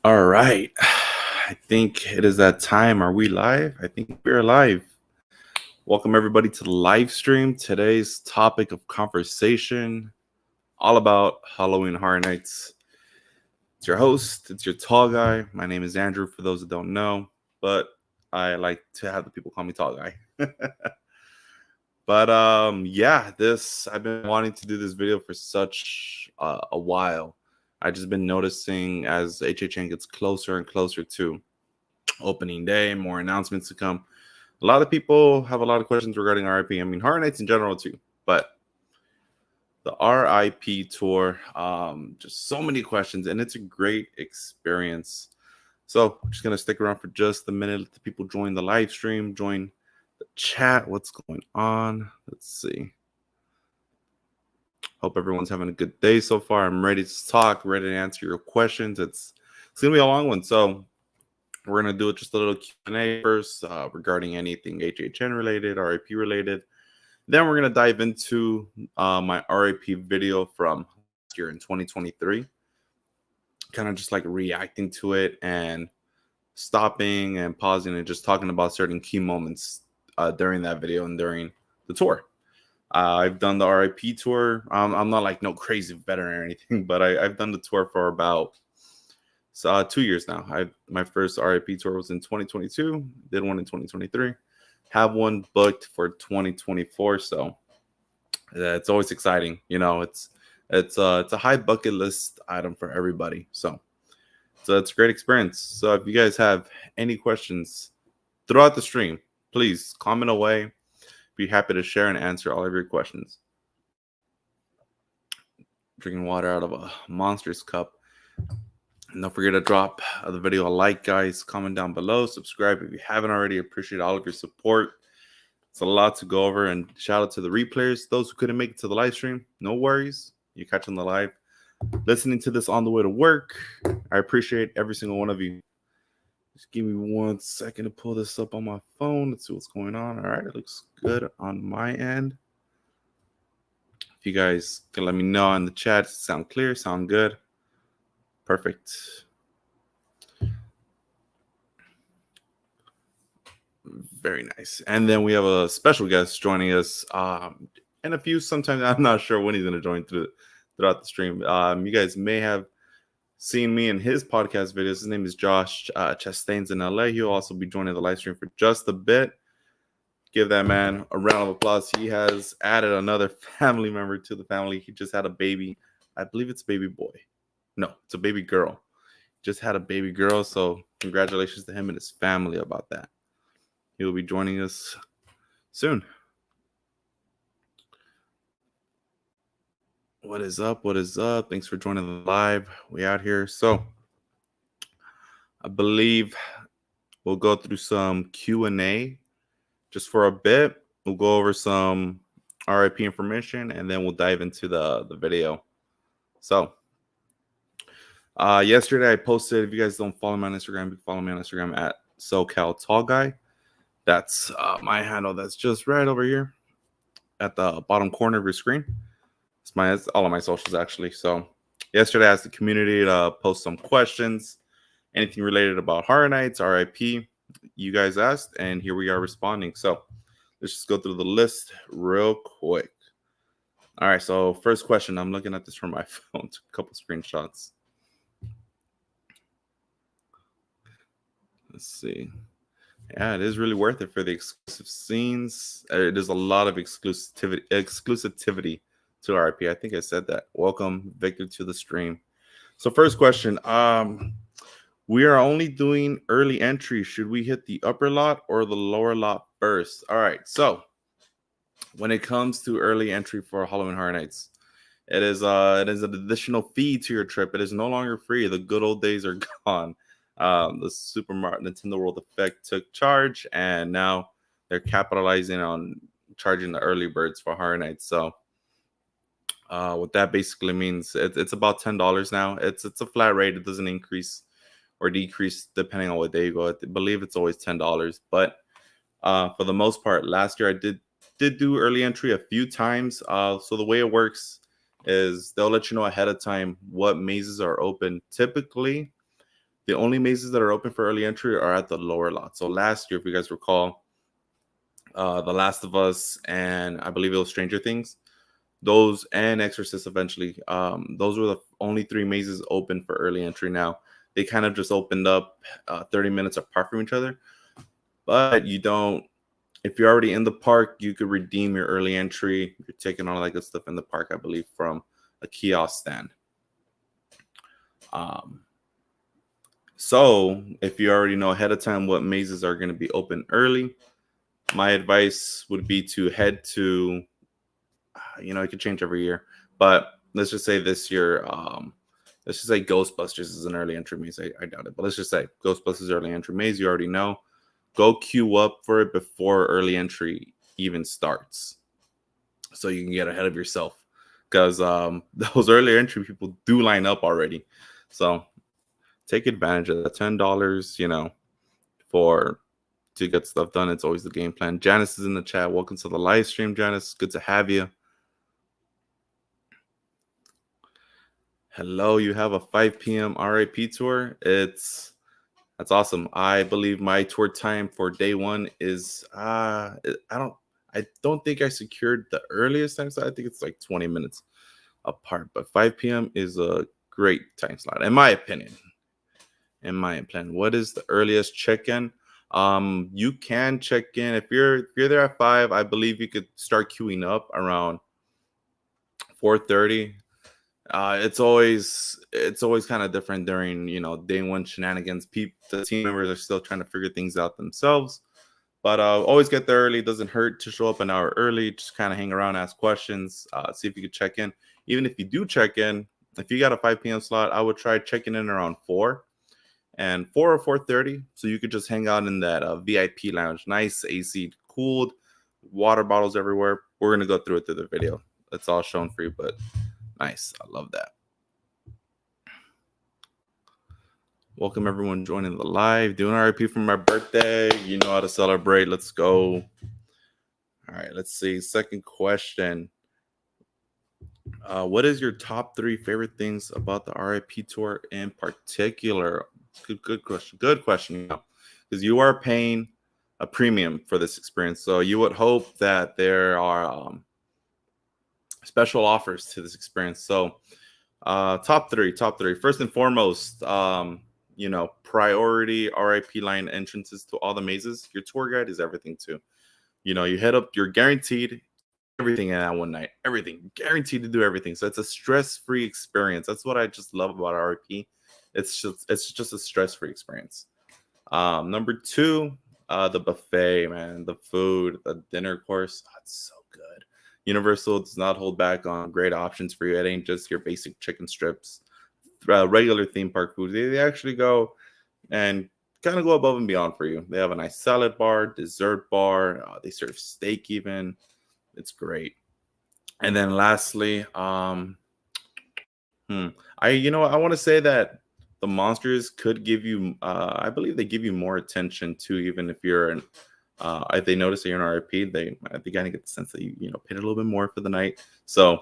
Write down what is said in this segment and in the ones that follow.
All right. I think it is that time. Are we live? I think we're live. Welcome everybody to the live stream. Today's topic of conversation, all about Halloween Horror Nights. It's your host, it's your tall guy. My name is Andrew, for those that don't know, but I like to have the people call me tall guy. But yeah, I've been wanting to do this video for such a while. I just been noticing as HHN gets closer and closer to opening day, more announcements to come. A lot of people have a lot of questions regarding R.I.P. I mean, Horror Nights in general too, but the R.I.P. tour, just so many questions, and it's a great experience. So I'm just gonna stick around for just a minute, let the people join the live stream, join the chat. What's going on? Let's see. Hope everyone's having a good day so far. I'm ready to talk, ready to answer your questions. It's gonna be a long one, so we're gonna do it just a little Q&A first regarding anything HHN related, R.I.P. related. Then we're gonna dive into my R.I.P. video from last year in 2023, kind of just like reacting to it and stopping and pausing and just talking about certain key moments during that video and during the tour. I've done the R.I.P. tour. I'm not like no crazy veteran or anything, but I've done the tour for about 2 years now. My first R.I.P. tour was in 2022. Did one in 2023. Have one booked for 2024. So it's always exciting. You know, it's a high bucket list item for everybody. So it's a great experience. So if you guys have any questions throughout the stream, please comment away. Be happy to share and answer all of your questions. Drinking water out of a Monster's cup. And don't forget to drop the video a like, guys. Comment down below. Subscribe if you haven't already. Appreciate all of your support. It's a lot to go over. And shout out to the replayers. Those who couldn't make it to the live stream, no worries. You catch on the live. Listening to this on the way to work. I appreciate every single one of you. Just give me 1 second to pull this up on my phone. Let's see what's going on. All right, it looks good on my end. If you guys can let me know in the chat, sound clear, sound good. Perfect. Very nice. And then we have a special guest joining us in a few. Sometimes I'm not sure when he's going to join throughout the stream. You guys may have seen me in his podcast videos. His name is Josh Chastain's in LA. He'll also be joining the live stream for just a bit. Give that man a round of applause. He has added another family member to the family. He just had a baby. I believe it's a baby boy. No, it's a baby girl. Just had a baby girl. So congratulations to him and his family about that. He will be joining us soon. What is up? What is up? Thanks for joining the live. We out here. So I believe we'll go through some Q&A just for a bit. We'll go over some R.I.P. information, and then we'll dive into the video. So yesterday I posted, if you guys don't follow me on Instagram, you can follow me on Instagram at SoCalTallGuy. That's my handle. That's just right over here at the bottom corner of your screen. It's all of my socials, actually. So yesterday I asked the community to post some questions, anything related about Horror Nights, R.I.P. You guys asked, and here we are responding. So let's just go through the list real quick. All right, so first question. I'm looking at this from my phone. Took a couple screenshots. Let's see. Yeah, it is really worth it for the exclusive scenes. There's a lot of exclusivity to R.I.P. I think I said that. Welcome, Victor, to the stream. So first question. We are only doing early entry. Should we hit the upper lot or the lower lot first? All right. So when it comes to early entry for Halloween Horror Nights, it is an additional fee to your trip. It is no longer free. The good old days are gone. The Super Mario Nintendo World Effect took charge, and now they're capitalizing on charging the early birds for Horror Nights. So what that basically means, it's about $10 now. It's a flat rate. It doesn't increase or decrease depending on what day you go. I believe it's always $10. But for the most part, last year I did do early entry a few times. So the way it works is they'll let you know ahead of time what mazes are open. Typically, The only mazes that are open for early entry are at the lower lot. So last year, if you guys recall, The Last of Us and I believe it was Stranger Things, those and Exorcist eventually, those were the only three mazes open for early entry. Now they kind of just opened up 30 minutes apart from each other, but you don't. If you're already in the park, you could redeem your early entry. You're taking all that good stuff in the park, I believe, from a kiosk stand. Um, so if you already know ahead of time what mazes are going to be open early, my advice would be to head to, it could change every year, but let's just say this year, let's just say Ghostbusters is an early entry maze. I doubt it, but let's just say Ghostbusters early entry maze. You already know. Go queue up for it before early entry even starts, so you can get ahead of yourself. Because those early entry people do line up already, so take advantage of that. $10, for to get stuff done. It's always the game plan. Janice is in the chat. Welcome to the live stream, Janice. Good to have you. Hello, you have a 5 p.m. R.I.P tour. That's awesome. I believe my tour time for day one is I don't think I secured the earliest time slot. I think it's like 20 minutes apart, but 5 p.m. is a great time slot in my opinion. What is the earliest check-in? You can check in if you're there at 5. I believe you could start queuing up around 4:30. It's always kind of different during day one shenanigans. The team members are still trying to figure things out themselves, but always get there early. It doesn't hurt to show up an hour early. Just kind of hang around, ask questions, see if you could check in. Even if you do check in, if you got a 5 p.m. slot, I would try checking in around 4 or 4:30, so you could just hang out in that VIP lounge. Nice AC cooled, water bottles everywhere. We're gonna go through it through the video. It's all shown for you, but nice. I love that. Welcome everyone joining the live. Doing R.I.P for my birthday. You know how to celebrate. Let's go. All right, let's see. Second question. What is your top 3 favorite things about the R.I.P tour in particular? Good question. Good question. Because you are paying a premium for this experience, so you would hope that there are special offers to this experience. So, top three. First and foremost, priority R.I.P line entrances to all the mazes. Your tour guide is everything too. You head up. You're guaranteed everything in that one night. Everything, guaranteed to do everything. So it's a stress-free experience. That's what I just love about R.I.P. It's just a stress-free experience. Number 2, the buffet, man. The food, the dinner course. Oh, it's so good. Universal does not hold back on great options for you. It ain't just your basic chicken strips, regular theme park food. They actually go and kind of go above and beyond for you. They have a nice salad bar, dessert bar. They serve steak even. It's great. And then lastly, I want to say that the monsters could give you, I believe they give you more attention too, even if you're an, if they notice that you're an R.I.P, I think I get the sense that you paid a little bit more for the night. So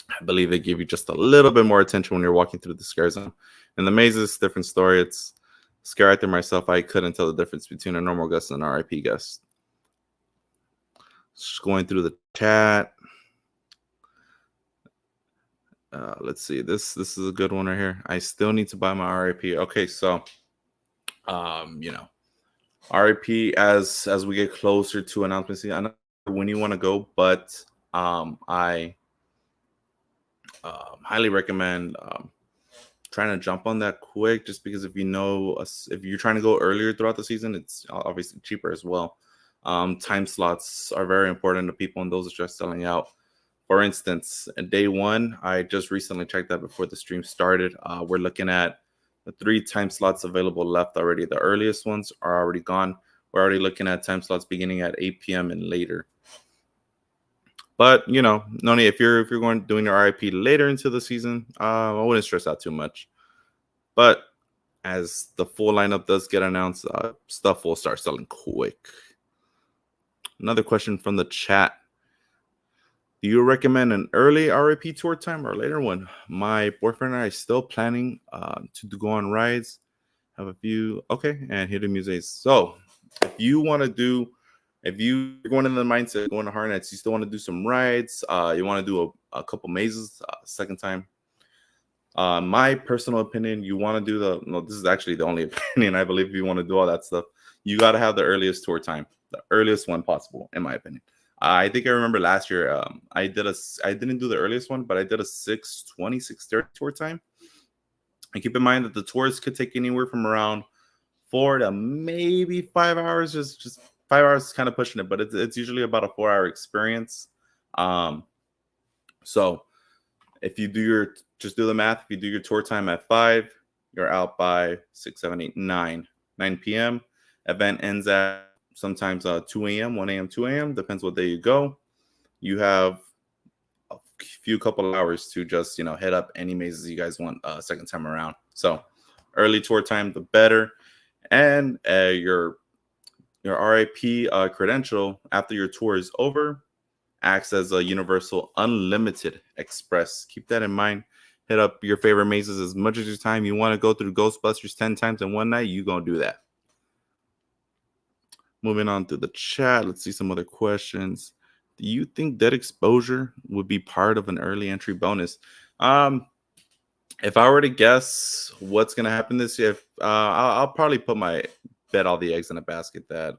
I believe they give you just a little bit more attention when you're walking through the scare zone. And the mazes, different story. It's scare actor myself. I couldn't tell the difference between a normal guest and an R.I.P guest. Just going through the chat. Let's see. This is a good one right here. I still need to buy my R.I.P. Okay, so R.I.P. as we get closer to announcements. I know when you want to go, but I highly recommend trying to jump on that quick, just because if you're trying to go earlier throughout the season, it's obviously cheaper as well. Time slots are very important to people, and those are just selling out. For instance, in day 1, I just recently checked that before the stream started. We're looking at the 3 time slots available left already. The earliest ones are already gone. We're already looking at time slots beginning at 8 p.m. and later. But no need, if you're doing your R.I.P later into the season, I wouldn't stress out too much. But as the full lineup does get announced, stuff will start selling quick. Another question from the chat. Do you recommend an early R.I.P tour time or a later one? My boyfriend and I are still planning to go on rides. Have a few. Okay, and hidden museums. So if you want to do, if you're going in the mindset going to Harnets, you still want to do some rides. You want to do a couple mazes. Second time. My personal opinion, you want to do the. No, this is actually the only opinion I believe. If you want to do all that stuff, you got to have the earliest tour time, the earliest one possible, in my opinion. I think I remember last year. I didn't do the earliest one, but I did a 6:20, 6:30 tour time. And keep in mind that the tours could take anywhere from around 4 to maybe 5 hours. Just 5 hours is kind of pushing it, but it's usually about a 4 hour experience. Um, so if you do your just do the math, if you do your tour time at 5, you're out by 6, 7, 8, 9 p.m. Event ends at sometimes 2 a.m., 1 a.m., 2 a.m. Depends what day you go. You have a few couple hours to just head up any mazes you guys want second time around. So early tour time, the better. And your R.I.P credential after your tour is over acts as a universal unlimited express. Keep that in mind. Hit up your favorite mazes as much as your time. You want to go through Ghostbusters 10 times in one night, you're going to do that. Moving on to the chat. Let's see some other questions. Do you think dead exposure would be part of an early entry bonus? If I were to guess what's going to happen this year, I'll probably put my bet all the eggs in a basket that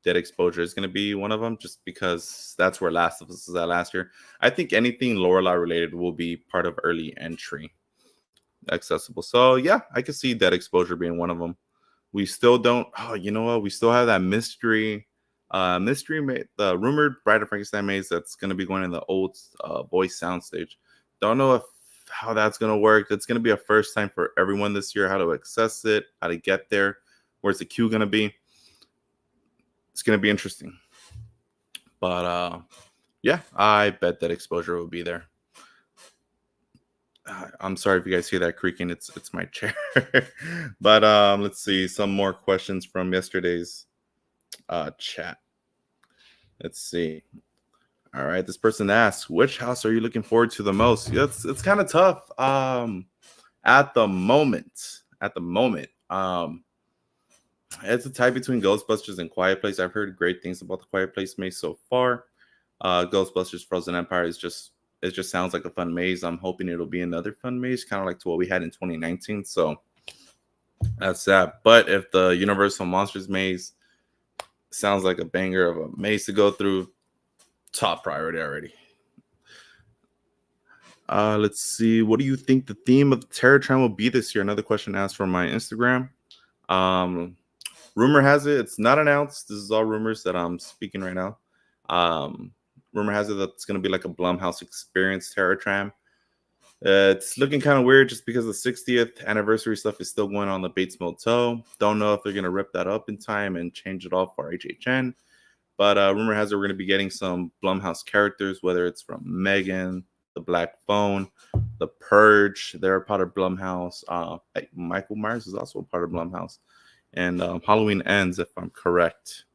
dead exposure is going to be one of them, just because that's where Last of Us is at last year. I think anything Lorelai related will be part of early entry accessible. So yeah, I could see dead exposure being one of them. We still don't. Oh, you know what? We still have that mystery, the rumored Bride of Frankenstein maze that's going to be going in the old voice soundstage. Don't know if how that's going to work. It's going to be a first time for everyone this year. How to access it, how to get there, where's the queue going to be? It's going to be interesting. But yeah, I bet that exposure will be there. I'm sorry if you guys hear that creaking. It's my chair. But let's see some more questions from yesterday's chat. Let's see. All right, this person asks, which house are you looking forward to the most? Yeah, it's kind of tough. At the moment, it's a tie between Ghostbusters and Quiet Place. I've heard great things about the Quiet Place maze so far. Ghostbusters Frozen Empire it just sounds like a fun maze. I'm hoping it'll be another fun maze, kind of like to what we had in 2019. So that's that. But if the Universal Monsters maze sounds like a banger of a maze to go through, top priority already. Let's see. What do you think the theme of the Terror Tram will be this year? Another question asked from my Instagram. Rumor has it, it's not announced. This is all rumors that I'm speaking right now. Rumor has it that it's going to be like a Blumhouse experience Terror Tram. It's looking kind of weird just because the 60th anniversary stuff is still going on the Bates Motel. Don't know if they're going to rip that up in time and change it all for HHN. But rumor has it we're going to be getting some Blumhouse characters, whether it's from Megan, The Black Phone, The Purge. They're a part of Blumhouse. Michael Myers is also a part of Blumhouse. And Halloween Ends, if I'm correct.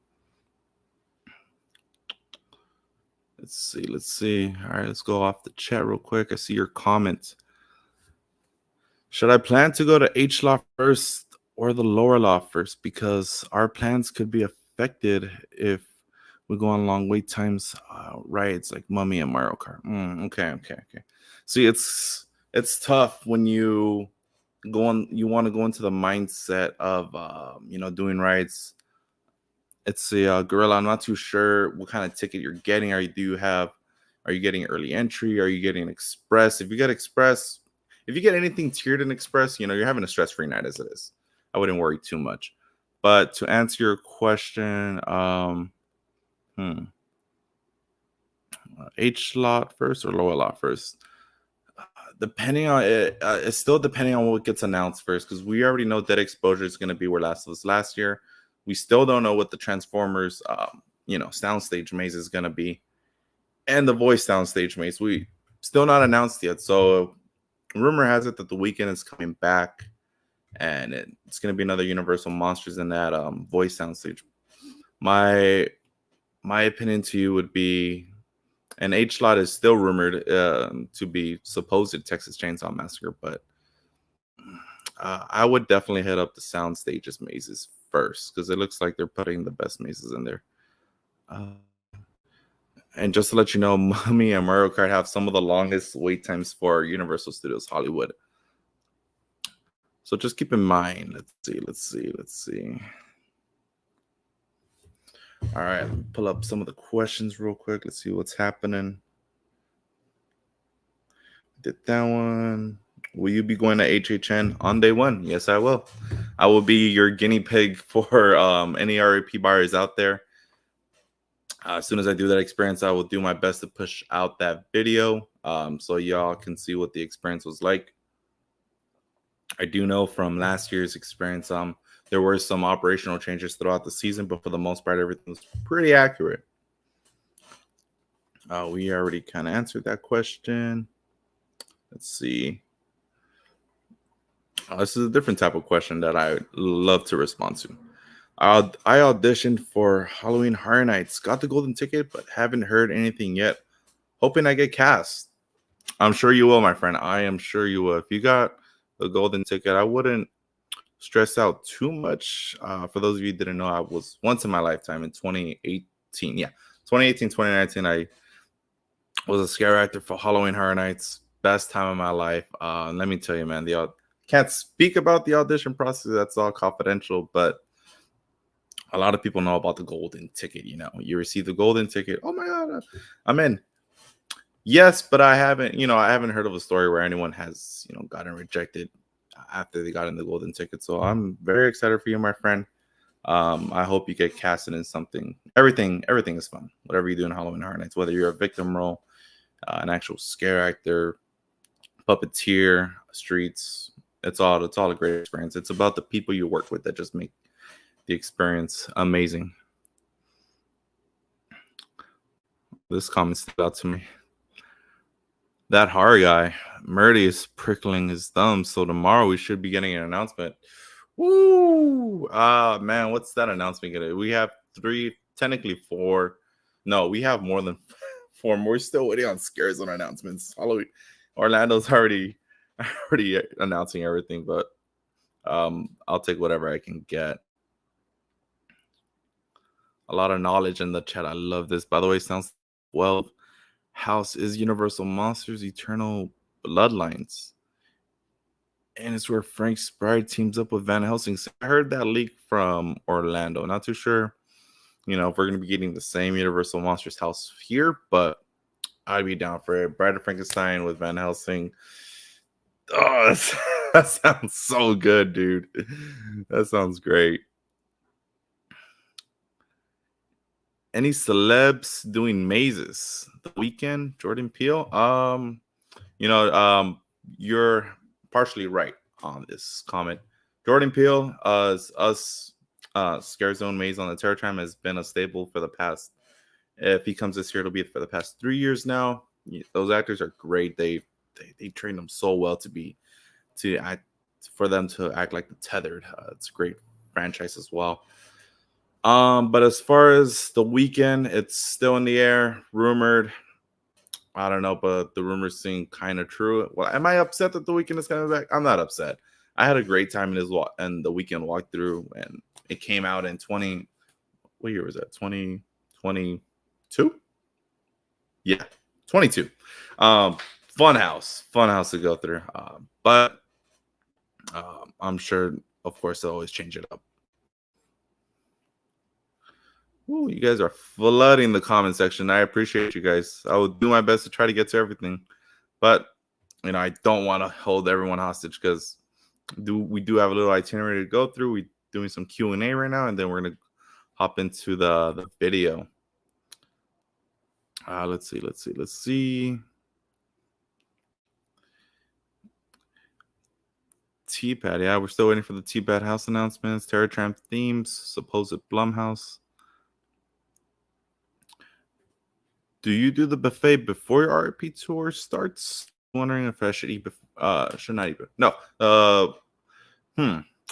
Let's see. All right, let's go off the chat real quick. I see your comments. Should I plan to go to H Law first or the lower law first? Because our plans could be affected if we go on long wait times. Rides like Mummy and Mario Kart. Okay. See, it's tough when you want to go into the mindset of doing rides. It's a Gorilla. I'm not too sure what kind of ticket you're getting. Are you getting early entry? Are you getting express? If you get express, if you get anything tiered in express, you're having a stress-free night as it is. I wouldn't worry too much. But to answer your question, H slot first or lower lot first? Depending on it, it's still depending on what gets announced first, because we already know Dead Exposure is going to be where Last of Us last year. We still don't know what the Transformers, soundstage maze is going to be, and the voice soundstage maze. We still not announced yet. So, rumor has it that the weekend is coming back, and it's going to be another Universal Monsters in that voice soundstage. My opinion to you would be, and H slot is still rumored to be supposed Texas Chainsaw Massacre, but I would definitely hit up the sound stages mazes first because it looks like they're putting the best mazes in there. Uh, and just to let you know, Mummy and Mario Kart have some of the longest wait times for Universal Studios Hollywood. So just keep in mind. Let's see. All right, let me pull up some of the questions real quick. Let's see what's happening. Did that one. Will you be going to HHN on day one? Yes, I will. I will be your guinea pig for any R.I.P buyers out there. As soon as I do that experience, I will do my best to push out that video so y'all can see what the experience was like. I do know from last year's experience, there were some operational changes throughout the season, but for the most part, everything was pretty accurate. We already kind of answered that question. Let's see. This is a different type of question that I love to respond to. I auditioned for Halloween Horror Nights, got the golden ticket, but haven't heard anything yet. Hoping I get cast. I'm sure you will, my friend. I am sure you will. If you got the golden ticket, I wouldn't stress out too much. For those of you who didn't know, I was once in my lifetime in 2018. Yeah, 2018, 2019, I was a scare actor for Halloween Horror Nights. Best time of my life. Let me tell you, man, can't speak about the audition process. That's all confidential, but a lot of people know about the golden ticket. You know, you receive the golden ticket. Oh my God, I'm in. Yes, but I haven't heard of a story where anyone has, gotten rejected after they got in the golden ticket. So I'm very excited for you, my friend. I hope you get casted in something. Everything is fun. Whatever you do in Halloween Horror Nights, whether you're a victim role, an actual scare actor, puppeteer, streets, it's all a great experience. It's about the people you work with that just make the experience amazing. This comment stood out to me. That horror guy, Murdy, is prickling his thumb. So tomorrow we should be getting an announcement. Woo! Man, what's that announcement gonna? We have technically 4. No, we have more than 4 more. We're still waiting on scares on announcements. Halloween, Orlando's already announcing everything, but I'll take whatever I can get. A lot of knowledge in the chat. I love this. By the way, sounds well. House is Universal Monsters Eternal Bloodlines. And it's where Frank Sprite teams up with Van Helsing. So I heard that leak from Orlando. Not too sure, if we're going to be getting the same Universal Monsters house here, but I'd be down for it. Bride of Frankenstein with Van Helsing. Oh, that sounds so good, dude. That sounds great. Any celebs doing mazes? The Weeknd, Jordan Peele. You're partially right on this comment. Jordan Peele, us Scare Zone Maze on the Terror Tram has been a staple for the past. If he comes this year, it'll be for the past 3 years now. Those actors are great. They train them so well for them to act like the Tethered. It's a great franchise as well. But as far as The Weeknd, it's still in the air, rumored. I don't know, but the rumors seem kind of true. Well, am I upset that The Weeknd is coming back? I'm not upset. I had a great time in The Weeknd walkthrough, and it came out in what year was that? 2022? Yeah, 22. Fun house to go through. But I'm sure, of course, they'll always change it up. Ooh, you guys are flooding the comment section. I appreciate you guys. I will do my best to try to get to everything, but I don't want to hold everyone hostage because we do have a little itinerary to go through. We're doing some Q&A right now, and then we're gonna hop into the video. Let's see. T-Pad, yeah, we're still waiting for the T-Pad house announcements. Terror Tram themes, supposed Blumhouse. Do you do the buffet before your R.I.P tour starts? Wondering if I should eat. Should not eat. No.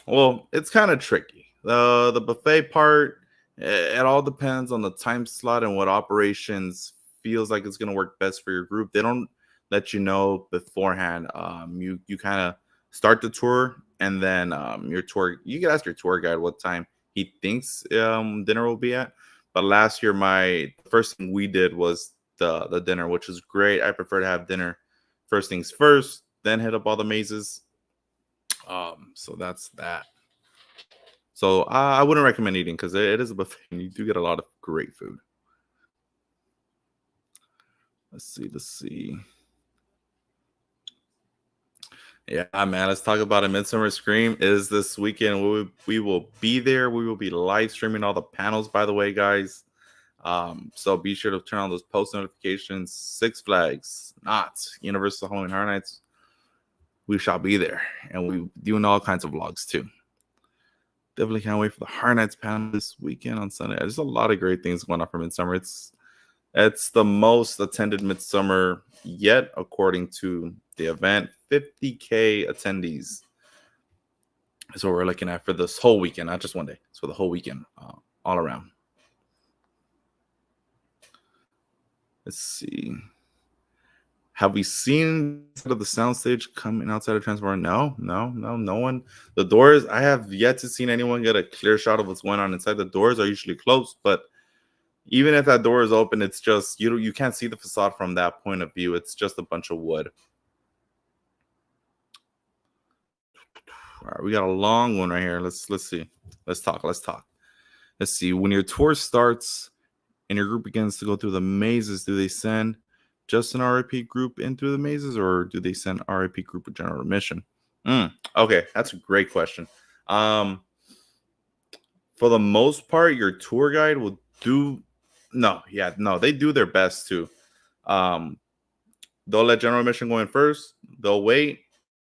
Well, it's kind of tricky. The buffet part. It all depends on the time slot and what operations feels like it's gonna work best for your group. They don't let you know beforehand. You kind of start the tour and then your tour. You can ask your tour guide what time he thinks dinner will be at. But last year, my first thing we did was the dinner, which is great. I prefer to have dinner first things first, then hit up all the mazes. So that's that. So I wouldn't recommend eating because it is a buffet and you do get a lot of great food. Let's see. Yeah, man. Let's talk about it. Midsummer Scream is this weekend. We will be there. We will be live streaming all the panels, by the way, guys. So be sure to turn on those post notifications. Six Flags, Knott's, Universal Halloween Horror Nights. We shall be there, and we doing all kinds of vlogs too. Definitely can't wait for the Horror Nights panel this weekend on Sunday. There's a lot of great things going on for Midsummer. It's the most attended Midsummer yet, according to the event. 50K attendees is what we're looking at for this whole weekend, not just one day. It's for the whole weekend, all around. Let's see. Have we seen the soundstage coming outside of Transformer? No one. The doors, I have yet to see anyone get a clear shot of what's going on inside. The doors are usually closed, but even if that door is open, it's just you can't see the facade from that point of view. It's just a bunch of wood. All right, we got a long one right here. Let's see. Let's talk. Let's see. When your tour starts and your group begins to go through the mazes, do they send just an R.I.P. group into the mazes, or do they send R.I.P. group with general admission? Okay, that's a great question. For the most part, your tour guide will do. No, they do their best to. They'll let general admission go in first. They'll wait.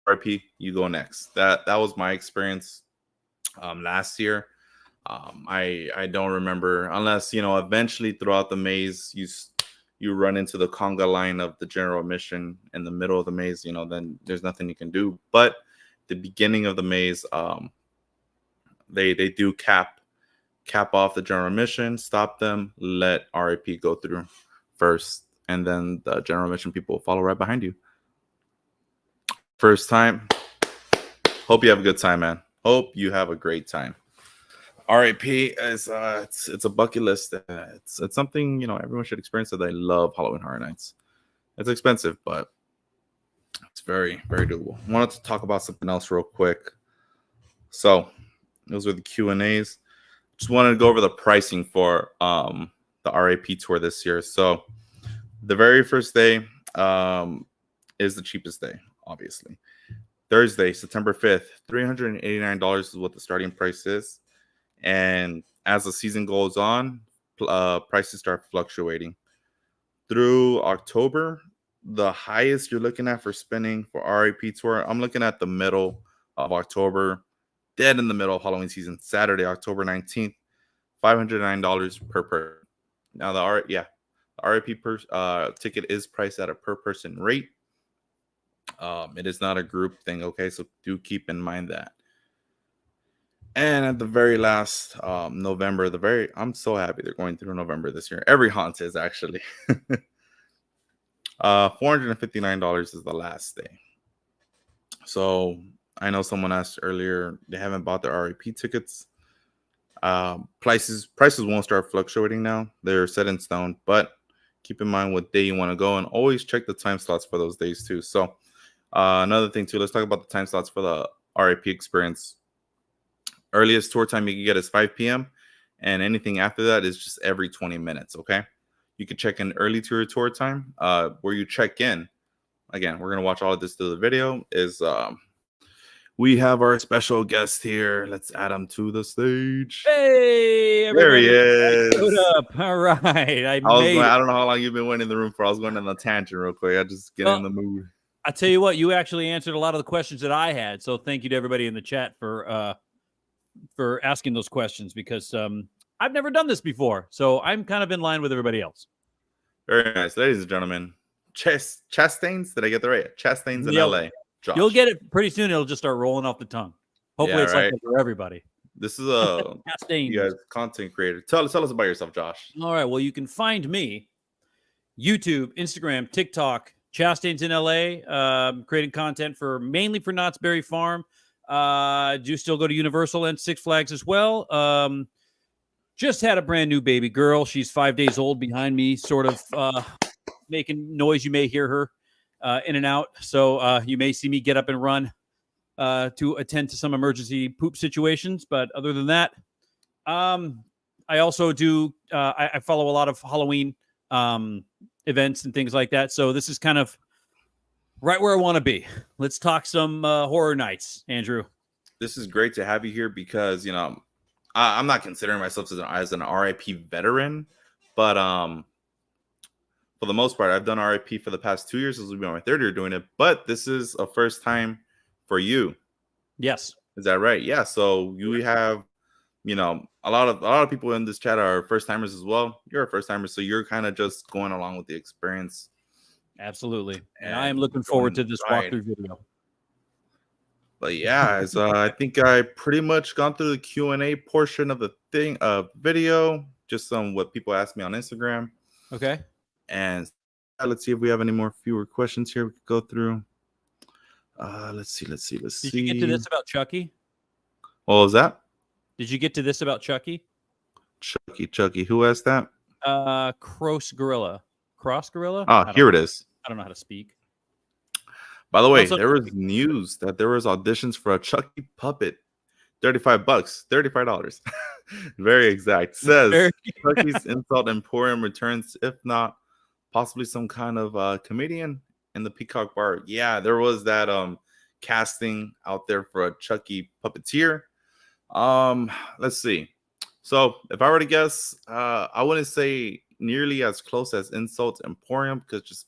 R.I.P. You go next. That was my experience last year. I don't remember, unless eventually throughout the maze you run into the conga line of the general admission in the middle of the maze. Then there's nothing you can do. But the beginning of the maze, they do cap off the general admission, stop them, let R.I.P. go through first, and then the general admission people will follow right behind you. First time, hope you have a good time, man. Hope you have a great time. R.I.P. is it's a bucket list. It's something everyone should experience. That I love Halloween Horror Nights. It's expensive, but it's very, very doable. I wanted to talk about something else real quick. So those are the Q&As. Just wanted to go over the pricing for the R.I.P. tour this year. So the very first day is the cheapest day, obviously. Thursday, September 5th, $389 is what the starting price is. And as the season goes on, prices start fluctuating. Through October, the highest you're looking at for spending for R.I.P. tour, I'm looking at the middle of October, dead in the middle of Halloween season, Saturday, October 19th, $509 per person. Now, the R.I.P. ticket is priced at a per person rate. It is not a group thing, okay? So do keep in mind that. And at the very last November, I'm so happy they're going through November this year. Every haunt is actually. $459 is the last day. So I know someone asked earlier, they haven't bought their R.I.P. tickets. Prices won't start fluctuating now. They're set in stone, but keep in mind what day you want to go, and always check the time slots for those days too. So another thing too, let's talk about the time slots for the R.I.P. experience. Earliest tour time you can get is 5 p.m. and anything after that is just every 20 minutes, okay? You can check in early to your tour time. Where you check in, again, we're going to watch all of this through the video, is we have our special guest here. Let's add him to the stage. Hey, everybody. There he is. I showed up. All right. I don't know how long you've been waiting in the room for. I was going on a tangent real quick. I just get in the mood. I tell you what, you actually answered a lot of the questions that I had. So thank you to everybody in the chat for asking those questions, because I've never done this before. So I'm kind of in line with everybody else. Very nice. Ladies and gentlemen, Chastains, did I get that right? Chastains in LA. Josh. You'll get it pretty soon. It'll just start rolling off the tongue. Hopefully it's like that for everybody. This is a you guys content creator. Tell us about yourself, Josh. All right. Well, you can find me YouTube, Instagram, TikTok, Chastains in LA, creating content mainly for Knott's Berry Farm. Do still go to Universal and Six Flags as well. Just had a brand new baby girl. She's 5 days old behind me, sort of making noise. You may hear her in and out. So you may see me get up and run to attend to some emergency poop situations. But other than that, I also do, I follow a lot of Halloween events and things like that. So this is kind of right where I want to be. Let's talk some horror nights, Andrew. This is great to have you here because, I'm not considering myself as an R.I.P veteran, but for the most part, I've done R.I.P for the past 2 years. This will be my third year doing it, but this is a first time for you. Yes. Is that right? Yeah. So you have, a lot of people in this chat are first timers as well. You're a first timer, so you're kind of just going along with the experience. Absolutely. And I am looking forward to this walkthrough video. But yeah, I think I pretty much gone through the Q&A portion of the video, just what people asked me on Instagram. Okay. And let's see if we have any fewer questions here we could go through. Let's see. Did you get to this about Chucky? What was that? Did you get to this about Chucky? Chucky. Who asked that? Cross Gorilla. Here it is. I don't know how to speak. By the way, there was news that there was auditions for a Chucky puppet. $35. Very exact. Says Chucky's Insult Emporium returns, if not possibly some kind of comedian in the Peacock Bar. Yeah, there was that casting out there for a Chucky puppeteer. Let's see. So if I were to guess, I wouldn't say nearly as close as Insult Emporium, because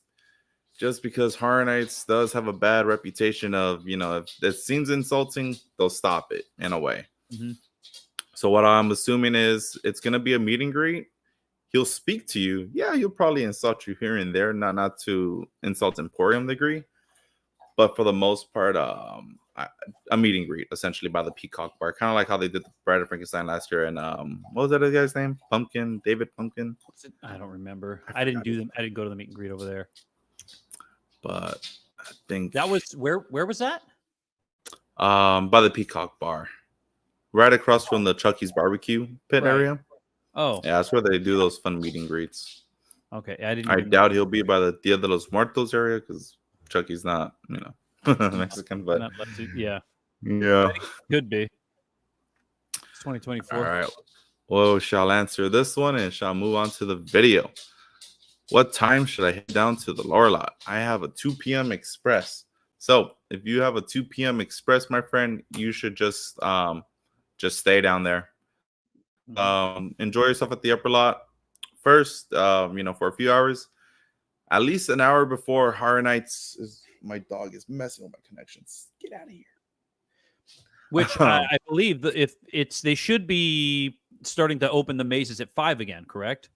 just because Horror Nights does have a bad reputation of, if it seems insulting, they'll stop it in a way. Mm-hmm. So what I'm assuming is it's going to be a meet and greet. He'll speak to you. Yeah, he'll probably insult you here and there, not to Insult Emporium degree. But for the most part, a meet and greet, essentially, by the Peacock Bar. Kind of like how they did the Bride of Frankenstein last year. And what was that other guy's name? David Pumpkin? I don't remember. I didn't do them. I didn't go to the meet and greet over there. But I think that was where was that? By the Peacock Bar, right across from the Chucky's barbecue pit area. Oh, yeah, that's where they do those fun meet and greets. Okay, I doubt he'll be by the Dia de los Muertos area because Chucky's not, Mexican, but yeah, could be. It's 2024. All right, well, shall answer this one and shall move on to the video. What time should I head down to the lower lot? I have a 2 p.m. express. So if you have a 2 p.m. express, my friend, you should just stay down there. Enjoy yourself at the upper lot first, for a few hours. At least an hour before Horror Nights. My dog is messing with my connections. Get out of here. Which I believe that they should be starting to open the mazes at 5 again, correct?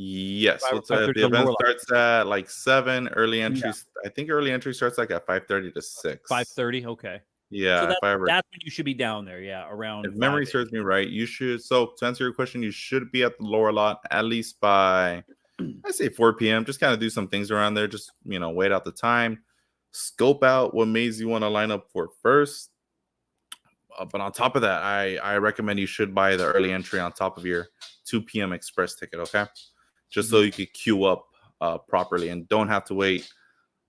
Yes, the event starts at like 7. Early entries, I think early entry starts like at 5:30 to 6. 5:30, okay. Yeah, so that's when you should be down there. Yeah, around. If memory serves me right, you should. So to answer your question, you should be at the lower lot at least by, I say 4 p.m. Just kind of do some things around there. Just wait out the time, scope out what maze you want to line up for first. But on top of that, I recommend you should buy the early entry on top of your 2 p.m. express ticket. Okay. Just so you could queue up properly and don't have to wait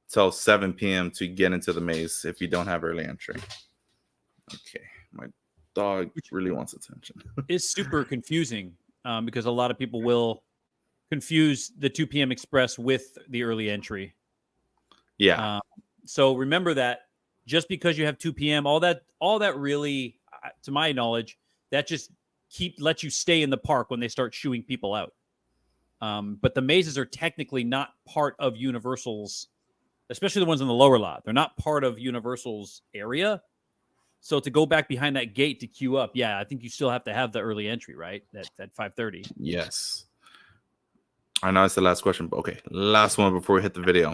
till 7 p.m. to get into the maze if you don't have early entry. Okay, my dog really wants attention. It's super confusing because a lot of people will confuse the 2 p.m. express with the early entry. Yeah. So remember that just because you have 2 p.m., all that really, to my knowledge, that just lets you stay in the park when they start shooing people out. But the mazes are technically not part of Universal's, especially the ones in the lower lot. They're not part of Universal's area. So to go back behind that gate to queue up, I think you still have to have the early entry, right? At 5:30. Yes. I know it's the last question, but okay. Last one before we hit the video.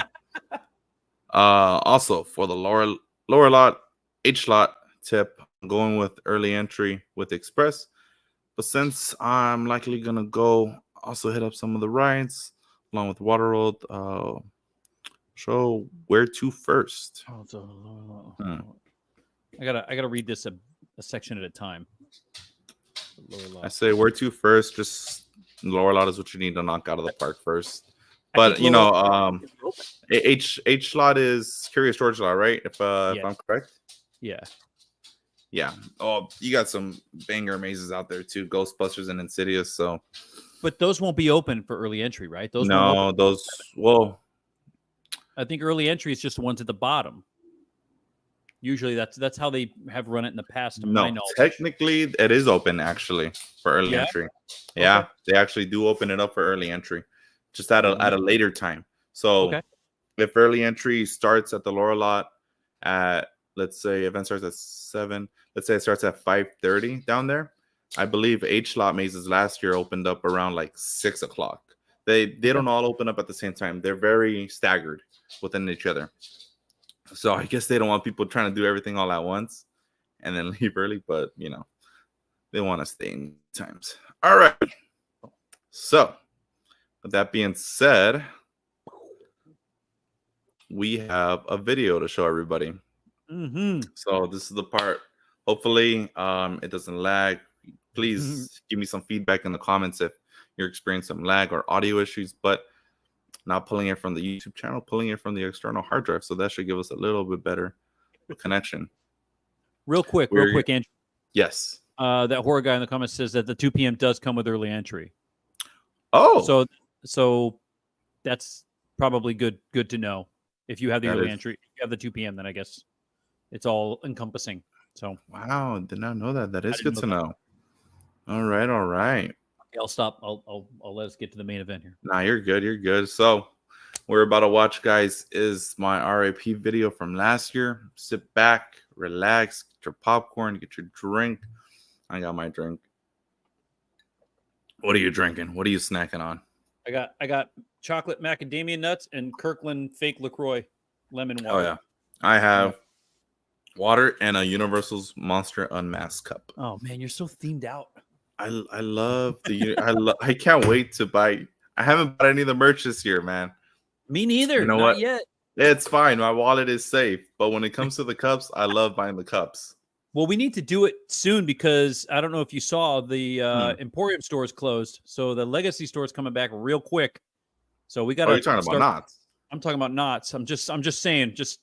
Also, for the lower lot, H lot tip, I'm going with early entry with Express. But since I'm likely going to go also hit up some of the rides along with Waterworld, show where to first. I gotta read this a section at a time. I say where to first. Just lower lot is what you need to knock out of the park first. But you know, H slot is Curious George lot, right? If I'm correct. Yeah. Yeah. Oh, you got some banger mazes out there too. Ghostbusters and Insidious. So, but those won't be open for early entry, right? Those no, those. Well, I think early entry is just the ones at the bottom. Usually, that's how they have run it in the past. To my knowledge, technically, it is open actually for early entry. Yeah, okay. They actually do open it up for early entry, just at a later time. So, if early entry starts at the lower lot at, let's say, event starts at 7. Let's say it starts at 5:30 down there. I believe H slot mazes last year opened up around like 6 o'clock. They don't all open up at the same time. They're very staggered within each other. So I guess they don't want people trying to do everything all at once and then leave early, but you know, they want to stay in times. All right. So with that being said, we have a video to show everybody. So this is the part. Hopefully, it doesn't lag. Please give me some feedback in the comments if you're experiencing some lag or audio issues, but not pulling it from the YouTube channel, pulling it from the external hard drive. So that should give us a little bit better connection. Real quick, Andrew. Yes. That horror guy in the comments says that the 2 p.m. does come with early entry. Oh. So that's probably good to know. If you have the early entry, if you have the 2 p.m., then I guess it's all encompassing. So wow, did not know that. That is good to know. All right. Okay, I'll stop. I'll let us get to the main event here. Nah, you're good. You're good. So we're about to watch, guys, is my R.I.P. video from last year. Sit back, relax, get your popcorn, get your drink. I got my drink. What are you drinking? What are you snacking on? I got chocolate macadamia nuts and Kirkland fake LaCroix lemon water. Oh yeah, I have water and a Universal's Monster Unmasked cup. Oh man, you're so themed out. I love the I can't wait to buy. I haven't bought any of the merch this year, man. Me neither. You know Not what? Yet. It's fine. My wallet is safe. But when it comes to the cups, I love buying the cups. Well, we need to do it soon because I don't know if you saw the Emporium store is closed, so the Legacy store is coming back real quick. So we got to. You're talking about knots. I'm talking about knots. I'm just saying. Just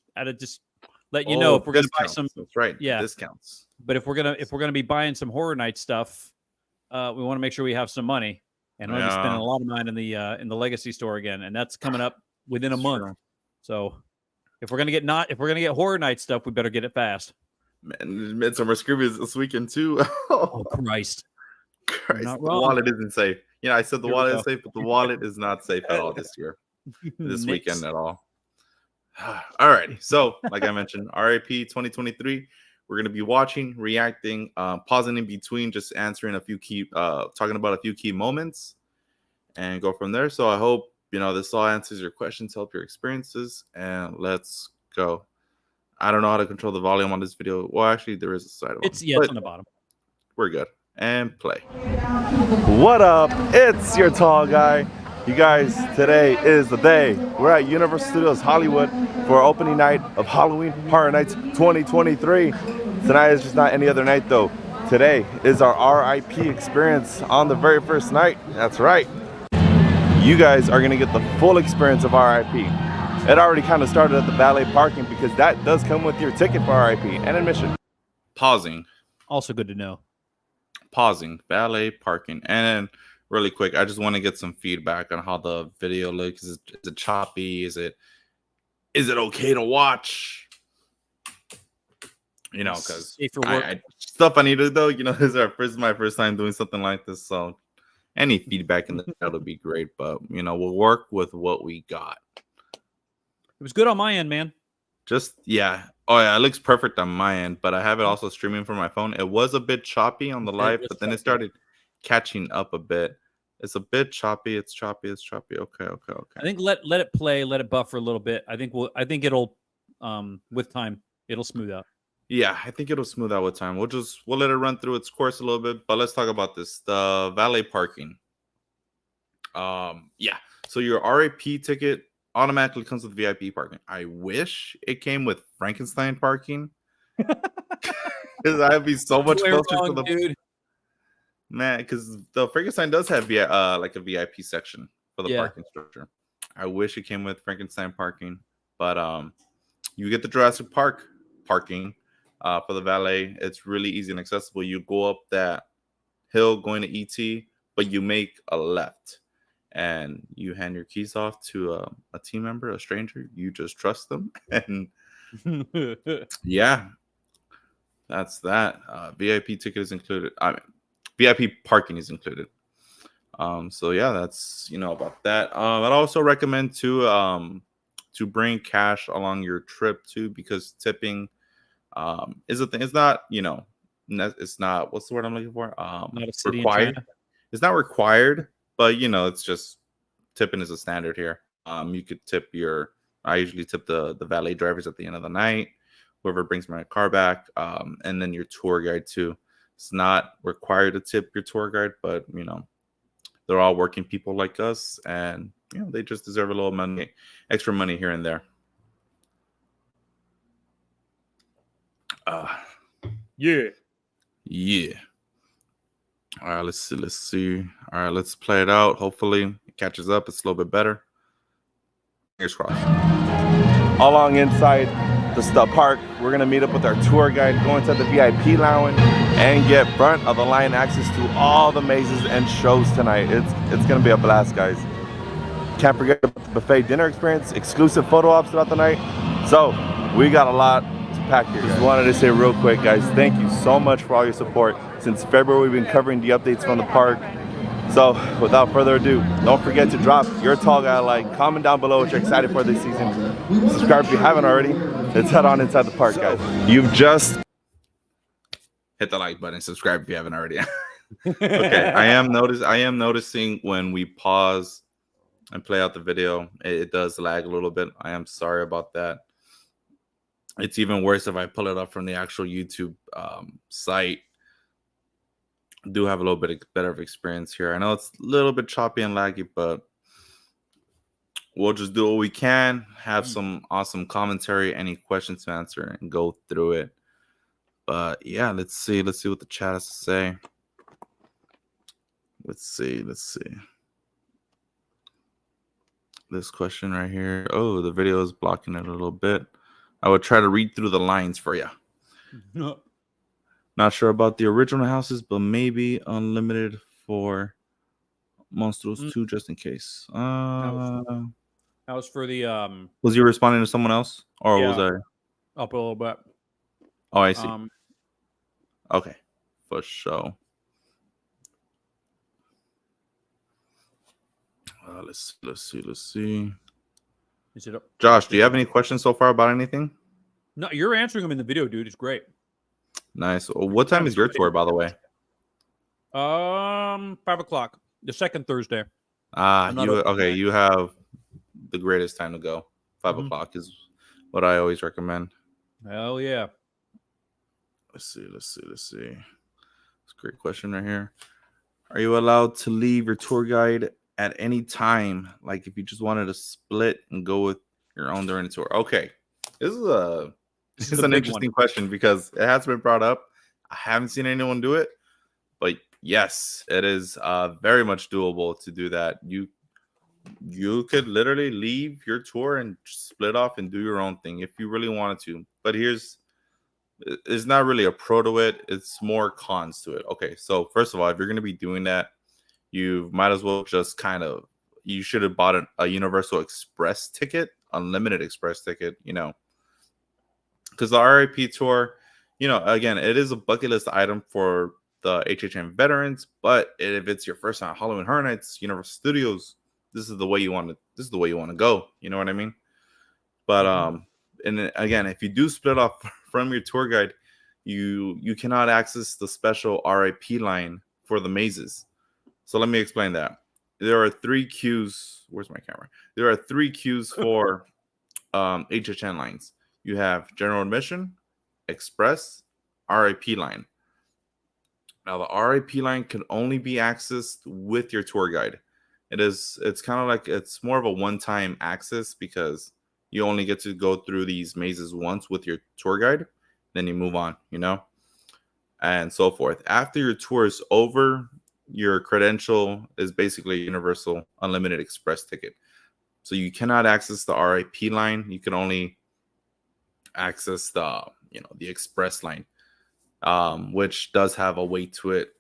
let you know if we're gonna buy some. That's right. Yeah, discounts. But if we're gonna be buying some Horror Night stuff, we want to make sure we have some money, and I'm gonna be spending a lot of mine in the Legacy store again, and that's coming up within a month. Sure. So if we're gonna get Horror Night stuff, we better get it fast. Man, Midsummer Scroobies this weekend too. Oh Christ! The wallet isn't safe. Yeah, I said the wallet is safe, but the wallet is not safe at all this year, this weekend at all. All righty. So, like I mentioned, R.I.P. 2023. We're going to be watching, reacting, pausing in between, just answering a few key, talking about a few key moments, and go from there. So I hope this all answers your questions, help your experiences, and let's go. I don't know how to control the volume on this video. Well, actually, there is a side of it. It's on the bottom. We're good. And play. What up? It's your tall guy. You guys, today is the day. We're at Universal Studios Hollywood for our opening night of Halloween Horror Nights 2023. Tonight is just not any other night though. Today is our R.I.P. experience on the very first night. That's right. You guys are gonna get the full experience of R.I.P. It already kind of started at the valet parking because that does come with your ticket for R.I.P. and admission. Pausing. Also good to know. Pausing. Valet parking. And really quick, I just want to get some feedback on how the video looks. Is it choppy? Is it okay to watch? Because stuff I need to know. This is my first time doing something like this. So any feedback in the chat would be great. But we'll work with what we got. It was good on my end, man. Yeah. Oh yeah, it looks perfect on my end. But I have it also streaming from my phone. It was a bit choppy on the live, but then it started catching up a bit. It's a bit choppy. It's choppy. Okay. I think let it play, let it buffer a little bit. I think it'll with time it'll smooth out. Yeah, I think it'll smooth out with time. We'll let it run through its course a little bit. But let's talk about this. The valet parking. Yeah. So your R.I.P. ticket automatically comes with VIP parking. I wish it came with Frankenstein parking. Because I'd be so much Way closer to wrong, the dude. man. Because the Frankenstein does have like a VIP section for the Yeah. parking structure. I wish it came with Frankenstein parking, but you get the Jurassic Park parking for the valet. It's really easy and accessible. You go up that hill going to ET, but you make a left and you hand your keys off to a team member, a stranger. You just trust them, and yeah, that's that. VIP ticket is included. I mean, VIP parking is included. So yeah, that's about that. I'd also recommend to bring cash along your trip too, because tipping is a thing. It's not it's not, what's the word I'm looking for? Not a city in Required. China. It's not required, but it's just tipping is a standard here. You could tip I usually tip the valet drivers at the end of the night, whoever brings my car back, and then your tour guide too. It's not required to tip your tour guide, but they're all working people like us, and they just deserve a little money, extra money here and there. Yeah. All right, let's see. All right, let's play it out. Hopefully it catches up. It's a little bit better. Fingers crossed. All along inside the park, we're gonna meet up with our tour guide, go inside the VIP lounge, and get front of the line access to all the mazes and shows tonight. It's gonna be a blast, guys. Can't forget the buffet dinner experience, exclusive photo ops throughout the night. So we got a lot to pack here. Just wanted to say real quick, guys, thank you so much for all your support. Since February, we've been covering the updates from the park. So without further ado, don't forget to drop your tall guy a like, comment down below what you're excited for this season. Subscribe if you haven't already. Let's head on inside the park, guys. You've just hit the like button, subscribe if you haven't already. Okay, I am noticing when we pause and play out the video, it does lag a little bit. I am sorry about that. It's even worse if I pull it up from the actual YouTube site. Do have a little bit better of experience here. I know it's a little bit choppy and laggy, but we'll just do what we can, have some awesome commentary, any questions to answer, and go through it. But yeah, let's see what the chat has to say. Let's see. This question right here. Oh, the video is blocking it a little bit. I would try to read through the lines for you. Not sure about the original houses, but maybe unlimited for Monstros 2 just in case. That was for the Was you responding to someone else, or yeah, was I up a little bit? Oh, I see. Okay, for sure. Let's see. Is it up? Josh, do you have any questions so far about anything? No, you're answering them in the video, dude. It's great. Nice. What time is your tour, by the way? 5 o'clock, the second Thursday. You have the greatest time to go. 5 o'clock is what I always recommend. Hell yeah. Let's see. It's a great question right here. Are you allowed to leave your tour guide at any time? Like if you just wanted to split and go with your own during the tour? Okay. This is an interesting question because it has been brought up. I haven't seen anyone do it, but yes, it is very much doable to do that. You could literally leave your tour and split off and do your own thing if you really wanted to. But it's not really a pro to it. It's more cons to it. Okay, so first of all, if you're going to be doing that, you might as well just you should have bought a Universal Express ticket, unlimited Express ticket, because the R.I.P. tour, again, it is a bucket list item for the HHN veterans, but if it's your first time at Halloween Horror Nights, Universal Studios, this is the way you want to go. You know what I mean? But and then, again, if you do split off from your tour guide, you cannot access the special R.I.P. line for the mazes. So let me explain that. There are 3 queues. Where's my camera? There are 3 queues for HHN lines. You have general admission, express, R.I.P. line. Now the R.I.P. line can only be accessed with your tour guide. It's kind of like it's more of a one-time access because you only get to go through these mazes once with your tour guide, then you move on, and so forth. After your tour is over, your credential is basically a universal unlimited express ticket. So you cannot access the R.I.P line. You can only access the the express line, which does have a weight to it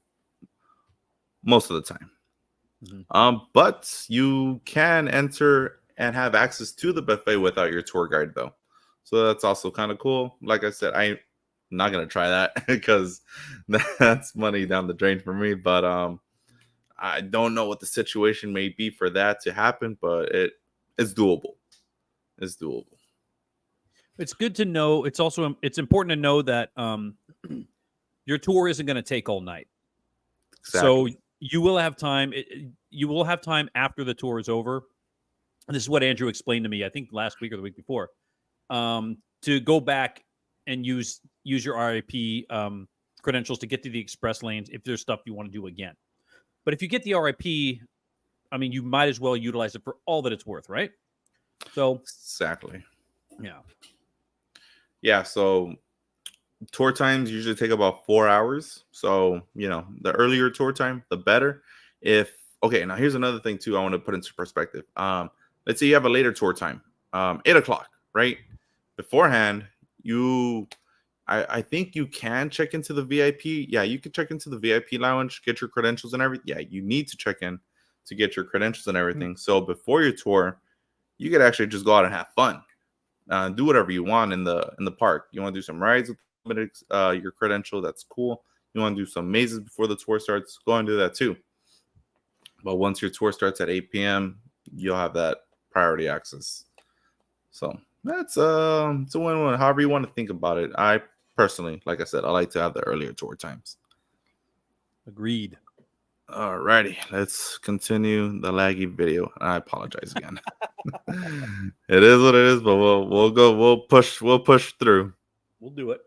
most of the time. But you can enter and have access to the buffet without your tour guide, though. So that's also kind of cool. Like I said, I'm not gonna try that because that's money down the drain for me. But I don't know what the situation may be for that to happen, but it's doable. It's doable. It's good to know. It's important to know that your tour isn't going to take all night. Exactly. So you will have time. You will have time after the tour is over. And this is what Andrew explained to me, I think last week or the week before, to go back and use your R.I.P credentials to get to the express lanes if there's stuff you want to do again. But if you get the R.I.P, I mean, you might as well utilize it for all that it's worth, right? So exactly. Yeah. So tour times usually take about 4 hours. So, the earlier tour time, the better. Now here's another thing too I want to put into perspective. Let's say you have a later tour time, 8 o'clock, right? Beforehand, I think you can check into the VIP. Yeah, you can check into the VIP lounge, get your credentials and everything. Yeah, you need to check in to get your credentials and everything. So before your tour, you could actually just go out and have fun. Do whatever you want in the park. You want to do some rides with your credential, that's cool. You want to do some mazes before the tour starts, go and do that too. But once your tour starts at 8 p.m., you'll have that priority access. So that's it's a win-win. However you want to think about it. I personally, like I said, I like to have the earlier tour times. Agreed. Alrighty, let's continue the laggy video. I apologize again. It is what it is, but we'll push through. We'll do it.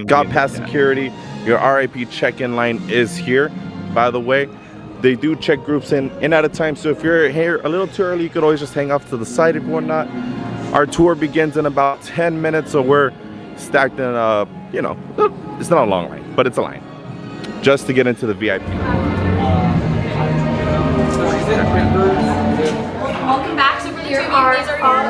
Got past security. Your R.I.P check-in line is here. By the way, they do check groups in at a time. So if you're here a little too early, you could always just hang off to the side if whatnot. Our tour begins in about 10 minutes, so we're stacked in it's not a long line, but it's a line just to get into the VIP. Welcome back. So for the these are your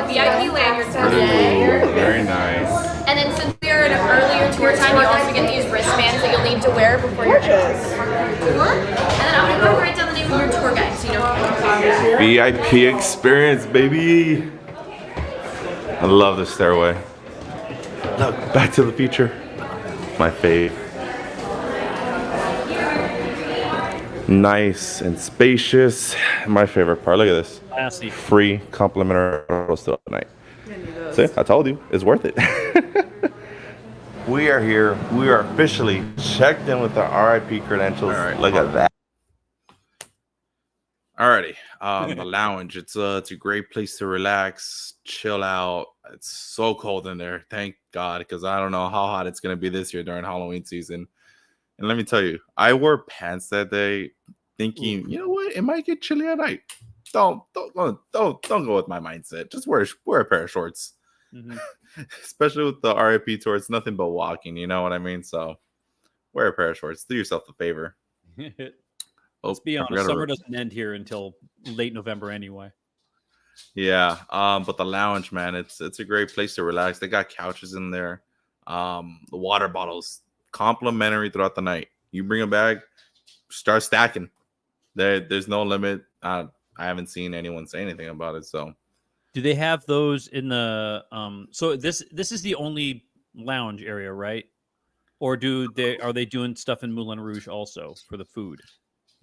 VIP lanyards for today. Very nice. And then since we are at an earlier tour time, you also get these wristbands that you'll need to wear before your tour. And then I'm gonna go write down the name of your tour guide so you know. VIP experience, baby. I love the stairway. Look, Back to the Future. My fave. Nice and spacious. My favorite part. Look at this. Classy. Free complimentary roast at night. See, I told you, it's worth it. We are here. We are officially checked in with our R.I.P credentials. All right. Look at that. Alrighty, the lounge. It's a great place to relax, chill out. It's so cold in there, thank God, because I don't know how hot it's gonna be this year during Halloween season. And let me tell you, I wore pants that day, thinking, you know what, it might get chilly at night. Don't go with my mindset. Just wear a pair of shorts. Mm-hmm. Especially with the R.I.P tour, it's nothing but walking. You know what I mean? So wear a pair of shorts. Do yourself a favor. Let's be honest, summer doesn't end here until late November anyway. Yeah, but the lounge, man, it's a great place to relax. They got couches in there. The water bottles, complimentary throughout the night. You bring a bag, start stacking. There's no limit. I haven't seen anyone say anything about it. So, do they have those in the So this is the only lounge area, right? Or are they doing stuff in Moulin Rouge also for the food?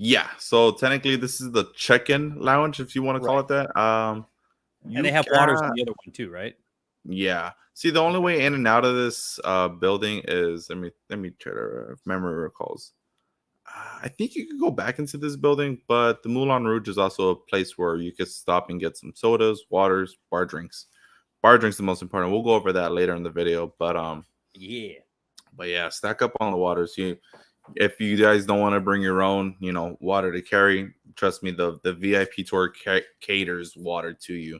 Yeah, so technically this is the check-in lounge, if you want to call it that. And they have waters in the other one too, right? Yeah. See, the only way in and out of this building is let me try to if memory recalls. I think you could go back into this building, but the Moulin Rouge is also a place where you could stop and get some sodas, waters, bar drinks. Bar drinks the most important. We'll go over that later in the video, but yeah, stack up on the waters. If you guys don't want to bring your own, water to carry, trust me, the VIP tour caters water to you.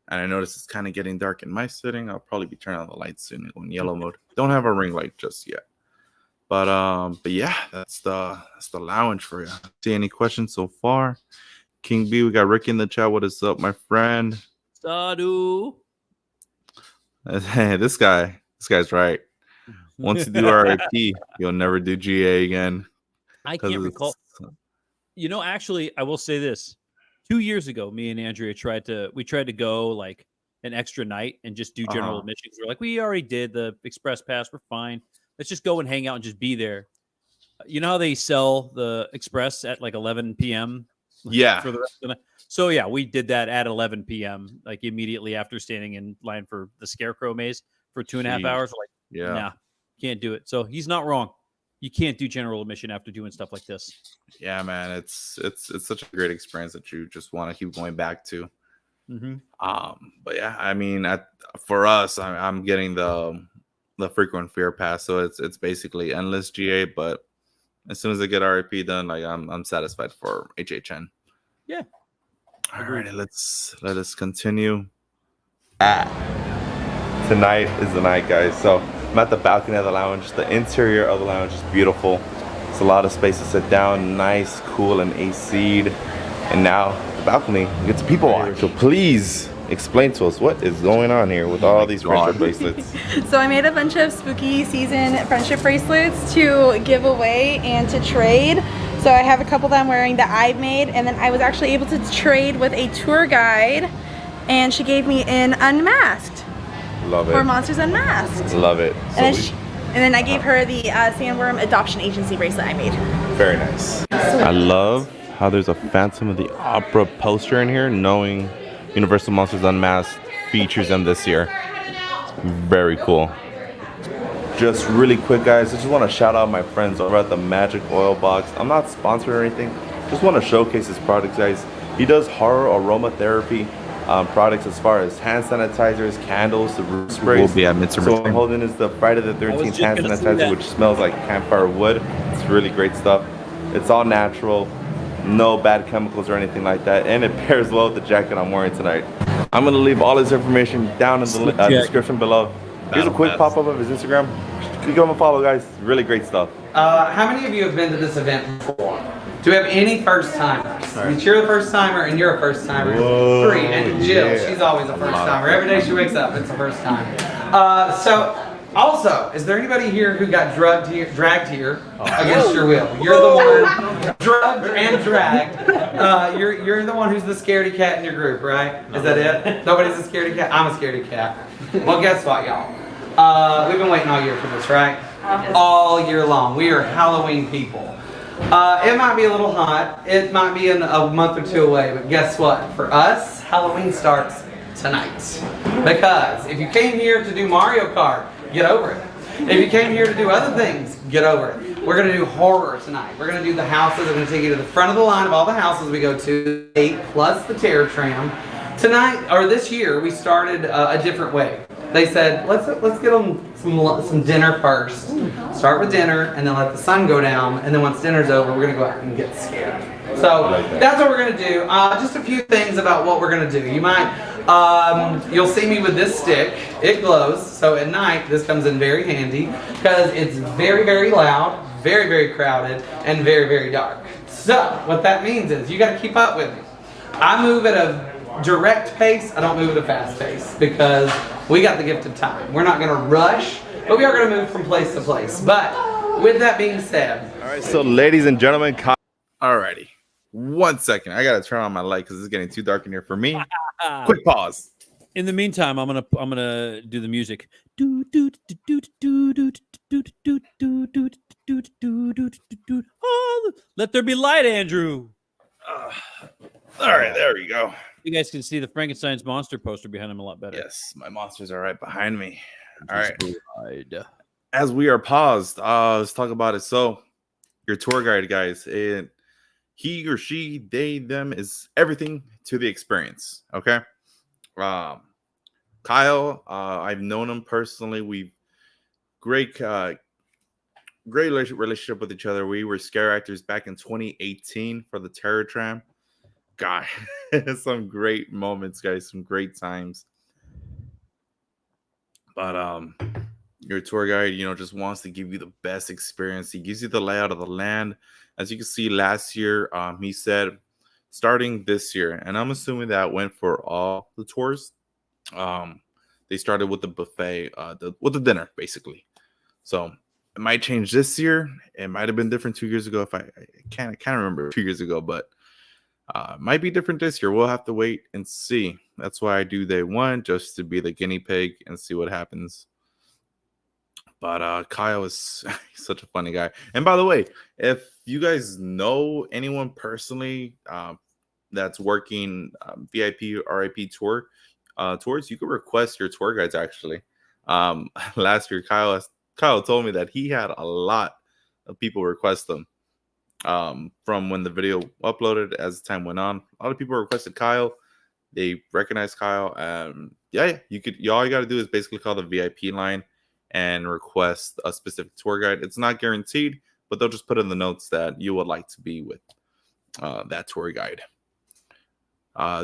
And I notice it's kind of getting dark in my sitting. I'll probably be turning on the lights soon in yellow mode. Don't have a ring light just yet. But yeah, that's the lounge for you. See any questions so far? King B, we got Ricky in the chat. What is up, my friend? Sadu. Hey, this guy's right. Once you do R.I.P, you'll never do GA again. I can't recall. Actually, I will say this. 2 years ago, me and Andrea tried to go like an extra night and just do general admissions. We're like, we already did the express pass. We're fine. Let's just go and hang out and just be there. You know how they sell the express at like 11 p.m. Yeah. For the rest of the night. So yeah, we did that at 11 p.m. like immediately after standing in line for the Scarecrow maze for 2.5 hours. We're like, nah, can't do it. So he's not wrong. You can't do general admission after doing stuff like this. Yeah, man, it's such a great experience that you just want to keep going back to. Mm-hmm. But yeah, I mean, for us, I'm getting the frequent fear pass, so it's basically endless GA. But as soon as I get R.I.P done, like I'm satisfied for HHN. Yeah. All right, let us continue. Tonight is the night, guys. So I'm at the balcony of the lounge. The interior of the lounge is beautiful. It's a lot of space to sit down, nice, cool, and AC'd. And now the balcony gets people watch. So please explain to us what is going on here with all these friendship bracelets. So I made a bunch of spooky season friendship bracelets to give away and to trade. So I have a couple that I'm wearing that I've made, and then I was actually able to trade with a tour guide, and she gave me an unmasked. Love it. For Monsters Unmasked. Love it. And then I gave her the Sandworm Adoption Agency bracelet I made. Very nice. I love how there's a Phantom of the Opera poster in here, knowing Universal Monsters Unmasked features them this year. Very cool. Just really quick, guys, I just want to shout out my friends over at the Magic Oil Box. I'm not sponsored or anything. Just want to showcase his products, guys. He does horror aromatherapy products as far as hand sanitizers, candles, the room sprays. We'll be at Midsummer. So what I'm holding is the Friday the 13th hand sanitizer, which smells like campfire wood. It's really great stuff. It's all natural, no bad chemicals or anything like that, and it pairs well with the jacket I'm wearing tonight. I'm gonna leave all his information down in the description below. Here's a quick pop-up of his Instagram. Give him a follow, guys. Really great stuff. How many of you have been to this event before? Do we have any first timers? You're the first timer and you're a first timer. Whoa, 3. And Jill, she's always a first timer. Every day she wakes up, it's a first time. So also, is there anybody here who got dragged here against your will? You're the one drugged and dragged. You're the one who's the scaredy cat in your group, right? Is that it? Nobody's a scaredy cat? I'm a scaredy cat. Well, guess what, y'all? We've been waiting all year for this, right? All year long. We are Halloween people. It might be a little hot. It might be a month or two away, but guess what? For us, Halloween starts tonight. Because if you came here to do Mario Kart, get over it. If you came here to do other things, get over it. We're going to do horror tonight. We're going to do the houses. I'm going to take you to the front of the line of all the houses we go to, 8 plus the terror tram. Tonight, or this year, we started a different way. They said, let's get them some dinner first. Start with dinner, and then let the sun go down. And then once dinner's over, we're gonna go out and get scared. So that's what we're gonna do. Just a few things about what we're gonna do. You might, you'll see me with this stick. It glows. So at night, this comes in very handy because it's very, very loud, very, very crowded, and very, very dark. So what that means is you gotta keep up with me. I move at a direct pace. I don't move at a fast pace because we got the gift of time. We're not going to rush, but we are going to move from place to place. But with that being said, all right, so ladies and gentlemen, Alrighty, 1 second. I gotta turn on my light because it's getting too dark in here for me. Quick pause. In the meantime, I'm gonna do the music. Let there be light, Andrew. All right, there we go. You guys can see the Frankenstein's monster poster behind him a lot better. Yes, my monsters are right behind me. All right. As we are paused, let's talk about it. So, your tour guide, guys, he or she, they, them is everything to the experience. Okay. Kyle, I've known him personally. We've great relationship with each other. We were scare actors back in 2018 for the Terror Tram. God, some great moments, guys. Some great times. But your tour guide, just wants to give you the best experience. He gives you the layout of the land. As you can see, last year, he said starting this year, and I'm assuming that went for all the tours. They started with the buffet, with the dinner, basically. So it might change this year. It might have been different 2 years ago. If I can't remember 2 years ago, but it might be different this year. We'll have to wait and see. That's why I do day one, just to be the guinea pig and see what happens. But Kyle is such a funny guy. And by the way, if you guys know anyone personally that's working VIP R.I.P tours, you could request your tour guides. Actually, last year Kyle told me that he had a lot of people request them from when the video uploaded. As time went on, a lot of people requested Kyle. They recognized Kyle. Yeah, all you got to do is basically call the VIP line and request a specific tour guide. It's not guaranteed, but they'll just put in the notes that you would like to be with that tour guide.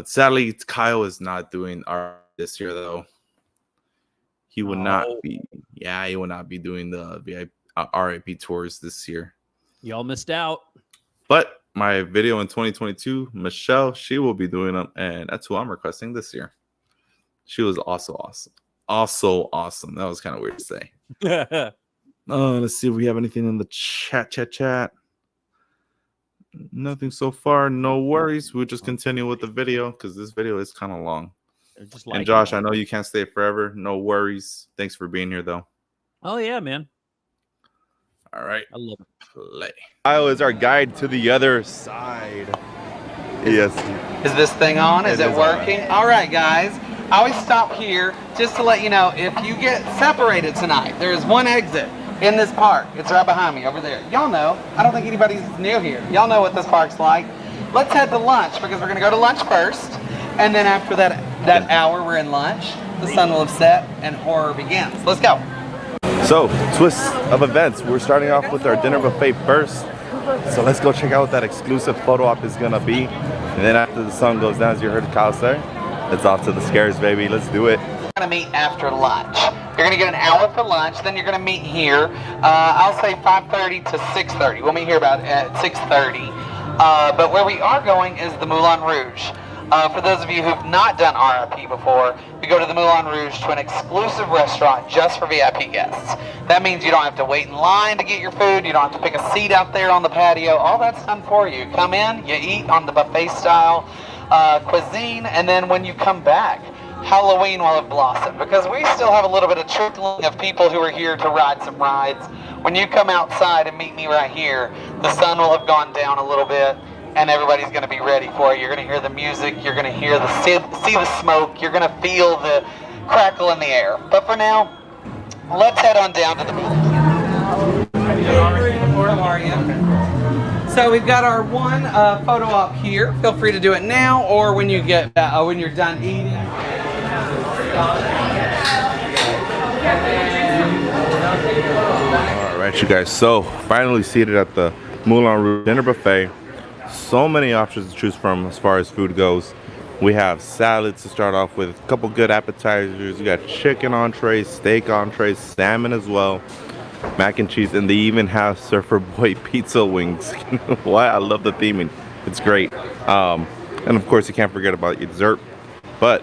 Sadly, Kyle is not doing this year, though. He would not be. Yeah, he will not be doing the VIP R.I.P tours this year. Y'all missed out. But my video in 2022, Michelle, she will be doing them, and that's who I'm requesting this year. She was also awesome. That was kind of weird to say. Let's see if we have anything in the chat. Nothing so far. No worries. We'll just continue with the video because this video is kind of long. And Josh, I know you can't stay forever. No worries. Thanks for being here, though. Oh, yeah, man. All right. I love it. Play. Kyle is our guide to the other side. Yes. Is this thing on? Is it working? All right, guys. I always stop here just to let you know, if you get separated tonight, there is one exit in this park. It's right behind me over there. Y'all know. I don't think anybody's new here. Y'all know what this park's like. Let's head to lunch because we're going to go to lunch first. And then after that hour we're in lunch, the sun will have set and horror begins. Let's go. So, twist of events. We're starting off with our dinner buffet first. So let's go check out what that exclusive photo op is going to be. And then after the sun goes down, as you heard Kyle say, it's off to the scares, baby. Let's do it. We're going to meet after lunch. You're going to get an hour for lunch, then you're going to meet here. I'll say 5:30 to 6:30. We'll meet here about at 6:30. But where we are going is the Moulin Rouge. For those of you who've not done R.I.P before, we go to the Moulin Rouge to an exclusive restaurant just for VIP guests. That means you don't have to wait in line to get your food. You don't have to pick a seat out there on the patio. All that's done for you. Come in, you eat on the buffet style cuisine, and then when you come back, Halloween will have blossomed because we still have a little bit of trickling of people who are here to ride some rides. When you come outside and meet me right here, the sun will have gone down a little bit and everybody's going to be ready for it. You're going to hear the music, you're going to hear see the smoke, you're going to feel the crackle in the air. But for now, let's head on down to the How are you? So we've got our one photo op here. Feel free to do it now or when you get when you're done eating. All right, you guys. So finally seated at the Moulin Rouge dinner buffet. So many options to choose from as far as food goes. We have salads to start off with, a couple good appetizers. You got chicken entrees, steak entrees, salmon as well, mac and cheese, and they even have Surfer Boy pizza wings. Why? I love the theming. It's great. And of course, you can't forget about your dessert. But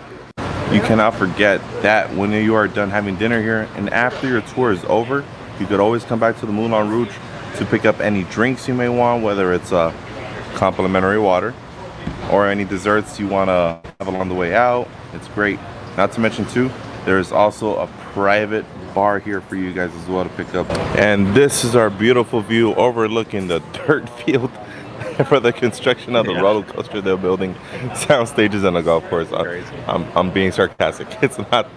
you cannot forget that when you are done having dinner here and after your tour is over, you could always come back to the Moulin Rouge to pick up any drinks you may want, whether it's complimentary water or any desserts you want to have along the way out. It's great. Not to mention too, there's also a private bar here for you guys as well to pick up. And this is our beautiful view overlooking the dirt field for the construction of the roller coaster they're building, sound stages, and a golf course. I'm being sarcastic. It's not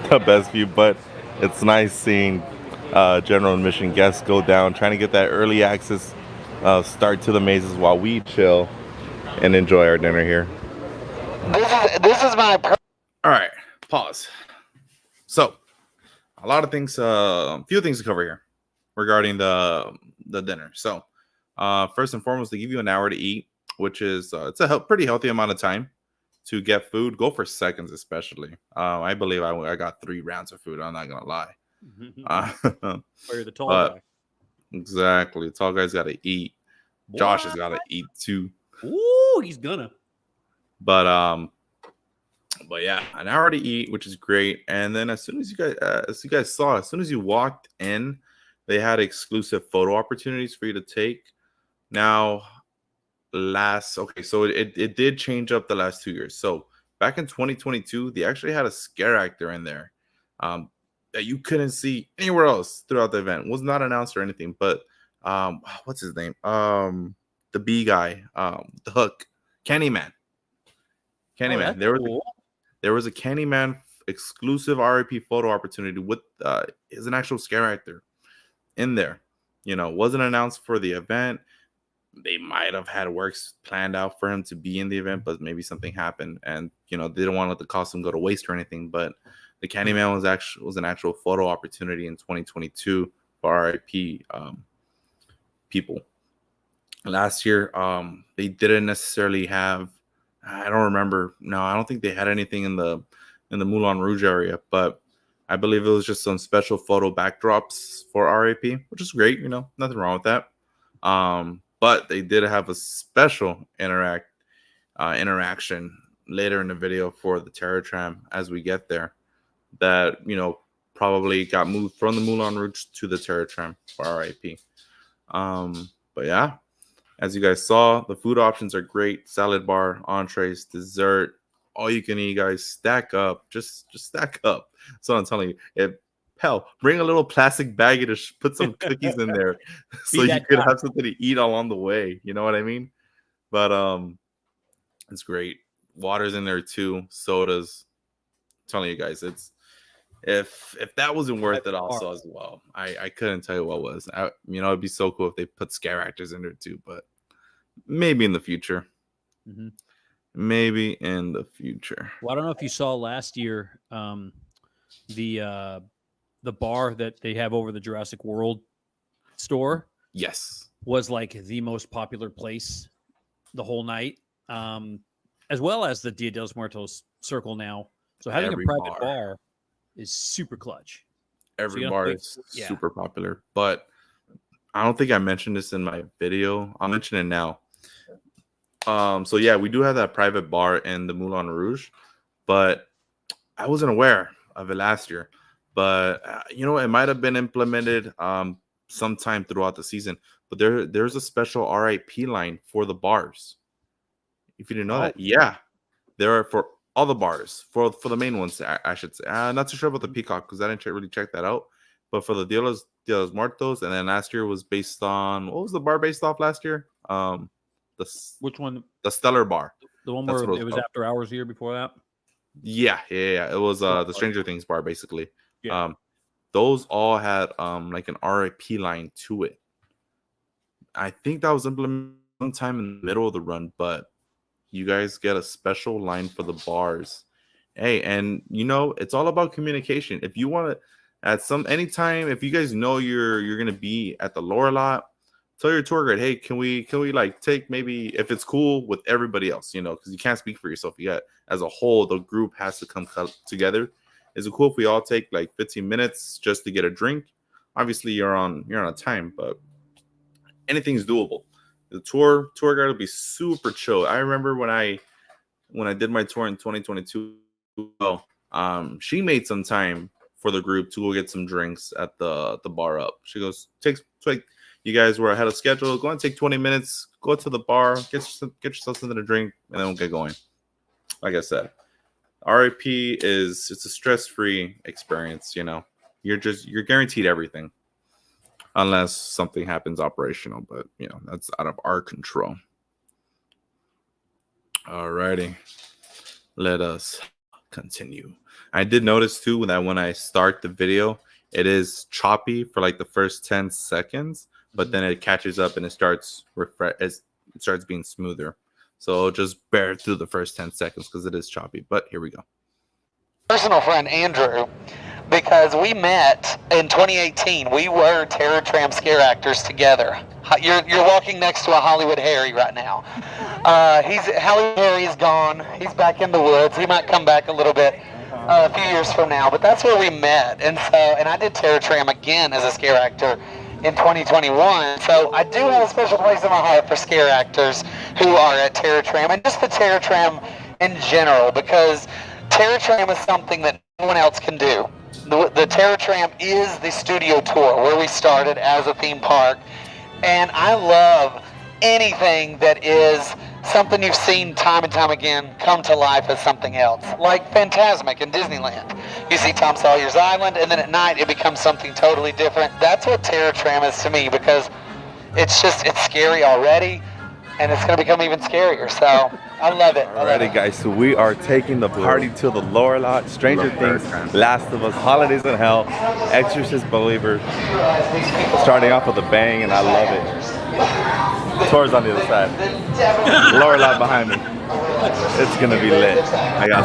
the best view, but it's nice seeing general admission guests go down, trying to get that early access start to the mazes while we chill and enjoy our dinner here. This is my. All right, pause. So, a lot of things, a few things to cover here regarding the dinner. So, first and foremost, they give you an hour to eat, which is it's a pretty healthy amount of time to get food. Go for seconds, especially. I believe I got 3 rounds of food. I'm not gonna lie. Or you're the tall but guy. exactly, tall guys got to eat. Josh has got to eat too. Ooh, he's gonna. But yeah, an hour to eat, which is great. And then as soon as you guys saw, as soon as you walked in, they had exclusive photo opportunities for you to take. Now, so it did change up the last 2 years. So back in 2022, they actually had a scare actor in there that you couldn't see anywhere else throughout the event. It was not announced or anything, but what's his name? The B guy, the Hook, Candyman. Candyman. There was a Candyman exclusive R.I.P. photo opportunity with is an actual scare actor in there. You know, wasn't announced for the event. They might have had works planned out for him to be in the event, but maybe something happened, and they didn't want to let the costume go to waste or anything. But the Candyman was an actual photo opportunity in 2022 for R.I.P. People. Last year, they didn't necessarily have. I don't remember. No, I don't think they had anything in the Moulin Rouge area, but I believe it was just some special photo backdrops for R.I.P., which is great. Nothing wrong with that. But they did have a special interaction later in the video for the Terror Tram as we get there that, probably got moved from the Moulin Rouge to the Terror Tram for R.I.P. But yeah, as you guys saw, the food options are great. Salad bar, entrees, dessert, all you can eat, guys. Stack up. Just stack up. So I'm telling you, hell, bring a little plastic baggie to put some cookies in there so you could have something to eat along the way. You know what I mean? But it's great. Water's in there too. Sodas. I'm telling you guys, it's if that wasn't worth it also as well. I couldn't tell you what was. It'd be so cool if they put scare actors in there too, but maybe in the future. Mm-hmm. Maybe in the future. Well, I don't know if you saw last year the bar that they have over the Jurassic World store. Yes, was like the most popular place the whole night, as well as the Dia de los Muertos circle now. So having a private bar is super clutch. Every bar is super popular, but I don't think I mentioned this in my video. I'll mention it now. So yeah, we do have that private bar in the Moulin Rouge, but I wasn't aware of it last year. But it might have been implemented sometime throughout the season. But there's a special R.I.P. line for the bars. If you didn't know that, yeah, there are for all the bars for the main ones. I should say. I'm not too sure about the Peacock because I didn't really check that out. But for the Dia de los Muertos, and then last year was based on what was the bar based off last year? Which one? The Stellar Bar. The one where it was after hours the year before that. Yeah. It was the Stranger Things bar basically. Yeah. Those all had like an R.I.P. line to it. I think that was implemented sometime in the middle of the run, but you guys get a special line for the bars. Hey, and it's all about communication. If you want to anytime, if you guys know you're gonna be at the lower lot, tell your tour guide, hey, can we like take maybe if it's cool with everybody else, because you can't speak for yourself. You got as a whole, the group has to come together. Is it cool if we all take like 15 minutes just to get a drink? Obviously, you're on a time, but anything's doable. The tour guide will be super chill. I remember when I did my tour in 2022. She made some time for the group to go get some drinks at the bar up. She goes, you guys were ahead of schedule. Go and take 20 minutes. Go to the bar, get yourself something to drink, and then we'll get going. Like I said, R.I.P. it's a stress-free experience. You're guaranteed everything, unless something happens operational. But that's out of our control. Alrighty, let us continue. I did notice too that when I start the video, it is choppy for like the first 10 seconds. But then it catches up and it starts being smoother. So just bear through the first 10 seconds because it is choppy. But here we go. Personal friend Andrew, because we met in 2018. We were Terror Tram scare actors together. You're walking next to a Hollywood Harry right now. Hollywood Harry is gone. He's back in the woods. He might come back a little bit. a few years from now, but that's where we met. And I did Terror Tram again as a scare actor in 2021. So I do have a special place in my heart for scare actors who are at Terror Tram and just the Terror Tram in general, because Terror Tram is something that no one else can do. The Terror Tram is the studio tour where we started as a theme park, and I love anything that is something you've seen time and time again come to life as something else, like Phantasmic in Disneyland. You see Tom Sawyer's Island, and then at night it becomes something totally different. That's what Terror Tram is to me, because it's scary already, and it's going to become even scarier. So I love it. Alrighty, guys, so we are taking the party to the lower lot. Stranger Things, Last of Us, Holidays in Hell, Exorcist Believer. Starting off with a bang, and I love it. Tours on the other side. Lower lot behind me. It's gonna be lit.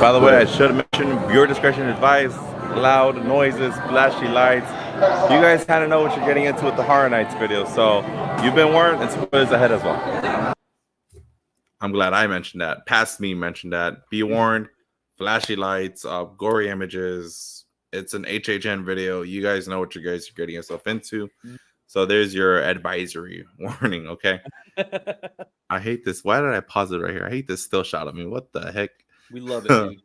By the way, I should mention, viewer discretion advised. Loud noises, flashy lights. You guys kind of know what you're getting into with the Horror Nights video, so you've been warned, and spoilers ahead as well. I'm glad I mentioned that. Past me mentioned that. Be warned, flashy lights, gory images. It's an HHN video. You guys know what you guys are getting yourself into. So there's your advisory warning, okay? I hate this. Why did I pause it right here? I hate this still shot of me. What the heck? We love it, dude.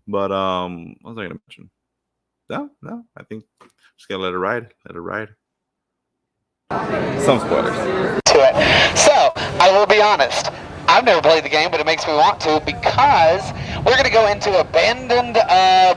But what was I gonna mention? No. I think just gonna let it ride. Let it ride. Some spoilers. To it. So I will be honest. I've never played the game, but it makes me want to, because we're going to go into abandoned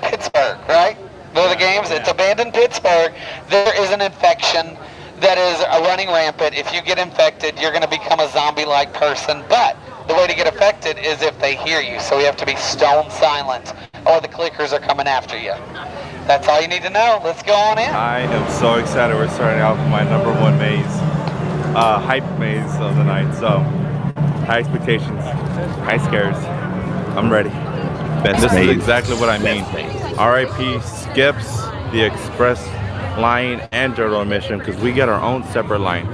Pittsburgh, right? The games, it's abandoned Pittsburgh. There is an infection that is running rampant. If you get infected, you're going to become a zombie-like person, but the way to get affected is if they hear you, so we have to be stone silent, or the clickers are coming after you. That's all you need to know. Let's go on in. I am so excited. We're starting off with my #1 maze, hype maze of the night. So, high expectations, high scares. I'm ready. Best This maze. is exactly what I mean. R.I.P. skips the express line and general admission because we get our own separate line.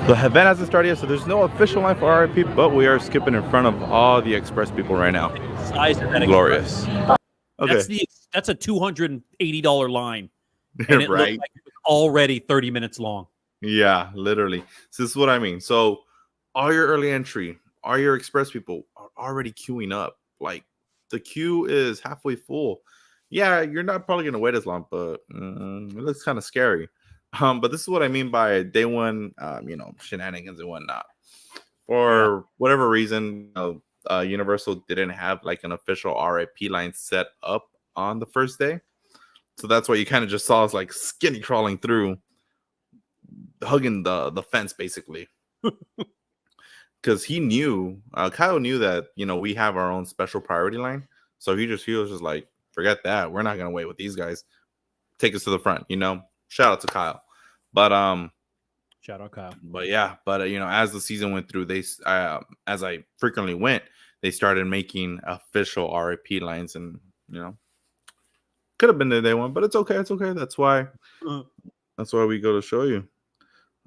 The event hasn't started yet, so there's no official line for R.I.P., but we are skipping in front of all the express people right now. Size of that Glorious. Okay. That's a $280 line. And it Right. looked like it was already 30 minutes long. Yeah, literally. So this is what I mean. So all your early entry, all your express people are already queuing up. Like the queue is halfway full. Yeah, you're not probably gonna wait as long, but it looks kind of scary. But this is what I mean by day one, shenanigans and whatnot. For whatever reason, Universal didn't have like an official R.I.P. line set up on the first day. So that's why you kind of just saw us like skinny crawling through, hugging the fence basically. Because he knew, Kyle knew that, we have our own special priority line. So he was just like, forget that. We're not going to wait with these guys. Take us to the front, Shout out to Kyle. But, Shout out Kyle. But yeah, as the season went through, they, as I frequently went, they started making official R.I.P. lines, and, could have been the day one, but it's okay. It's okay. That's why we go to show you.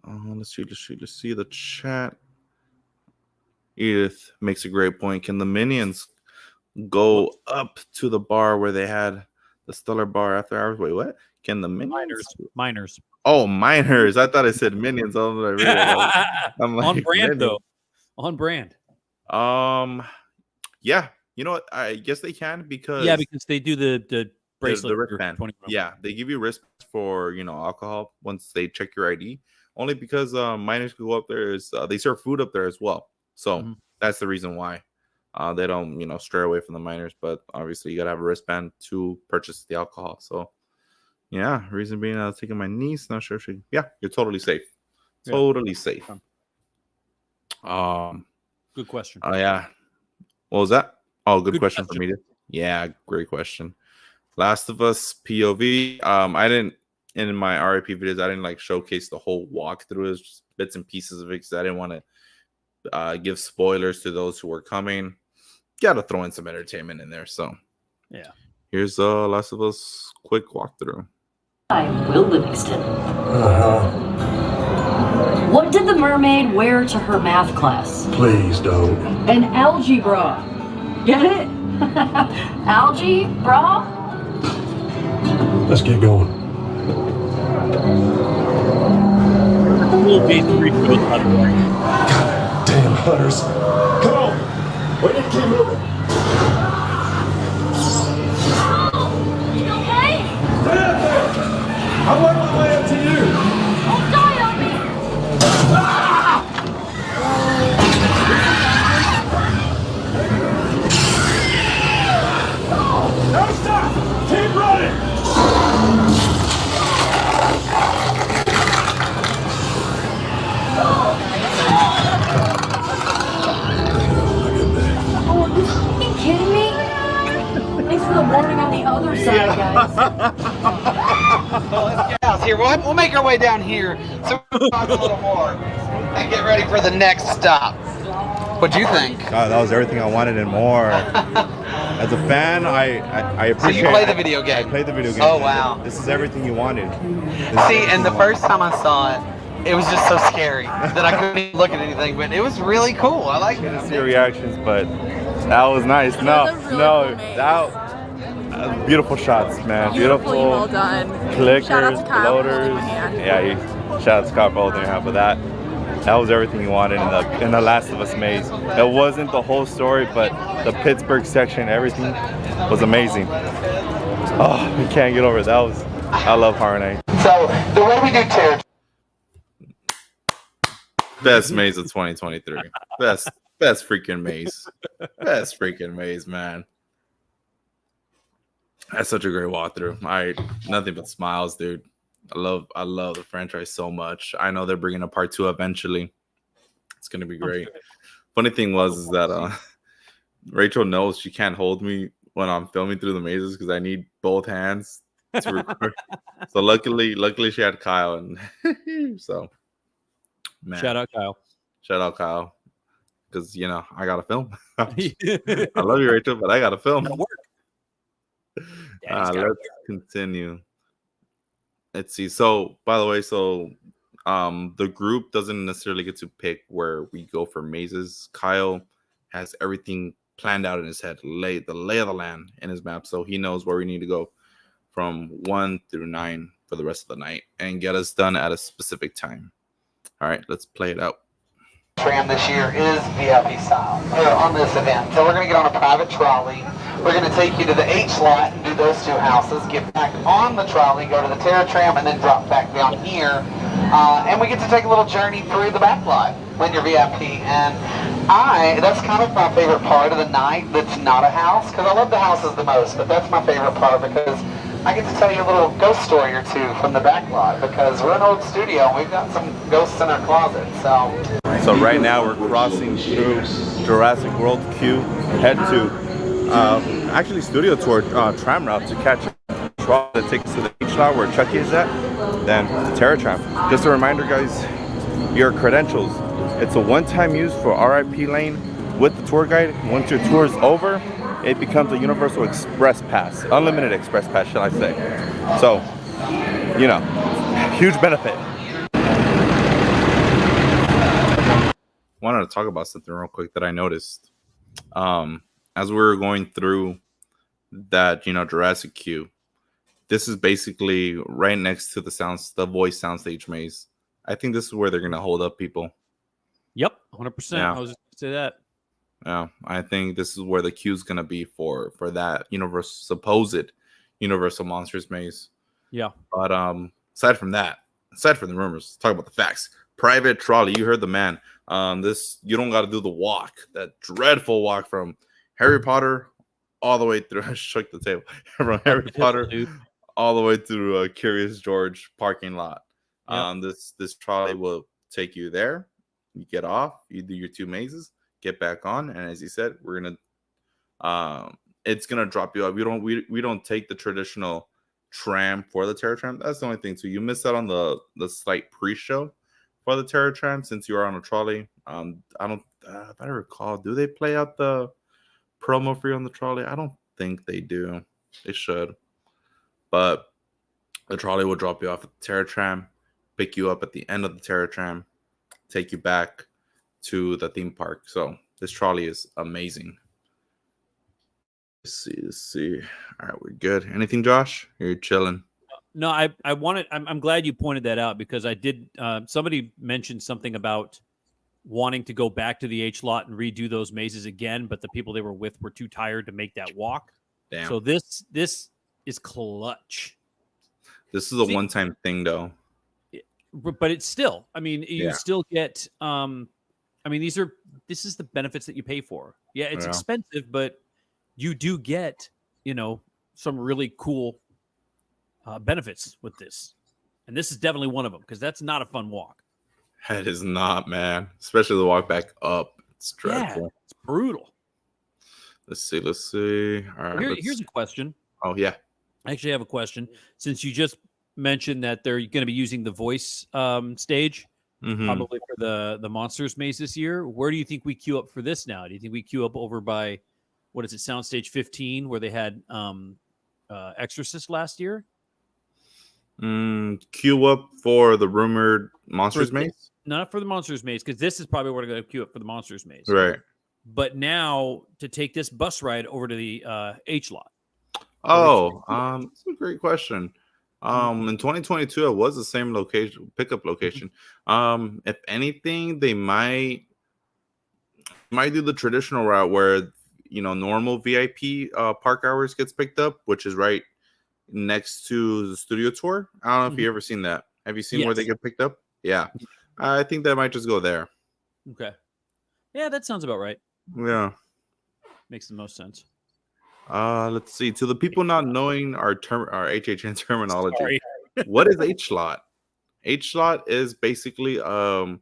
Let's see the chat. Edith makes a great point. Can the minions go up to the bar where they had the Stellar Bar after hours? Wait, what? Can the minions? Miners. Oh, miners. I thought I said minions. I'm like, on brand, though. On brand. Yeah. You know what? I guess they can because they do the bracelet, the wristband. Yeah, they give you wristbands for alcohol once they check your ID. Only because miners can go up there. They serve food up there as well. So that's the reason why they don't stray away from the miners. But obviously you gotta have a wristband to purchase the alcohol. So yeah, reason being I was taking my niece. Not sure if she. Yeah, you're totally safe. Totally safe. Good question. Oh yeah. What was that? Oh, good question for me. Yeah, great question. Last of Us POV. I didn't in my R.I.P. videos. I didn't showcase the whole walkthrough. It was just bits and pieces of it because I didn't want to give spoilers to those who were coming. Gotta throw in some entertainment in there. So yeah, here's Last of Us quick walkthrough. I'm Will Livingston. What did the mermaid wear to her math class? Please don't. An algebra. Get it? Algae, bra? Let's get going. Damn hunters. Come on. We need to keep moving. You okay? Stay up there. I'm working my way up to you. Don't die on me. Don't stop. Keep running. Are you kidding me? Thanks for the warning on the other side, guys. Well, let's get out here. We'll make our way down here so we can talk a little more and get ready for the next stop. What'd you think? God, that was everything I wanted and more. As a fan, I So appreciate. you play the video game? I played the video game. Oh, wow. This is everything you wanted. See, and the first time I saw it, it was just so scary that I couldn't even look at anything, but it was really cool. I liked it. See your reactions, but that was nice. No, that beautiful shots, man. Beautifully well done. Clickers, Shout out to Kyle for holding loaders. my hand. Yeah, shout out to Kyle for holding your hand. But that was everything you wanted in the Last of Us maze. It wasn't the whole story, but the Pittsburgh section, everything was amazing. Oh, we can't get over it. I love Horror Night. So the way we do tier Best maze of 2023. Best freaking maze. Best freaking maze, man. That's such a great walkthrough. Nothing but smiles, dude. I love the franchise so much. I know they're bringing a part 2 eventually. It's gonna be great. Funny thing is that Rachel knows she can't hold me when I'm filming through the mazes because I need both hands to record. So luckily she had Kyle, and so man. Shout out Kyle. Shout out Kyle. Because I gotta film. I love you, Rachel, but I gotta film. Let's continue. Let's see. So, by the way, the group doesn't necessarily get to pick where we go for mazes. Kyle has everything planned out in his head, the lay of the land in his map, so he knows where we need to go from 1 through 9 for the rest of the night and get us done at a specific time. All right, let's play it out. tram this year is VIP style on this event. So we're going to get on a private trolley. We're going to take you to the H lot and do those 2 houses, get back on the trolley, go to the Terra tram, and then drop back down here. And we get to take a little journey through the backlot when you're VIP. And that's kind of my favorite part of the night that's not a house, because I love the houses the most, but that's my favorite part because I get to tell you a little ghost story or 2 from the backlot, because we're an old studio and we've got some ghosts in our closet. So right now we're crossing through Jurassic World queue, head to actually studio tour tram route to catch a trolley that takes us to the H lot where Chucky is at, then the Terra tram. Just a reminder, guys, your credentials. It's a one-time use for R.I.P lane with the tour guide. Once your tour is over, it becomes a universal express pass, unlimited express pass, shall I say. So, huge benefit. Wanted to talk about something real quick that I noticed. As we were going through that, Jurassic queue, this is basically right next to the voice soundstage maze. I think this is where they're gonna hold up people. Yep, 100%. Yeah. I was just gonna say that. Yeah, I think this is where the queue is gonna be for that supposed Universal Monsters maze. Yeah. But aside from the rumors, talk about the facts. Private trolley, you heard the man. You don't got to do the walk, that dreadful walk from Harry Potter all the way through. I shook the table from Harry Potter all the way through Curious George parking lot. Yep. This trolley will take you there. You get off, you do your 2 mazes, get back on, and as you said, we're gonna it's gonna drop you off. We don't take the traditional tram for the Terra tram. That's the only thing. So you miss out on the slight pre-show for the Terra tram since you are on a trolley. I don't if I recall, do they play out the promo for you on the trolley? I don't think they do. They should. But the trolley will drop you off at the Terra tram, pick you up at the end of the Terra tram, take you back to the theme park. So this trolley is amazing. Let's see. All right, we're good. Anything, Josh? You're chilling. No, I wanted. I'm glad you pointed that out because I did. Somebody mentioned something about wanting to go back to the H lot and redo those mazes again, but the people they were with were too tired to make that walk. Damn. So this is clutch. This is a one-time thing, though. But it's still. I mean, you still get. I mean, this is the benefits that you pay for. Yeah, it's expensive, but you do get, some really cool benefits with this. And this is definitely one of them because that's not a fun walk. It is not, man. Especially the walk back up. It's dreadful. Yeah, it's brutal. Let's see. All right. Here's a question. Oh, yeah. I actually have a question. Since you just mentioned that they're going to be using the voice stage, probably for the Monsters Maze this year, where do you think we queue up for this now? Do you think we queue up over by, what is it, Soundstage 15, where they had Exorcist last year? Queue up for the rumored Monsters Maze? Not for the Monsters Maze, because this is probably where they're going to queue up for the Monsters Maze. Right. But now to take this bus ride over to the H lot. Oh, that's a great question. In 2022, it was the same location, pickup location. If anything, they might do the traditional route where normal VIP park hours gets picked up, which is right next to the studio tour. I don't know if you ever seen that. Have you seen where they get picked up? Yeah, I think that might just go there. Okay, yeah, that sounds about right. Yeah, makes the most sense. Let's see. To the people not knowing our HHN terminology, what is H lot? H lot is basically the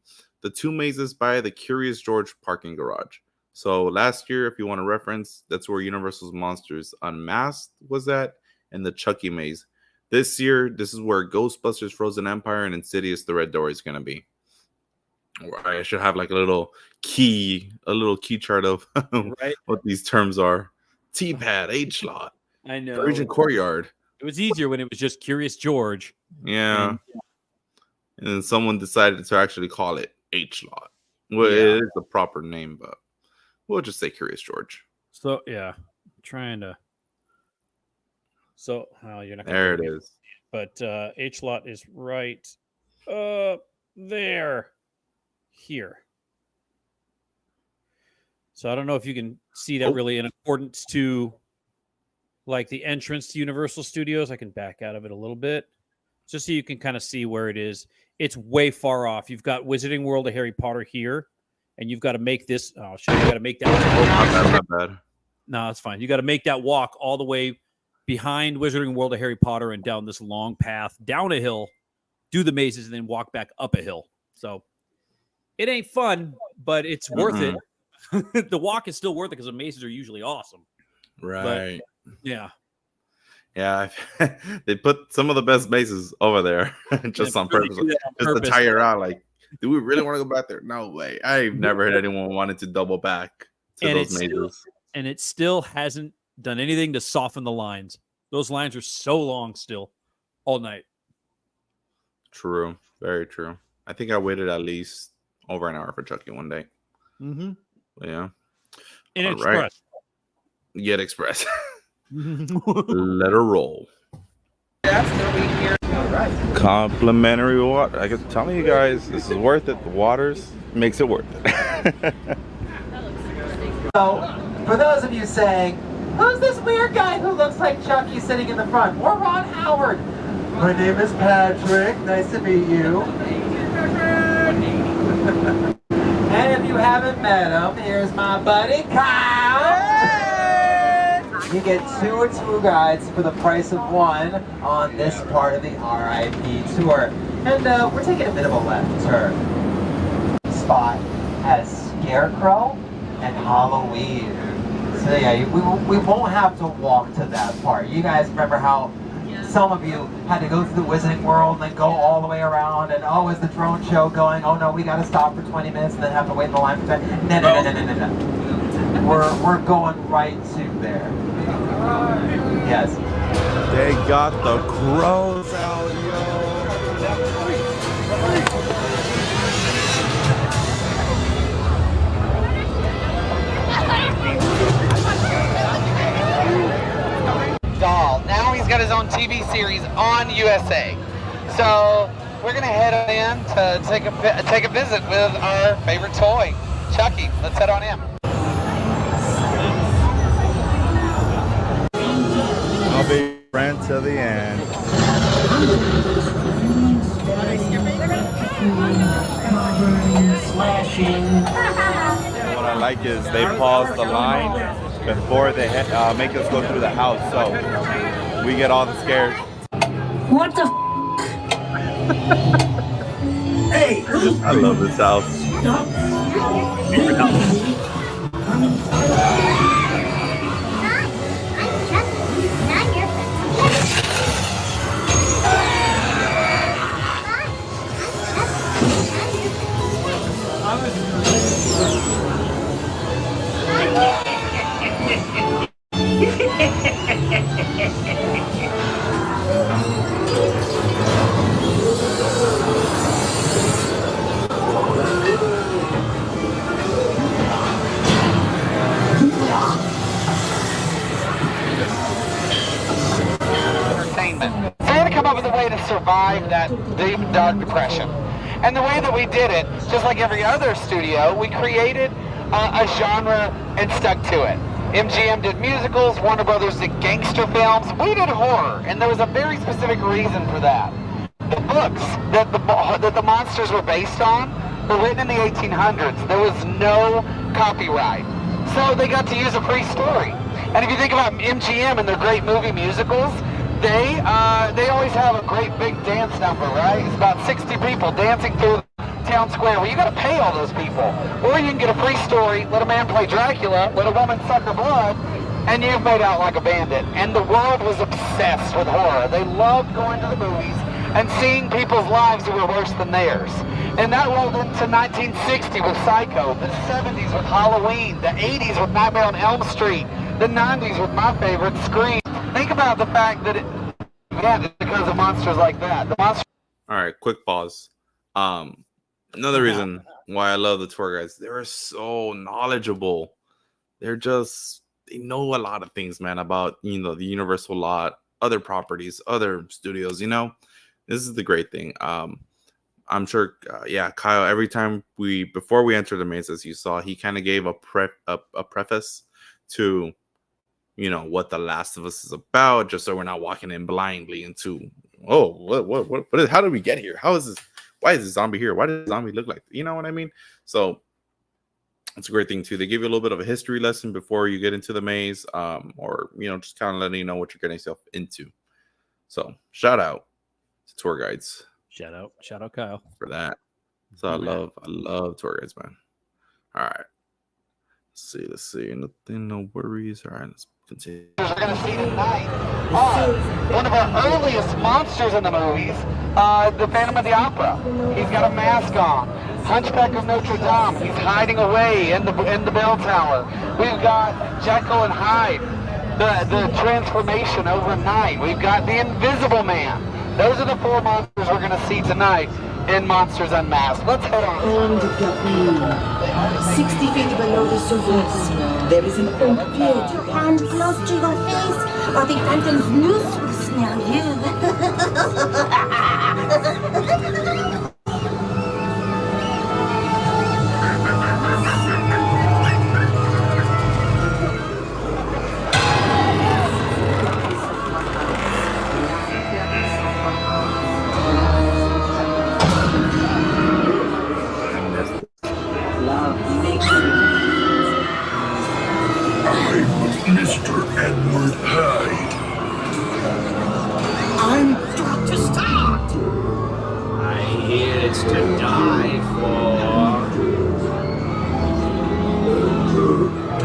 two mazes by the Curious George parking garage. So last year, if you want to reference, that's where Universal's Monsters Unmasked was at, and the Chucky maze. This year, this is where Ghostbusters Frozen Empire and Insidious The Red Door is going to be. I should have like a little key chart of what these terms are. T-Pad, H-Lot. I know. Virgin Courtyard. It was easier when it was just Curious George. Yeah. And then someone decided to actually call it H-Lot. Well, it is the proper name, but we'll just say Curious George. So, yeah. Trying to. So, you're not. There it is. But H-Lot is right there. Here. So I don't know if you can see that really in accordance to like the entrance to Universal Studios. I can back out of it a little bit just so you can kind of see where it is. It's way far off. You've got Wizarding World of Harry Potter here, and you've got to make this. Oh, shit, you got to make that. Not bad. No, it's fine. You got to make that walk all the way behind Wizarding World of Harry Potter and down this long path, down a hill, do the mazes, and then walk back up a hill. So it ain't fun, but it's worth it. The walk is still worth it because the mazes are usually awesome. Right. But, yeah. Yeah. They put some of the best mazes over there just on purpose. Just to tire out. Like, do we really want to go back there? No way. I've never heard anyone wanted to double back to those mazes. And it still hasn't done anything to soften the lines. Those lines are so long still all night. True. Very true. I think I waited at least over an hour for Chucky one day. Yeah. In Express. Right. Get Express. Let her roll. Complimentary water. I can tell you guys, this is worth it. The waters makes it worth it. So, for those of you saying, who's this weird guy who looks like Chucky sitting in the front? We're Ron Howard. My name is Patrick. Nice to meet you. And if you haven't met him, here's my buddy Kyle. You get 2 tour guides for the price of 1 on this part of the R.I.P. tour. And we're taking a bit of a left turn. Spot has Scarecrow and Halloween. So yeah, we won't have to walk to that part. You guys remember how some of you had to go through the Wizarding World and then go all the way around, and oh, is the drone show going? Oh no, we got to stop for 20 minutes and then have to wait in the line for 10. No. We're going right to there. Yes. They got the crows out, yo. series on USA. So we're gonna head on in to take a visit with our favorite toy, Chucky. Let's head on in. I'll be friend to the end. What I like is they pause the line before they make us go through the house, so we get all the scares. What the Hey! I love this house. Entertainment. So we had to come up with a way to survive that deep, dark depression. And the way that we did it, just like every other studio, we created a genre and stuck to it. MGM did musicals, Warner Brothers did gangster films, we did horror, and there was a very specific reason for that. The books that the monsters were based on were written in the 1800s. There was no copyright. So they got to use a free story. And if you think about MGM and their great movie musicals, they always have a great big dance number, right? It's about 60 people dancing through town square. Well, you got to pay all those people. Or you can get a free story, let a man play Dracula, let a woman suck her blood, and you've made out like a bandit. And the world was obsessed with horror. They loved going to the movies and seeing people's lives that were worse than theirs. And that rolled into 1960 with Psycho, the 70s with Halloween, the 80s with Nightmare on Elm Street, the 90s with my favorite, Scream. Think about the fact that it's because of monsters like that. The monsters. All right, quick pause. Another reason why I love the tour guides, they're so knowledgeable. They know a lot of things, man, about, the Universal lot, other properties, other studios, This is the great thing. I'm sure, Kyle, every time before we enter the maze, as you saw, he kind of gave a preface to, what The Last of Us is about, just so we're not walking in blindly into, how did we get here? How is this? Why is this zombie here? Why does the zombie look like? You know what I mean? So it's a great thing too. They give you a little bit of a history lesson before you get into the maze, or just kind of letting you know what you're getting yourself into. So shout out to tour guides. Shout out Kyle for that. So I love tour guides, man. All right. Let's see. Nothing, no worries. All right, let's continue. We're going to see tonight one of our earliest monsters in the movies, the Phantom of the Opera. He's got a mask on. Hunchback of Notre Dame. He's hiding away in the bell tower. We've got Jekyll and Hyde, the transformation overnight. We've got the Invisible Man. Those are the 4 monsters we're going to see tonight in Monsters Unmasked. Let's head on. On the Capri, 60 feet below the surface, there is an oak pit. Your hand close to your face, or the phantom's noose will snare you. Mr. Edward Hyde. I'm Dr. Stark. I hear it's to die for.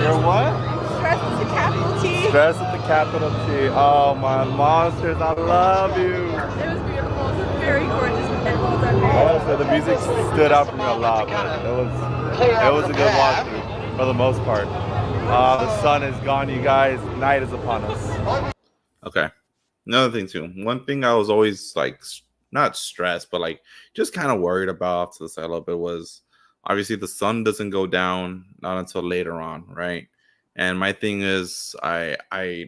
You're what? Stress with the capital T. Stress with the capital T. Oh, my monsters, I love you. It was beautiful. It was very gorgeous. And well done. Honestly, the music stood out for me a lot. Man. It was a good walkthrough for the most part. The sun is gone, you guys. Night is upon us. Okay. Another thing too. One thing I was always not stressed, but just kind of worried about to the side a little bit was obviously the sun doesn't go down not until later on, right? And my thing is, I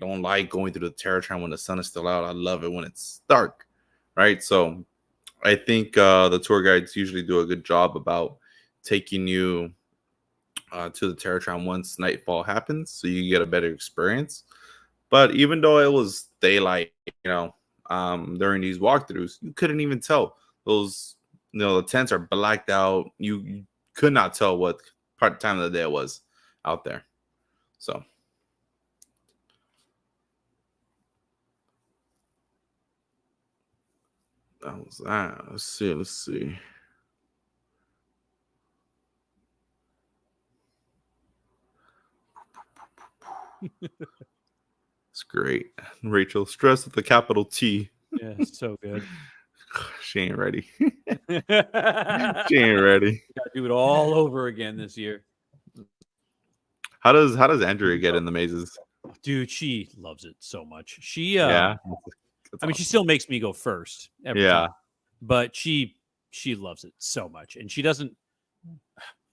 don't like going through the terror tram when the sun is still out. I love it when it's dark, right? So I think the tour guides usually do a good job about taking you to the terror tram once nightfall happens, so you get a better experience. But even though it was daylight, during these walkthroughs, you couldn't even tell. Those, the tents are blacked out. You could not tell what time of the day it was out there. So that was that. Let's see. It's great. Rachel, stressed with the capital T. Yeah, so good. She ain't ready. She ain't ready. Gotta do it all over again this year. How does Andrea get in the mazes? Dude, she loves it so much. She Yeah. I mean, she still makes me go first every Yeah. time, but she loves it so much, and she doesn't.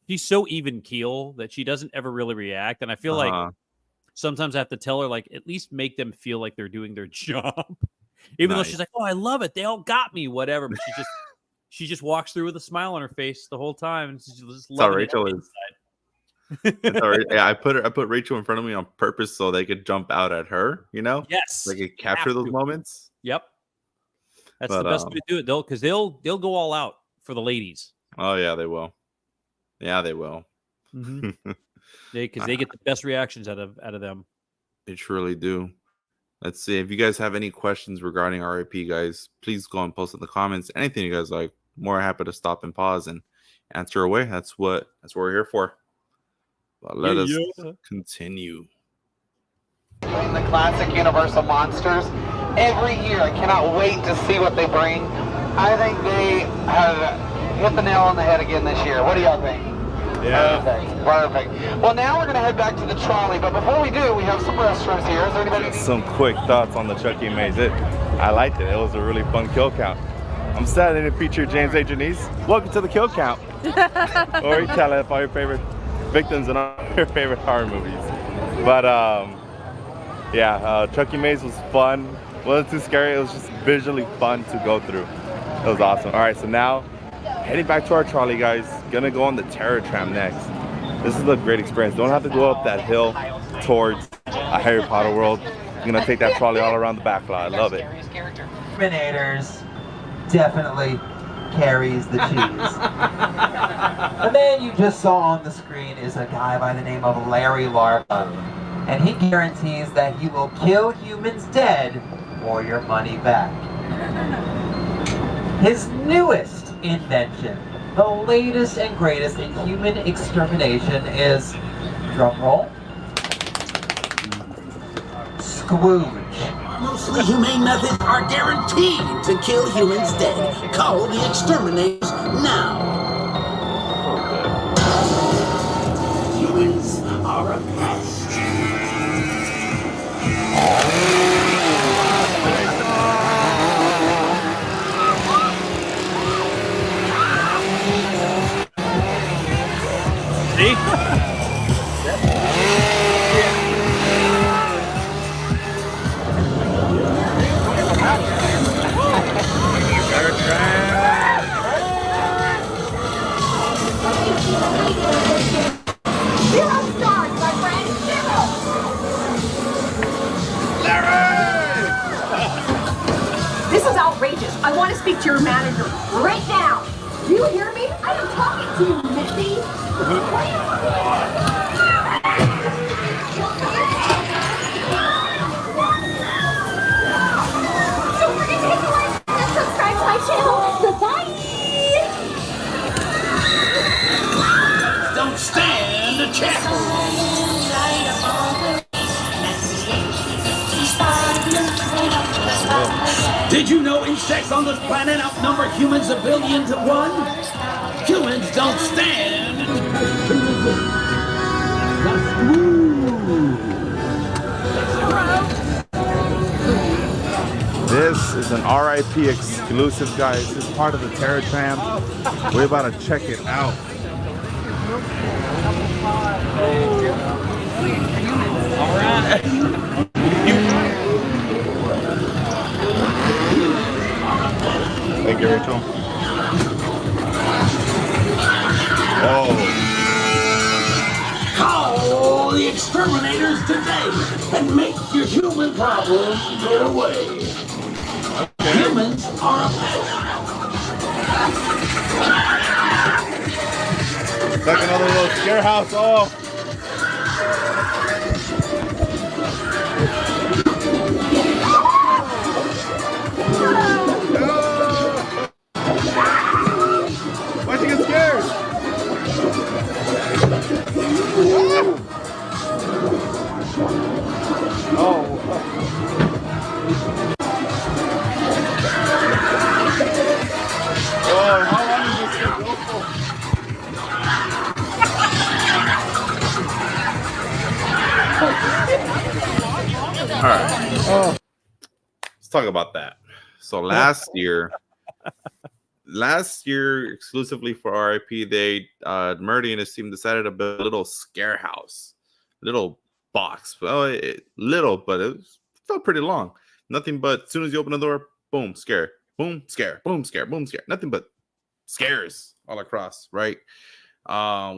She's so even keel that she doesn't ever really react, and I feel like sometimes I have to tell her, like, at least make them feel like they're doing their job, even though she's like, "Oh, I love it. They all got me, whatever." But she just walks through with a smile on her face the whole time, and she's just loving it. Rachel is. It's all right. Yeah, I put Rachel in front of me on purpose so they could jump out at her. Yes, they could capture those moments. Yep, that's the best way to do it, though, because they'll go all out for the ladies. Oh yeah, they will. Yeah, they will. Mm-hmm. Because they get the best reactions out of them. They truly do. Let's see if you guys have any questions regarding R.I.P. guys. Please go and post in the comments. Anything you guys like. More happy to stop and pause and answer away. That's what we're here for. But let us continue. Doing the classic Universal monsters every year. I cannot wait to see what they bring. I think they have hit the nail on the head again this year. What do y'all think? Yeah. Perfect. Well, now we're going to head back to the trolley, but before we do, we have some restrooms here. Is there anybody? Some quick thoughts on the Chucky maze. I liked it. It was a really fun kill count. I'm sad I didn't feature James A. Janice. Welcome to the kill count. Or you tell us all your favorite victims and all your favorite horror movies. But Chucky maze was fun. Wasn't too scary. It was just visually fun to go through. It was awesome. All right, so now heading back to our trolley, guys. Gonna go on the terror tram next. This is a great experience. Don't have to go up that hill towards a Harry Potter world. You're gonna take that trolley all around the back lot. I love it. Terminators definitely carries the cheese. The man you just saw on the screen is a guy by the name of Larry Larko, and he guarantees that he will kill humans dead or your money back. His newest invention, the latest and greatest in human extermination, is, drumroll, Scrooge. Mostly humane methods are guaranteed to kill humans dead. Call the exterminators now. Humans are a pest. This is outrageous. I want to speak to your manager right now. Do you hear me? I am talking to you, Missy. Don't forget to hit the like and subscribe to my channel. Goodbye. Don't stand a chance. Did you know insects on this planet outnumber humans 1,000,000,000 to 1? Humans don't stand. This is an R.I.P. exclusive, guys. This is part of the terror tram. We're about to check it out. Thank you, Rachel. Oh. Call the exterminators today and make your human problems go away. Humans are a pet. It's like another little scare house. Oh. Why'd you get scared? Oh. Oh, how long is this thing go for? All right. Oh. Let's talk about that. So last year exclusively for R.I.P, they Murdy and his team decided to build a little scare house, little box. Well, little, but it felt pretty long. Nothing but as soon as you open the door, boom, scare, boom, scare, boom, scare, boom, scare. Nothing but scares all across, right?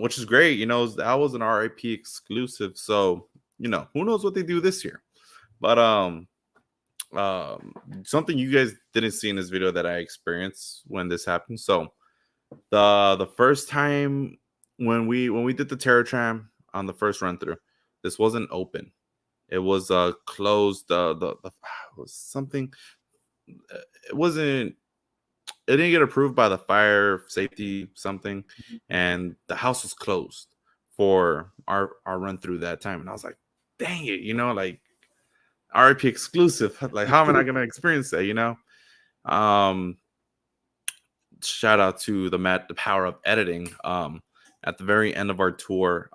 Which is great. You know, that was an R.I.P exclusive. So, you know, who knows what they do this year. But something you guys didn't see in this video that I experienced when this happened. So the first time when we did the Terror Tram on the first run through, this wasn't open. It was closed. The was something. It didn't get approved by the fire safety something, and the house was closed for our run through that time. And I was like, dang it, you know, like R.I.P exclusive. Like, how am I gonna experience that? You know. Shout out to the power of editing. At the very end of our tour,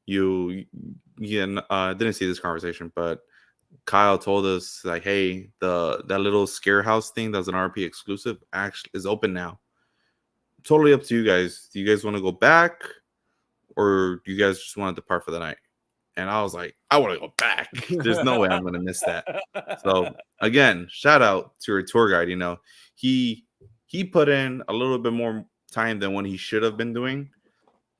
you didn't see this conversation, but Kyle told us like, hey, that little scare house thing that's an R.I.P exclusive actually is open now. Totally up to you guys. Do you guys want to go back, or do you guys just want to depart for the night? And I was like, I want to go back. There's no way I'm going to miss that. So again, shout out to your tour guide. You know, he put in a little bit more time than what he should have been doing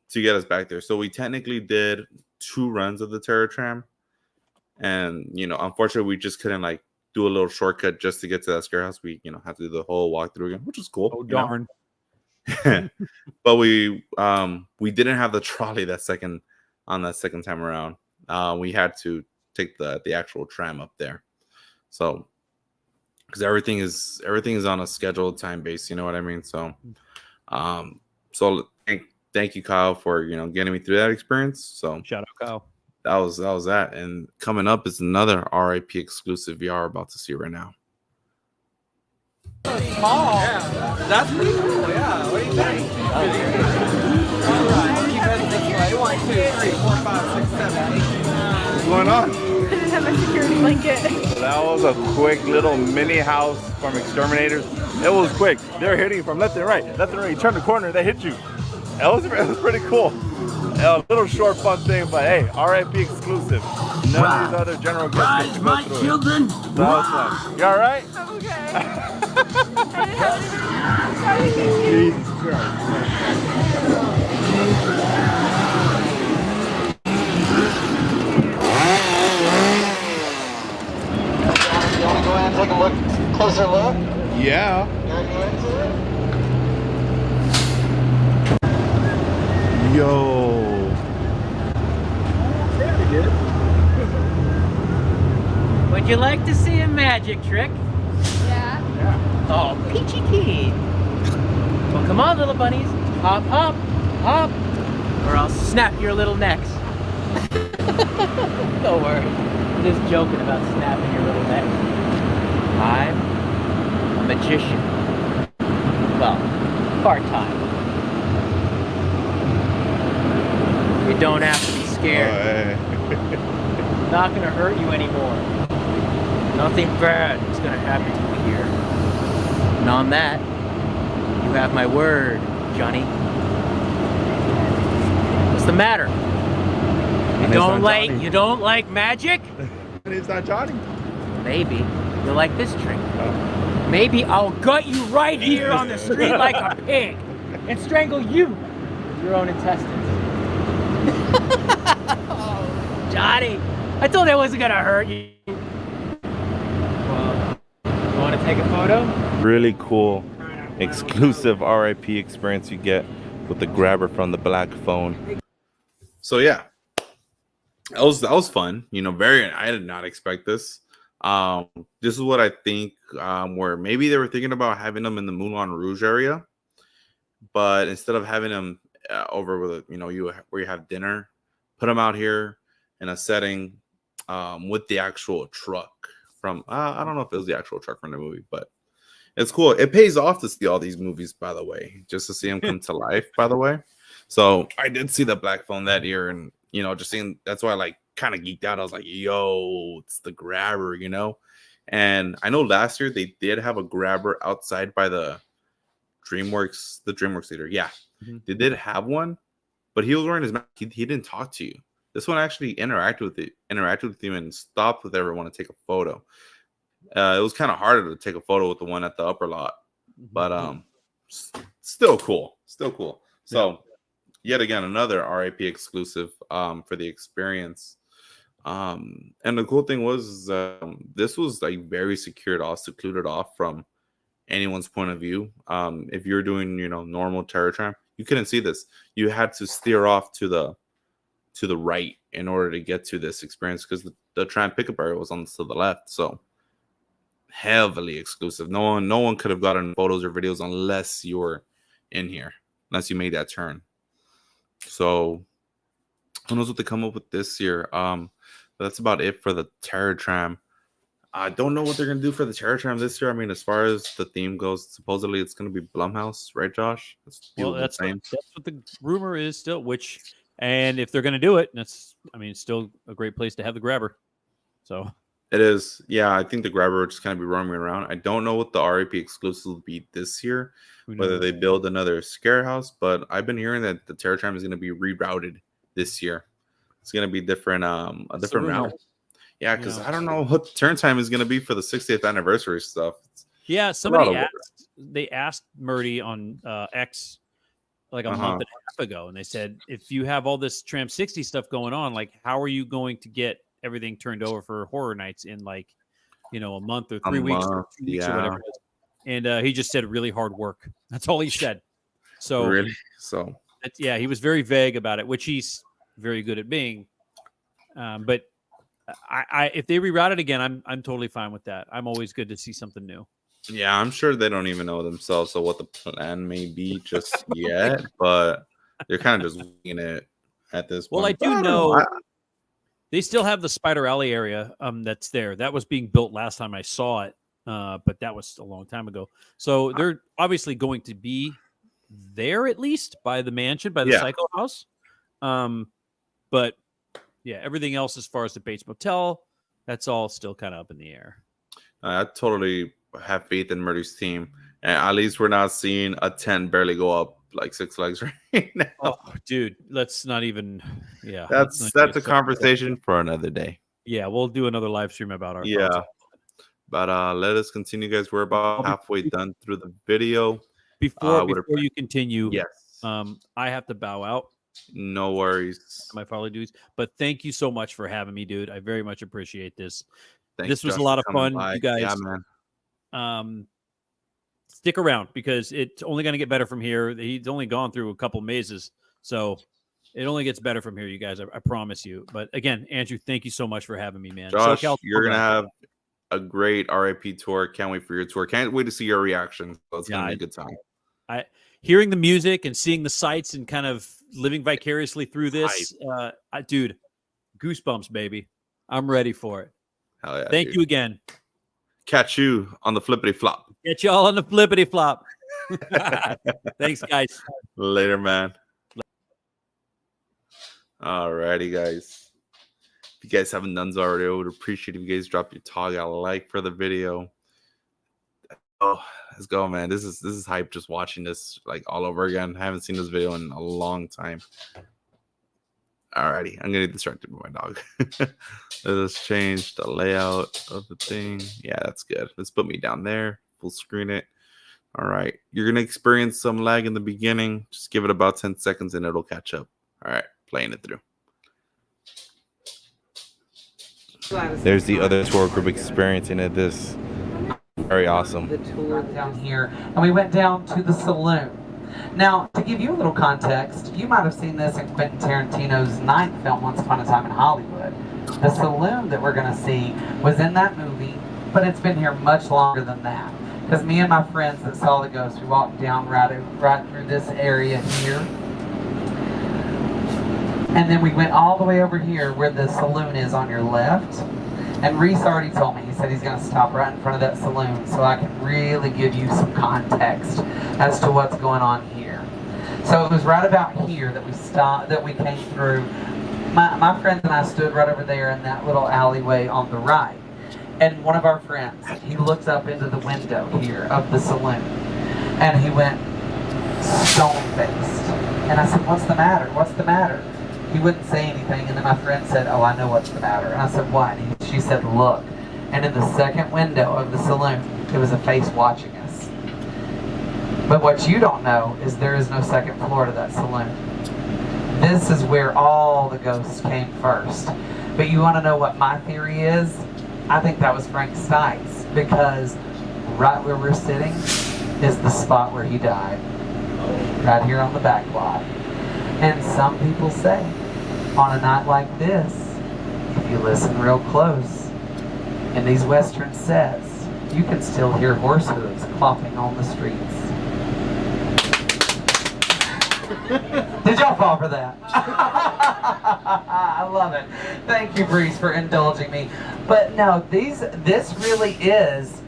to get us back there. So we technically did 2 runs of the Terror Tram. And, you know, unfortunately, we just couldn't like do a little shortcut just to get to that scare house. We, you know, had to do the whole walkthrough again, which was cool. Oh, darn. But we didn't have the trolley that second time around. We had to take the actual tram up there. So because everything is on a scheduled time base, you know what I mean? So thank you, Kyle, for, you know, getting me through that experience. So Shout out, Kyle. that was that. And coming up is another R.I.P exclusive we are about to see right now. Small. Yeah, that's pretty cool. Yeah. What do you think? All right. Keep heading this way. 1, 2, 3, 4, 5, 6, 7, 8. What's going on? I didn't have my security blanket. That was a quick little mini house from exterminators. It was quick. They're hitting from left and right. Left and right. You turn the corner, they hit you. It was pretty cool. A little short fun thing, but hey, R.I.P exclusive. None of these other general guests get to go through children. it. So that was fun. You all right? I'm okay. I didn't have anything. Jesus Christ. You want to go ahead and take a look, closer look? Yeah. You want to go into it? Yo. Very good. Would you like to see a magic trick? Yeah. Oh, peachy keen. Well, come on, little bunnies. Hop, hop, hop, or I'll snap your little necks. Don't worry. I'm just joking about snapping your little necks. I'm a magician. Well, part-time. You don't have to be scared. Oh, hey. I'm not gonna hurt you anymore. Nothing bad is gonna happen to you here. And on that, you have my word, Johnny. What's the matter? You don't like magic? It's not Johnny. Maybe you like this trick. Maybe I'll gut you right here on the street like a pig and strangle you with your own intestines. Oh, Johnny, I told you I wasn't gonna hurt you. Well, you want to take a photo? Really cool, exclusive R.I.P. experience you get with the grabber from the black phone. So yeah, that was fun. You know, I did not expect this. This is what I think, where maybe they were thinking about having them in the Moulin Rouge area, but instead of having them over with, where you have dinner, put them out here in a setting with the actual truck from, I don't know if it was the actual truck from the movie, but it's cool. It pays off to see all these movies, by the way, just to see them come to life, by the way. So I did see the black phone that year, and, just seeing, that's why I like kind of geeked out. I was like, yo, it's the grabber, And I know last year they did have a grabber outside by the DreamWorks theater. Yeah, they did have one, but he was wearing his mask. He didn't talk to you. This one actually interacted with you and stopped with everyone to take a photo. It was kind of harder to take a photo with the one at the upper lot, but still cool. So yet again, another R.I.P. exclusive for the experience. And the cool thing was this was like very secluded off from anyone's point of view. If you're doing normal terror tram, you couldn't see this. You had to steer off to the right in order to get to this experience, because the tram pickup area was to the left. So heavily exclusive. No one could have gotten photos or videos unless you were in here, unless you made that turn. So who knows what they come up with this year. That's about it for the terror tram. I don't know what they're gonna do for the terror tram this year. I mean, as far as the theme goes, supposedly it's gonna be Blumhouse, right, Josh? That's what the rumor is still. And if they're gonna do it, it's still a great place to have the grabber. So it is. Yeah, I think the grabber will just kind of be roaming around. I don't know what the R.I.P. exclusive will be this year, whether they build another scare house, but I've been hearing that the terror tram is gonna be rerouted this year. It's gonna be different, a different route. Yeah, because I don't know what the turn time is gonna be for the 60th anniversary stuff. Yeah, somebody asked Murdy on X like a month and a half ago, and they said, if you have all this Tram 60 stuff going on, like, how are you going to get everything turned over for horror nights in a month or 3 weeks or 2 weeks or whatever it is? And he just said really hard work. That's all he said. So really, he was very vague about it, which he's very good at being. But I if they reroute it again, I'm totally fine with that. I'm always good to see something new. Yeah, I'm sure they don't even know themselves so what the plan may be just yet, but they're kind of just winging it at this point. Well, I do know they still have the Spider Alley area that's there. That was being built last time I saw it, but that was a long time ago. So they're obviously going to be there, at least by the mansion, by the Psycho House. But yeah, everything else as far as the Bates Motel, that's all still kind of up in the air. I totally have faith in Murdy's team, and at least we're not seeing a tent barely go up like 6 legs right now. Oh, dude, let's not even. Yeah, that's a conversation for another day. Yeah, we'll do another live stream about our. Yeah, but let us continue, guys. We're about halfway done through the video. Before you continue, yes, I have to bow out. No worries. My follow dudes, but thank you so much for having me, dude. I very much appreciate this. This was Josh, a lot of fun, by. you guys. Yeah, man. Stick around because it's only going to get better from here. He's only gone through a couple mazes, so it only gets better from here, you guys. I promise you. But again, Andrew, thank you so much for having me, man. Josh, you're gonna have a great R.I.P. tour. Can't wait for your tour. Can't wait to see your reaction. So it's gonna be a good time. Hearing the music and seeing the sights and kind of living vicariously through this, dude, goosebumps, baby. I'm ready for it. Hell yeah! Thank you again. Catch you on the flippity flop. Get you all on the flippity flop. Thanks, guys. Later, man. Alrighty, guys. If you guys haven't done so already, I would appreciate if you guys drop your toggle like for the video. Oh, let's go, man. This is hype just watching this like all over again. I haven't seen this video in a long time. Alrighty, I'm gonna get distracted by my dog. Let's change the layout of the thing. Yeah, that's good. Let's put me down there. Full screen it. All right, you're gonna experience some lag in the beginning. Just give it about 10 seconds and it'll catch up. All right, playing it through. There's the other tour group experiencing it. This very awesome. The tour down here, and we went down to the saloon. Now, to give you a little context, you might have seen this in Quentin Tarantino's 9th film, Once Upon a Time in Hollywood. The saloon that we're going to see was in that movie, but it's been here much longer than that. Because me and my friends that saw the ghost, we walked down right through this area here. And then we went all the way over here where the saloon is on your left. And Reese already told me, he said he's going to stop right in front of that saloon so I can really give you some context as to what's going on here. So it was right about here that we stopped, that we came through. My friends and I stood right over there in that little alleyway on the right. And one of our friends, he looked up into the window here of the saloon. And he went stone-faced. And I said, what's the matter? What's the matter? He wouldn't say anything, and then my friend said, oh, I know what's the matter. And I said, what? And she said, look. And in the second window of the saloon, there was a face watching us. But what you don't know is there is no second floor to that saloon. This is where all the ghosts came first. But you want to know what my theory is? I think that was Frank Stites, because right where we're sitting is the spot where he died. Right here on the back lot. And some people say, on a night like this, if you listen real close, in these western sets, you can still hear horse hooves clopping on the streets. Did y'all fall for that? I love it. Thank you, Breeze, for indulging me. But no, this really is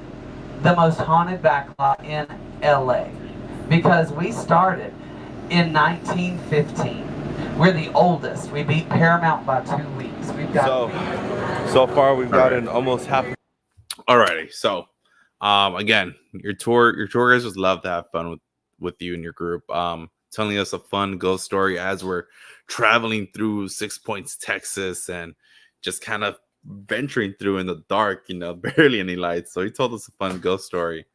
the most haunted backlot in LA, because we started in 1915. We're the oldest. We beat Paramount by 2 weeks. We've got so far we've gotten almost half. Alrighty, so again, your tour guys just love to have fun with you and your group. Telling us a fun ghost story as we're traveling through 6 Points, Texas, and just kind of venturing through in the dark, barely any lights. So he told us a fun ghost story.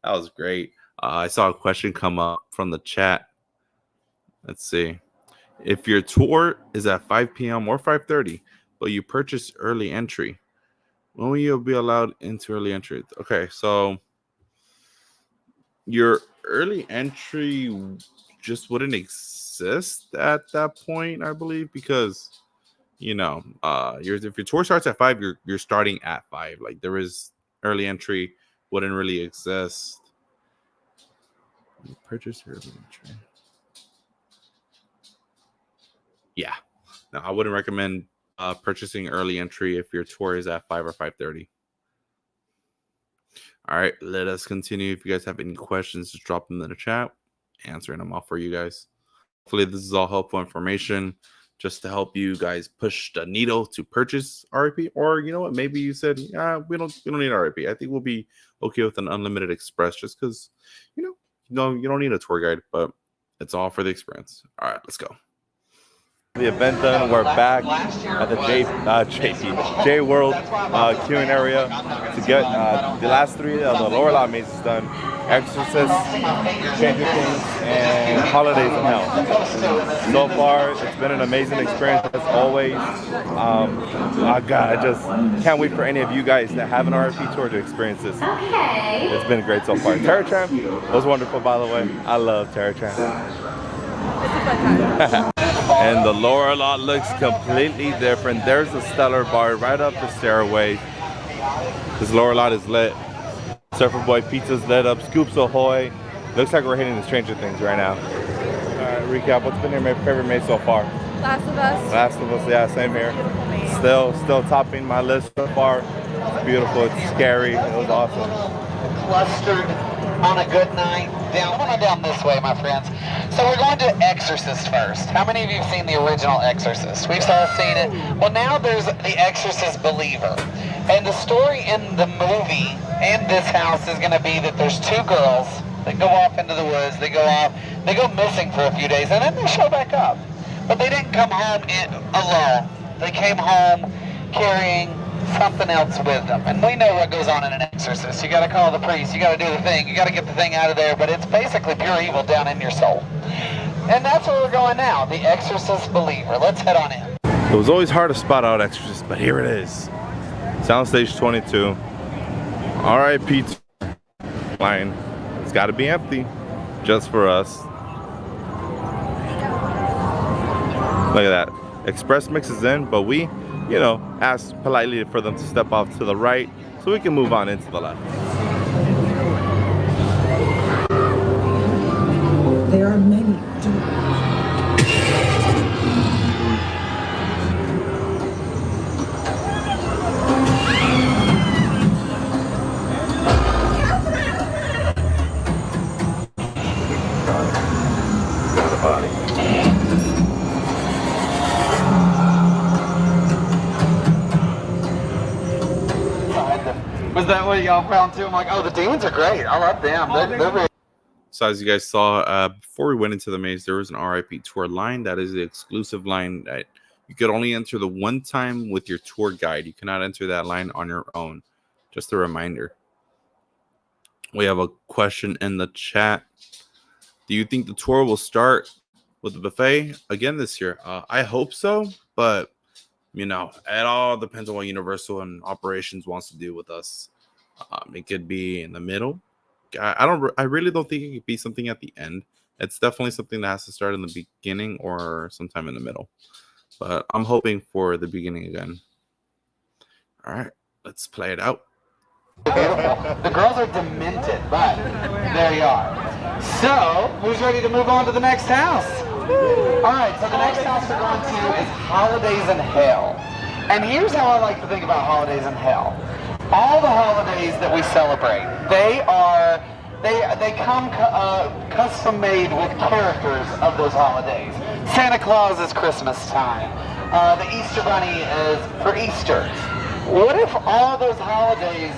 That was great. I saw a question come up from the chat. Let's see. If your tour is at 5 p.m. or 5:30, but you purchase early entry, when will you be allowed into early entry? Okay, so your early entry just wouldn't exist at that point, I believe, because if your tour starts at 5, you're starting at 5. Like, there is early entry wouldn't really exist. You purchase early entry. Yeah, no, I wouldn't recommend purchasing early entry if your tour is at 5 or 5:30. All right, let us continue. If you guys have any questions, just drop them in the chat. Answering them all for you guys. Hopefully, this is all helpful information just to help you guys push the needle to purchase R.I.P. Or you know what? Maybe you said, yeah, we don't need R.I.P. I think we'll be okay with an unlimited express, just because you don't need a tour guide, but it's all for the experience. All right, let's go. The event done. We're back at the J World queuing area to get the last 3 of the lower lot mazes done: Exorcist, Stranger Things, and Holidays in Hell. So far, it's been an amazing experience as always. Oh God, I just can't wait for any of you guys that have an R.I.P. tour to experience this. Okay. It's been great so far. Terror Tram was wonderful, by the way. I love Terror Tram. It's a fun time. And the lower lot looks completely different. There's a Stellar Bar right up the stairway. This lower lot is lit. Surfer Boy Pizza's lit up. Scoops Ahoy. Looks like we're hitting the Stranger Things right now. Alright, recap. What's been your favorite maze so far? Last of Us. Last of Us, yeah, same here. Still topping my list so far. It's beautiful. It's scary. It was awesome. Clustered on a good night. Down this way, my friends. So we're going to Exorcist first. How many of you have seen the original Exorcist? We've all seen it. Well, now there's the Exorcist Believer. And the story in the movie and this house is going to be that there's 2 girls that go off into the woods. They go missing for a few days, and then they show back up. But they didn't come home alone. They came home carrying something else with them. And we know what goes on in an exorcist. You got to call the priest. You got to do the thing. You got to get the thing out of there. But it's basically pure evil down in your soul. And that's where we're going now. The Exorcist Believer. Let's head on in. It was always hard to spot out Exorcist, but here it is. Soundstage 22. R.I.P. line. It's got to be empty. Just for us. Look at that. Express mix is in, but we, you know, asked politely for them to step off to the right so we can move on into the left. There are many Was that what y'all found too? I'm like, oh, the demons are great. I love them. They're very. So as you guys saw, before we went into the maze, there was an R.I.P. tour line. That is the exclusive line that you could only enter the one time with your tour guide. You cannot enter that line on your own. Just a reminder. We have a question in the chat. Do you think the tour will start with the buffet again this year? I hope so, but you know, it all depends on what Universal and Operations wants to do with us. It could be in the middle. I really don't think it could be something at the end. It's definitely something that has to start in the beginning or sometime in the middle. But I'm hoping for the beginning again. All right, let's play it out. Beautiful. The girls are demented, but there you are. So, who's ready to move on to the next house? All right, so the next house we're going to is Holidays in Hell. And here's how I like to think about Holidays in Hell. All the holidays that we celebrate, they come custom made with characters of those holidays. Santa Claus is Christmas time. The Easter Bunny is for Easter. What if all those holidays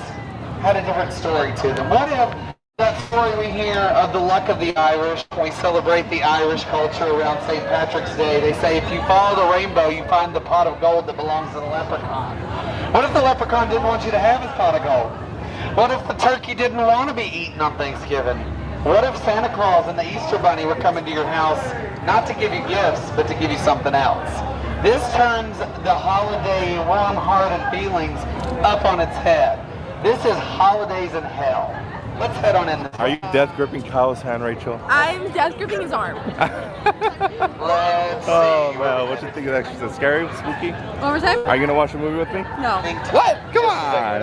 had a different story to them? What if that story we hear of the luck of the Irish, we celebrate the Irish culture around St. Patrick's Day. They say if you follow the rainbow, you find the pot of gold that belongs to the leprechaun. What if the leprechaun didn't want you to have his pot of gold? What if the turkey didn't want to be eaten on Thanksgiving? What if Santa Claus and the Easter Bunny were coming to your house not to give you gifts, but to give you something else? This turns the holiday warm-hearted feelings up on its head. This is Holidays in Hell. Let's head on in. Are you death gripping Kyle's hand, Rachel? I'm death gripping his arm. Let's see. Oh man, what you think of that? Is it scary? Spooky? One more time? Are you gonna watch a movie with me? No. What? Come on!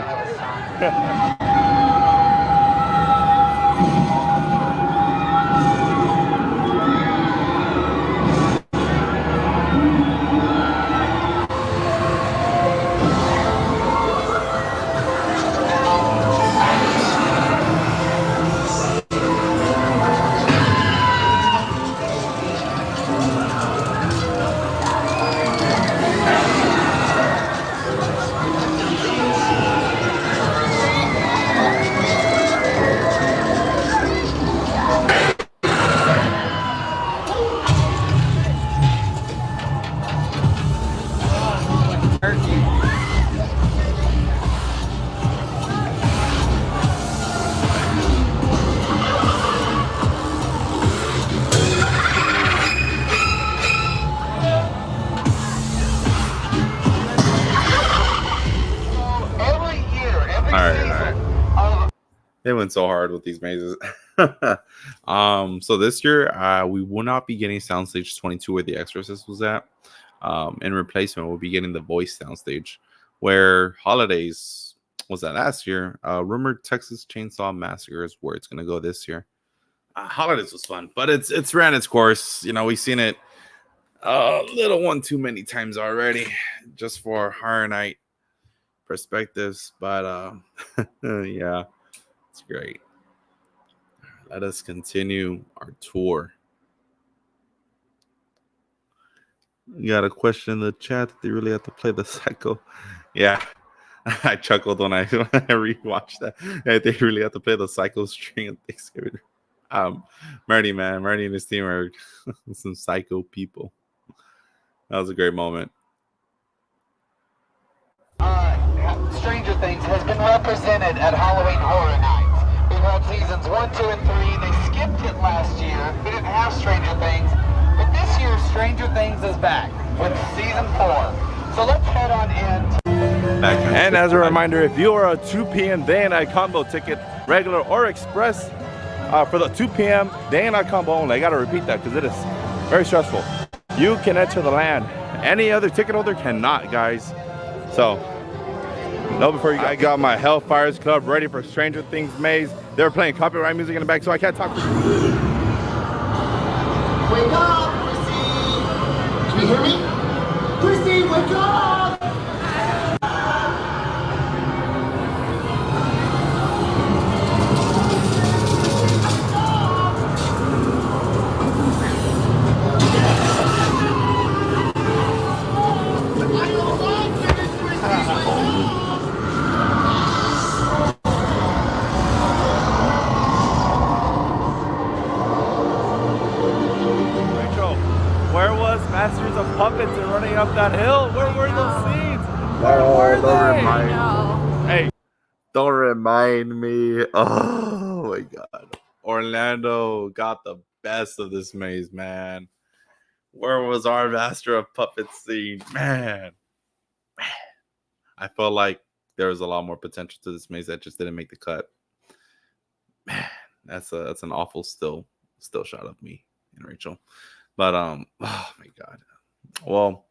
They went so hard with these mazes. So this year, we will not be getting Soundstage 22 where the Exorcist was at. In replacement, we'll be getting the Voice Soundstage, where Holidays was at last year. Rumored Texas Chainsaw Massacre is where it's going to go this year. Holidays was fun, but it's ran its course. You know, we've seen it a little one too many times already, just for Horror Night perspectives. But yeah. It's great. Let us continue our tour. You got a question in the chat that they really have to play the Psycho. Yeah. I chuckled when I rewatched that. Yeah, they really have to play the Psycho string on Thanksgiving. Marty and his team are some psycho people. That was a great moment. Stranger Things has been represented at Halloween Horror Nights. We've had seasons 1, 2, and 3. They skipped it last year. We didn't have Stranger Things. But this year, Stranger Things is back with season 4. So let's head on in. And as a reminder, if you are a 2 p.m. day and night combo ticket, regular or express, for the 2 p.m. day and night combo only, I gotta repeat that because it is very stressful. You can enter the land. Any other ticket holder cannot, guys. So, know before you go. I got my Hellfires Club ready for Stranger Things maze. They were playing copyright music in the back, so I can't talk. Wake up, Chrissy! Can you hear me? Chrissy, wake up! Where was Masters of Puppets and running up that hill? Where were those scenes? Where were they? Hey, don't remind me. Oh my God. Orlando got the best of this maze, man. Where was our Master of Puppets scene? Man. I felt like there was a lot more potential to this maze that just didn't make the cut. Man, that's an awful still shot of me and Rachel. But oh my God. Well,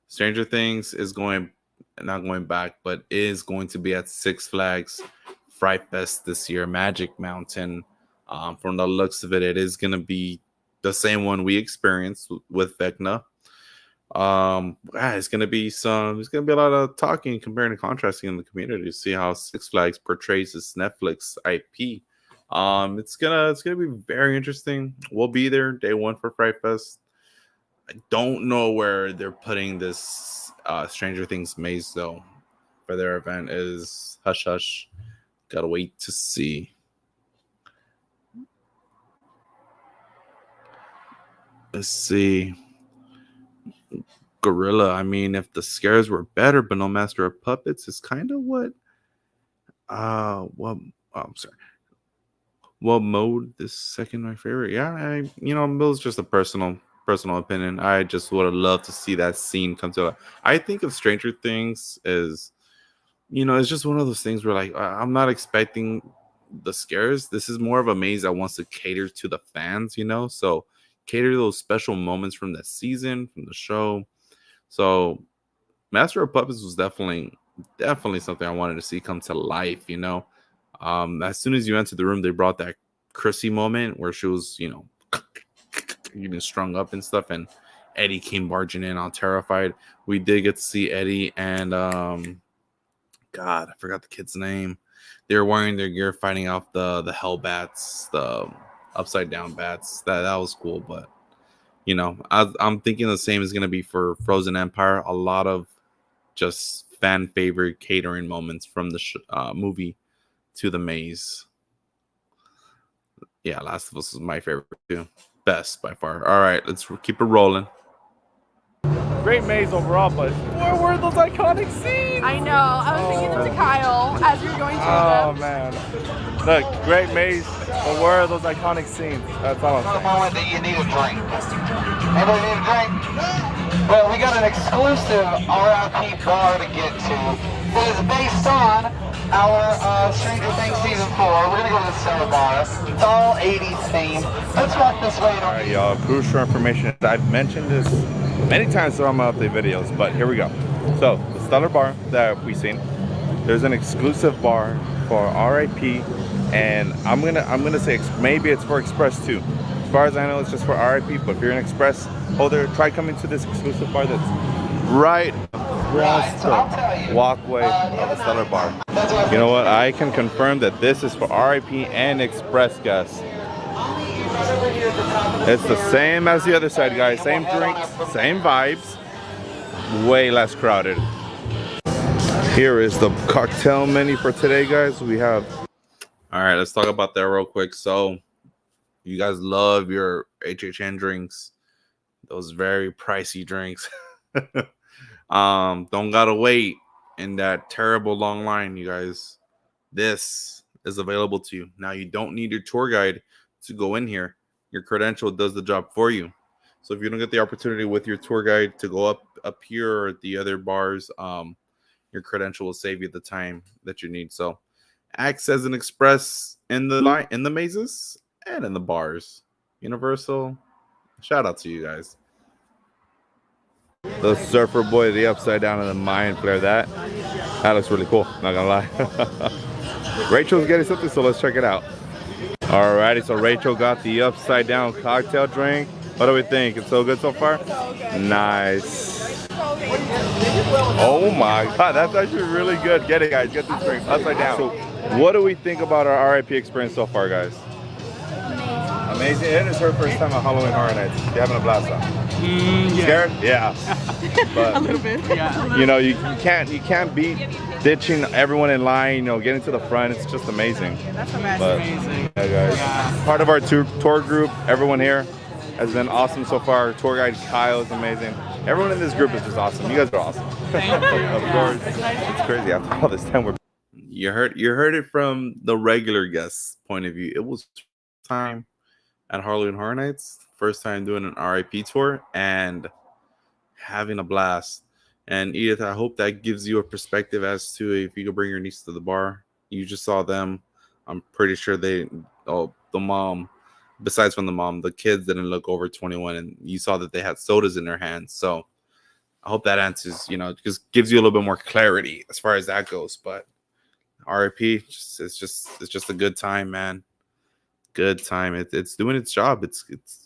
Stranger Things is not going back, but is going to be at Six Flags Fright Fest this year, Magic Mountain. From the looks of it, it is going to be the same one we experienced with Vecna. It's going to be a lot of talking, comparing and contrasting in the community to see how Six Flags portrays this Netflix IP. It's gonna be very interesting. We'll be there day one for Fright Fest. I don't know where they're putting this Stranger Things maze though for their event. Is hush hush. Gotta wait to see. Let's see. Gorilla. I mean, if the scares were better, but no Master of Puppets is kind of what. I'm sorry. What mode this second my favorite? Yeah, it was just a personal opinion. I just would have loved to see that scene come to life. I think of Stranger Things as, it's just one of those things where like I'm not expecting the scares. This is more of a maze that wants to cater to the fans, so cater to those special moments from the season, from the show. So Master of Puppets was definitely something I wanted to see come to life, As soon as you entered the room, they brought that Chrissy moment where she was, even strung up and stuff, and Eddie came barging in all terrified. We did get to see Eddie and God, I forgot the kid's name. They were wearing their gear fighting off the hell bats, the upside down bats. That was cool, but I'm thinking the same is going to be for Frozen Empire. A lot of just fan favorite catering moments from the movie to the maze. Yeah, Last of Us is my favorite too. Best by far. All right, let's keep it rolling. Great maze overall, but where were those iconic scenes? I know. I was thinking them to Kyle as we were going through them. Oh man. Look, great maze, but where are those iconic scenes? That's all I'm saying. The moment that you need a drink. Anybody need a drink? Well, we got an exclusive R.I.P. bar to get to. It is based on our Stranger Things season 4. We're gonna go to the Cellar Bar. It's all 80s themed. Let's walk this way. All right, y'all. Crucial information. I've mentioned this many times throughout my update videos, but here we go. So the Stellar Bar that we've seen, there's an exclusive bar for R.I.P. and I'm gonna say maybe it's for Express too. As far as I know, it's just for R.I.P. But if you're an Express holder, try coming to this exclusive bar that's right across the walkway of the Stellar Bar. You know what? I can confirm that this is for R.I.P. and Express guests. It's the same as the other side, guys. Same drinks, same vibes, way less crowded. Here is the cocktail menu for today, guys. We have. All right, let's talk about that real quick. So, you guys love your HHN drinks, those very pricey drinks. Don't gotta wait in that terrible long line, you guys. This is available to you. Now you don't need your tour guide to go in here. Your credential does the job for you. So if you don't get the opportunity with your tour guide to go up here or at the other bars, your credential will save you the time that you need. So acts as an express in the line, in the mazes, and in the bars. Universal. Shout out to you guys. The surfer boy, the upside down and the mind flare. That looks really cool, not gonna lie. Rachel's getting something, so let's check it out. Alrighty, so Rachel got the upside down cocktail drink. What do we think? It's so good so far? Nice. Oh my god, that's actually really good. Get it, guys, get this drink upside down. So what do we think about our R.I.P. experience so far, guys? Amazing. It is her first time at Halloween Horror Nights. You having a blast, huh? Yeah. Scared? Yeah. But, a little bit. Yeah. You know, you can't beat ditching everyone in line. You know, getting to the front. It's just amazing. That's amazing. Yeah, guys. Yeah. Part of our tour group. Everyone here has been awesome so far. Tour guide Kyle is amazing. Everyone in this group is just awesome. You guys are awesome. Of course. It's crazy. After all this time, You heard it from the regular guest's point of view. It was time at Halloween Horror Nights, first time doing an R.I.P. tour and having a blast. And Edith, I hope that gives you a perspective as to if you could bring your niece to the bar. You just saw them. I'm pretty sure the mom, besides from the mom, the kids didn't look over 21, and you saw that they had sodas in their hands. So I hope that answers, just gives you a little bit more clarity as far as that goes. But R.I.P. It's just a good time, man. Good time. It's doing its job. It's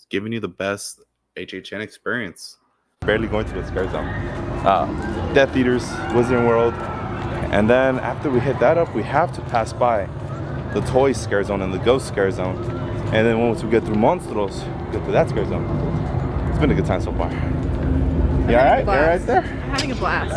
giving you the best HHN experience. Barely going to the scare zone. Death Eaters, Wizarding World. And then after we hit that up, we have to pass by the Toy Scare Zone and the Ghost Scare Zone. And then once we get through Monstros, we get to that scare zone. It's been a good time so far. You all right? You all right there? I'm having a blast.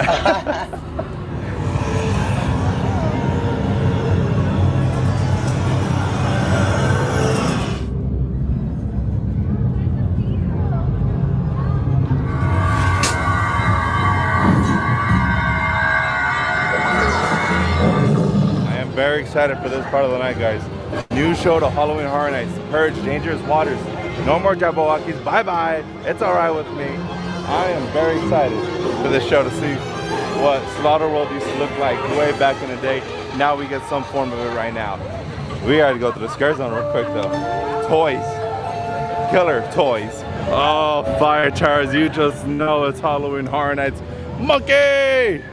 Very excited for this part of the night, guys. New show to Halloween Horror Nights. Purge, Dangerous Waters. No more Jabberwockies. Bye-bye. It's all right with me. I am very excited for this show to see what Slaughter World used to look like way back in the day. Now we get some form of it right now. We gotta go to the scare zone real quick, though. Toys. Killer toys. Oh, Fire Charles, you just know it's Halloween Horror Nights. Monkey!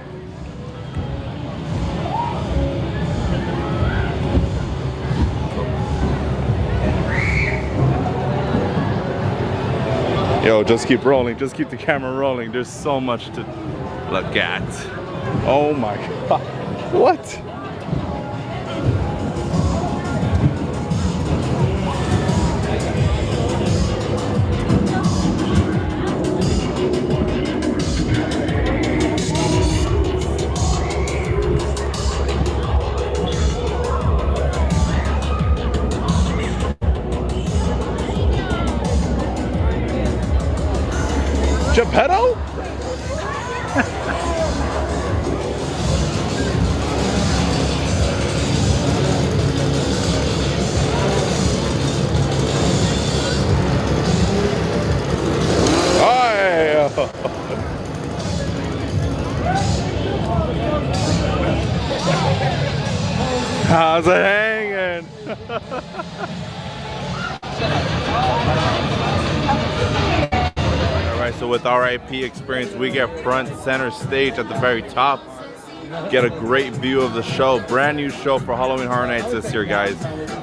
Yo, just keep rolling. Just keep the camera rolling. There's so much to look at. Oh my God. What? Geppetto? How's it hanging? Alright, so with R.I.P. experience, we get front center stage at the very top. Get a great view of the show. Brand new show for Halloween Horror Nights this year, guys.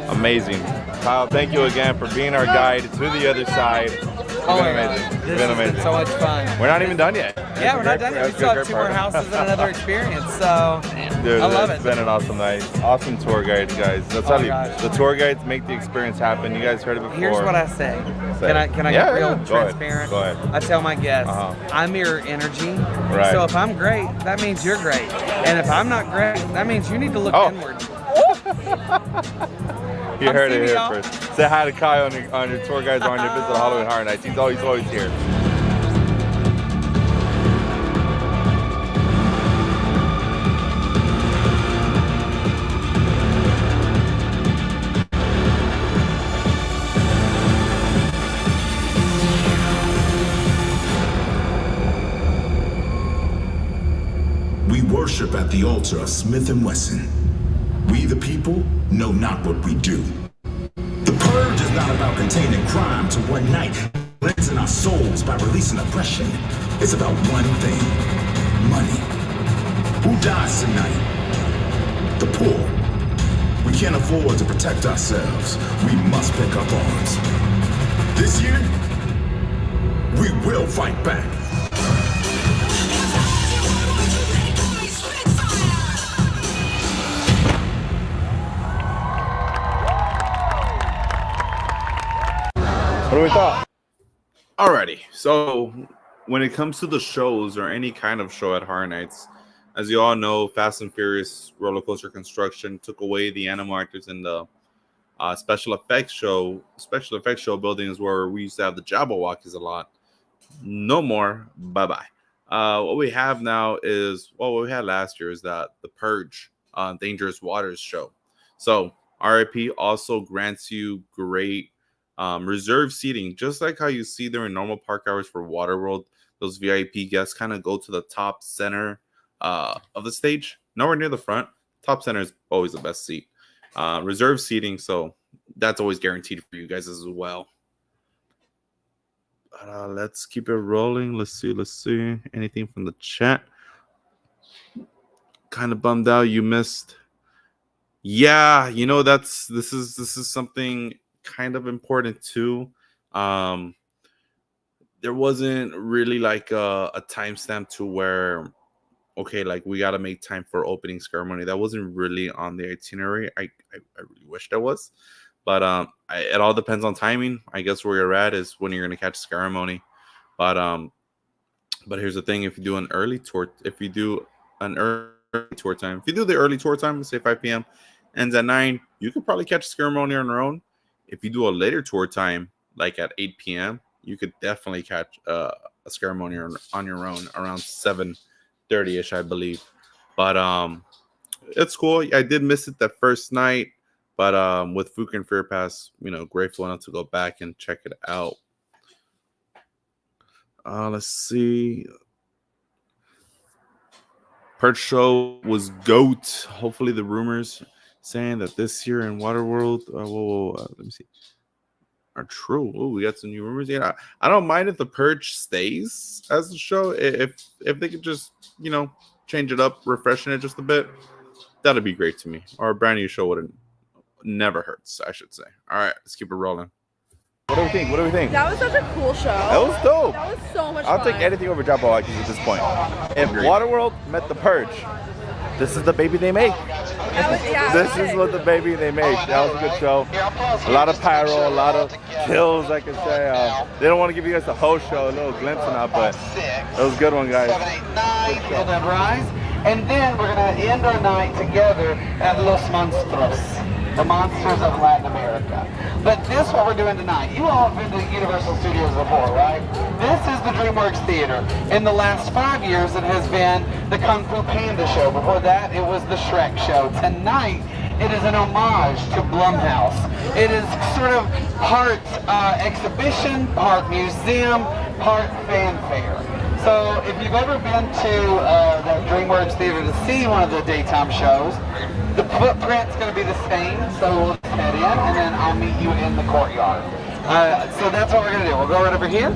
Amazing. Kyle, thank you again for being our guide to the other side. It's been amazing. It's been amazing. Been so much fun. We're not even done yet. Yeah, we're not done yet. We still have 2 more houses and another experience, so dude, I love it. It's been an awesome night. Awesome tour guides, guys. I'll tell you, the tour guides make the experience happen. You guys heard it before. Here's what I say. Can I get real transparent? Go ahead. I tell my guests, I mirror energy. Right. So if I'm great, that means you're great. And if I'm not great, that means you need to look inward. You heard it here first. Say hi to Kyle on your tour guides on your visit to Halloween Horror Nights. He's always here. worship at the altar of Smith & Wesson. We the people know not what we do. The purge is not about containing crime to one night, cleansing our souls by releasing oppression. It's about one thing: money. Who dies tonight? The poor. We can't afford to protect ourselves. We must pick up arms. This year, we will fight back. What do we thought? Alrighty, so when it comes to the shows or any kind of show at Horror Nights, as you all know, Fast and Furious roller coaster construction took away the animal actors in the special effects show buildings where we used to have the Jabberwockies a lot. No more. Bye-bye. What we have now is, well, what we had last year is that the Purge Dangerous Waters show. So R.I.P. also grants you great reserved seating, just like how you see during normal park hours for Waterworld. Those VIP guests kind of go to the top center of the stage, nowhere near the front. Top center is always the best seat. Reserved seating, so that's always guaranteed for you guys as well. Let's keep it rolling. Let's see anything from the chat. Kind of bummed out you missed. Yeah, you know, this is something kind of important too. There wasn't really like a timestamp to where, okay, like we got to make time for opening ceremony. That wasn't really on the itinerary. I really wish that was, but it all depends on timing. I guess where you're at is when you're gonna catch ceremony. But here's the thing: if you do an early tour, if you do the early tour time, say 5 p.m. ends at 9, you could probably catch ceremony on your own. If you do a later tour time, like at 8 p.m., you could definitely catch a ceremony on your own around 7:30ish, I believe. But it's cool. I did miss it that first night, but with Fuka and Fear Pass, you know, grateful enough to go back and check it out. Let's see. Purge show was GOAT. Hopefully the rumors saying that this year in Waterworld, let me see, are true. Oh, we got some new rumors. Yeah, I don't mind if the Purge stays as the show. If they could just, you know, change it up, refreshing it just a bit, that'd be great to me. Or a brand new show would never hurts, I should say. All right, let's keep it rolling. What do we think? What do we think? That was such a cool show. That was dope. That was so much fun. I'll take anything over Jabberwockies at this point. If Waterworld met the Purge, this is the baby they make. This is what the baby they make. That was a good show. A lot of pyro, a lot of kills, I can say. They don't want to give you guys the whole show, a little glimpse and all, but it was a good one, guys. 7, 8, 9, and then rise. And then we're going to end our night together at Los Monstros, the monsters of Latin America. But this, what we're doing tonight, you all have been to Universal Studios before, right? This is the DreamWorks Theater. In the last 5 years, it has been the Kung Fu Panda show. Before that, it was the Shrek show. Tonight, it is an homage to Blumhouse. It is sort of part exhibition, part museum, part fanfare. So if you've ever been to the DreamWorks Theater to see one of the daytime shows, the footprint's going to be the same, so we'll just head in, and then I'll meet you in the courtyard. So that's what we're going to do. We'll go right over here.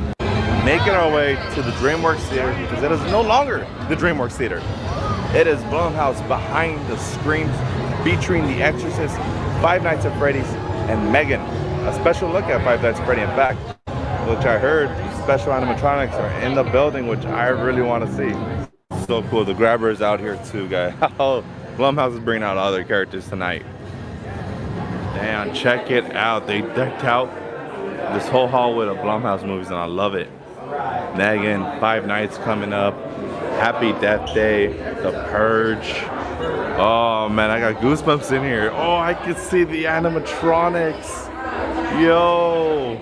Making our way to the DreamWorks Theater, because it is no longer the DreamWorks Theater. It is Blumhouse behind the screens, featuring The Exorcist, Five Nights at Freddy's, and Megan. A special look at Five Nights at Freddy, in fact, which I heard special animatronics are in the building, which I really want to see. So cool. The Grabber is out here too, guys. Blumhouse is bringing out other characters tonight. Damn, check it out. They decked out this whole hallway of Blumhouse movies, and I love it. Megan, Five Nights coming up, Happy Death Day, The Purge. Oh man, I got goosebumps in here. Oh, I can see the animatronics. Yo.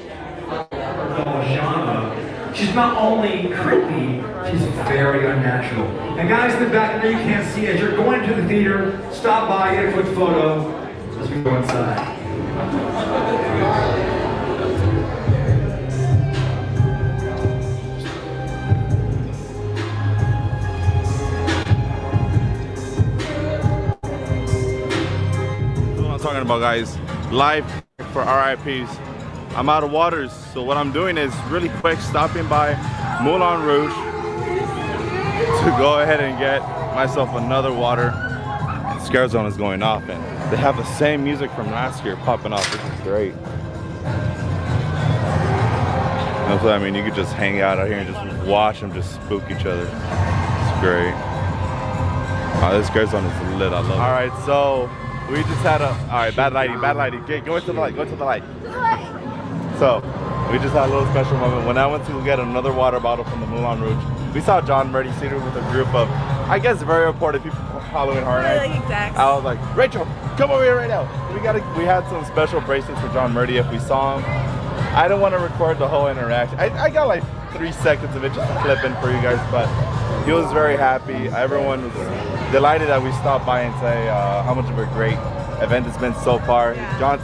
She's not only creepy, she's very unnatural. And guys in the back there, you can't see, as you're going to the theater, stop by, get a quick photo as we go inside. talking about, guys. Life for RIPs. I'm out of waters, so what I'm doing is really quick stopping by Moulin Rouge to go ahead and get myself another water. And Scare Zone is going off, and they have the same music from last year popping off. This is great. That's what I mean. You could just hang out here and just watch them just spook each other. It's great. Oh, this Scare Zone is lit. I love it. All right, so we just had a. All right, bad lighting, bad lighting. Go into the light. Go into the light. So we just had a little special moment. When I went to get another water bottle from the Moulin Rouge, we saw John Murdy seated with a group of, I guess, very important people for Halloween Horror Nights. Like exact. I was like, Rachel, come over here right now. We had some special bracelets for John Murdy if we saw him. I don't want to record the whole interaction. I got like 3 seconds of it just to clip in for you guys, but he was very happy. Everyone was delighted that we stopped by and say how much of a great event it's been so far. John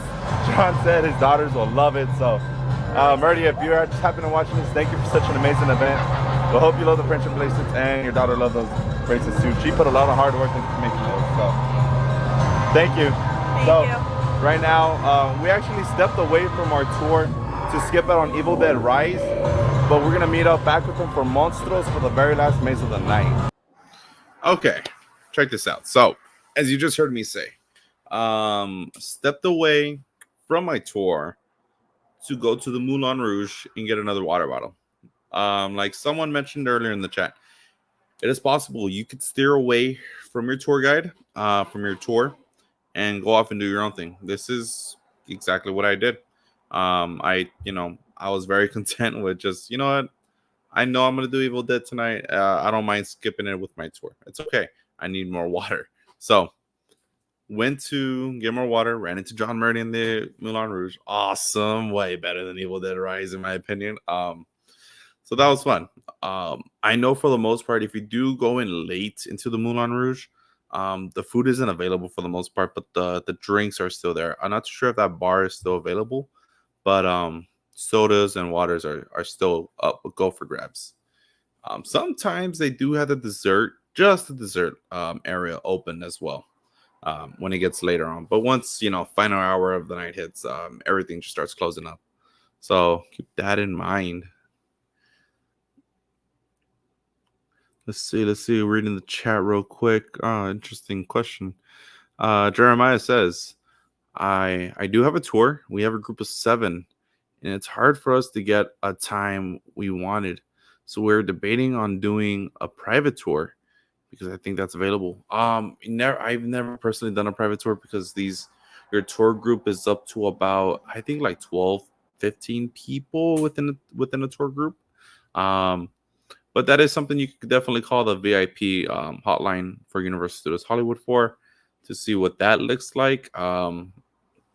said his daughters will love it. So Murdy, if you just happen to watch this, thank you for such an amazing event. We hope you love the friendship bracelets and your daughter loved those bracelets too. She put a lot of hard work into making those. So thank you. Thank you. Right now, we actually stepped away from our tour to skip out on Evil Dead Rise, but we're gonna meet up back with them for Monstros for the very last maze of the night. Okay, check this out. So, as you just heard me say, stepped away from my tour to go to the Moulin Rouge and get another water bottle. Like someone mentioned earlier in the chat, it is possible you could steer away from your tour guide, from your tour, and go off and do your own thing. This is exactly what I did. I was very content with just, you know what, I know I'm gonna do Evil Dead tonight. I don't mind skipping it with my tour. It's okay. I need more water. So went to get more water, ran into John Murdy in the Moulin Rouge. Awesome, way better than Evil Dead Rise in my opinion. So that was fun. I know for the most part, if you do go in late into the Moulin Rouge, the food isn't available for the most part, but the drinks are still there. I'm not too sure if that bar is still available, but sodas and waters are still up, go for grabs. Sometimes they do have the dessert, just the dessert area open as well when it gets later on. But once, final hour of the night hits, everything just starts closing up. So keep that in mind. Let's see. Reading the chat real quick. Interesting question. Jeremiah says, I do have a tour. We have a group of 7, and it's hard for us to get a time we wanted. So we're debating on doing a private tour because I think that's available. I've never personally done a private tour because your tour group is up to about, I think, like 12, 15 people within a tour group. But that is something you could definitely call the VIP hotline for Universal Studios Hollywood for, to see what that looks like.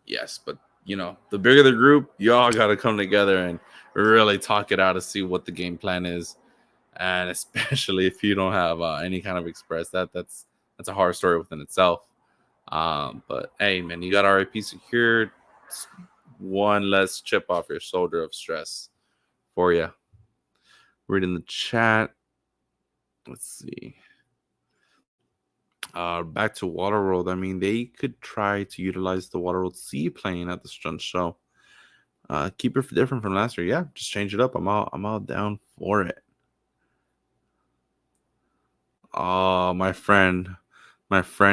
Yes, but the bigger the group, y'all got to come together and really talk it out to see what the game plan is. And especially if you don't have any kind of express, that's a hard story within itself. But hey, man, you got R.I.P secured. It's one less chip off your shoulder of stress for you. Reading the chat. Let's see. Back to Waterworld. I mean, they could try to utilize the Waterworld seaplane at the stunt show. Keep it different from last year. Yeah, just change it up. I'm all down for it. Oh, my friend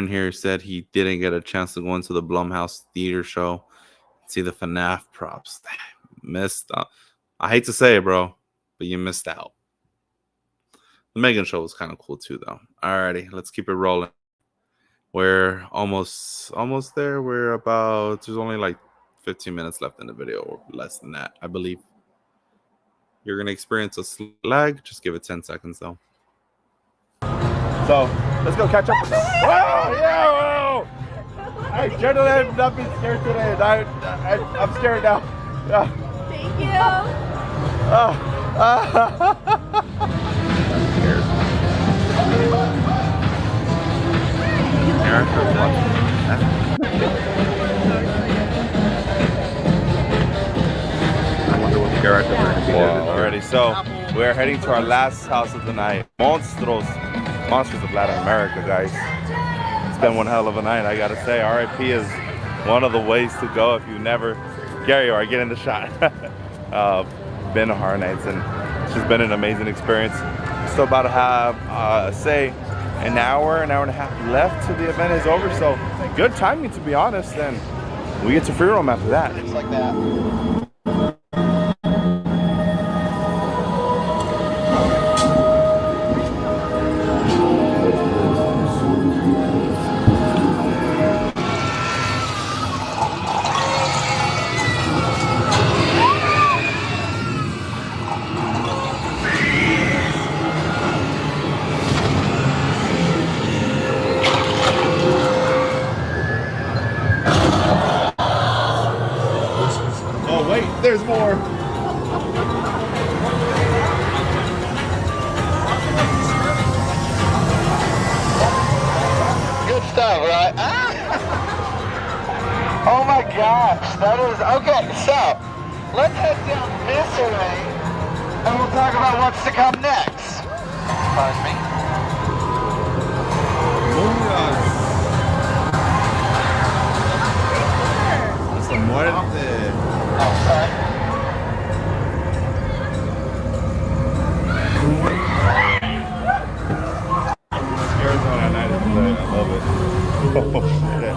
here said he didn't get a chance to go into the Blumhouse theater show, see the FNAF props. Missed out. I hate to say it, bro, but you missed out. The Megan show was kind of cool too, though. Alrighty, let's keep it rolling. We're almost there. There's only like 15 minutes left in the video, or less than that, I believe. You're gonna experience a lag. Just give it 10 seconds, though. So let's go catch up with them. Whoa, yeah, whoa! I generally have not been scared today, and I'm scared now. Yeah. Thank you. I wonder what the character we're going to be doing. Alrighty, so we're heading to our last house of the night. Monsters of Latin America, guys. It's been one hell of a night, I gotta say. R.I.P is one of the ways to go if you never, Gary, or I get in the shot. Been to Horror Nights, and it's just been an amazing experience. Still about to have, say, an hour and a half left till the event is over. So good timing, to be honest. And we get to free roam after that. It's like that. Oh wait, there's more. Good stuff, right? Oh my gosh, that is okay. So let's head down this way, and we'll talk about what's to come next. Pardon me. Hasta muerte. Oh, sorry. Arizona night is today. I love it. Oh shit.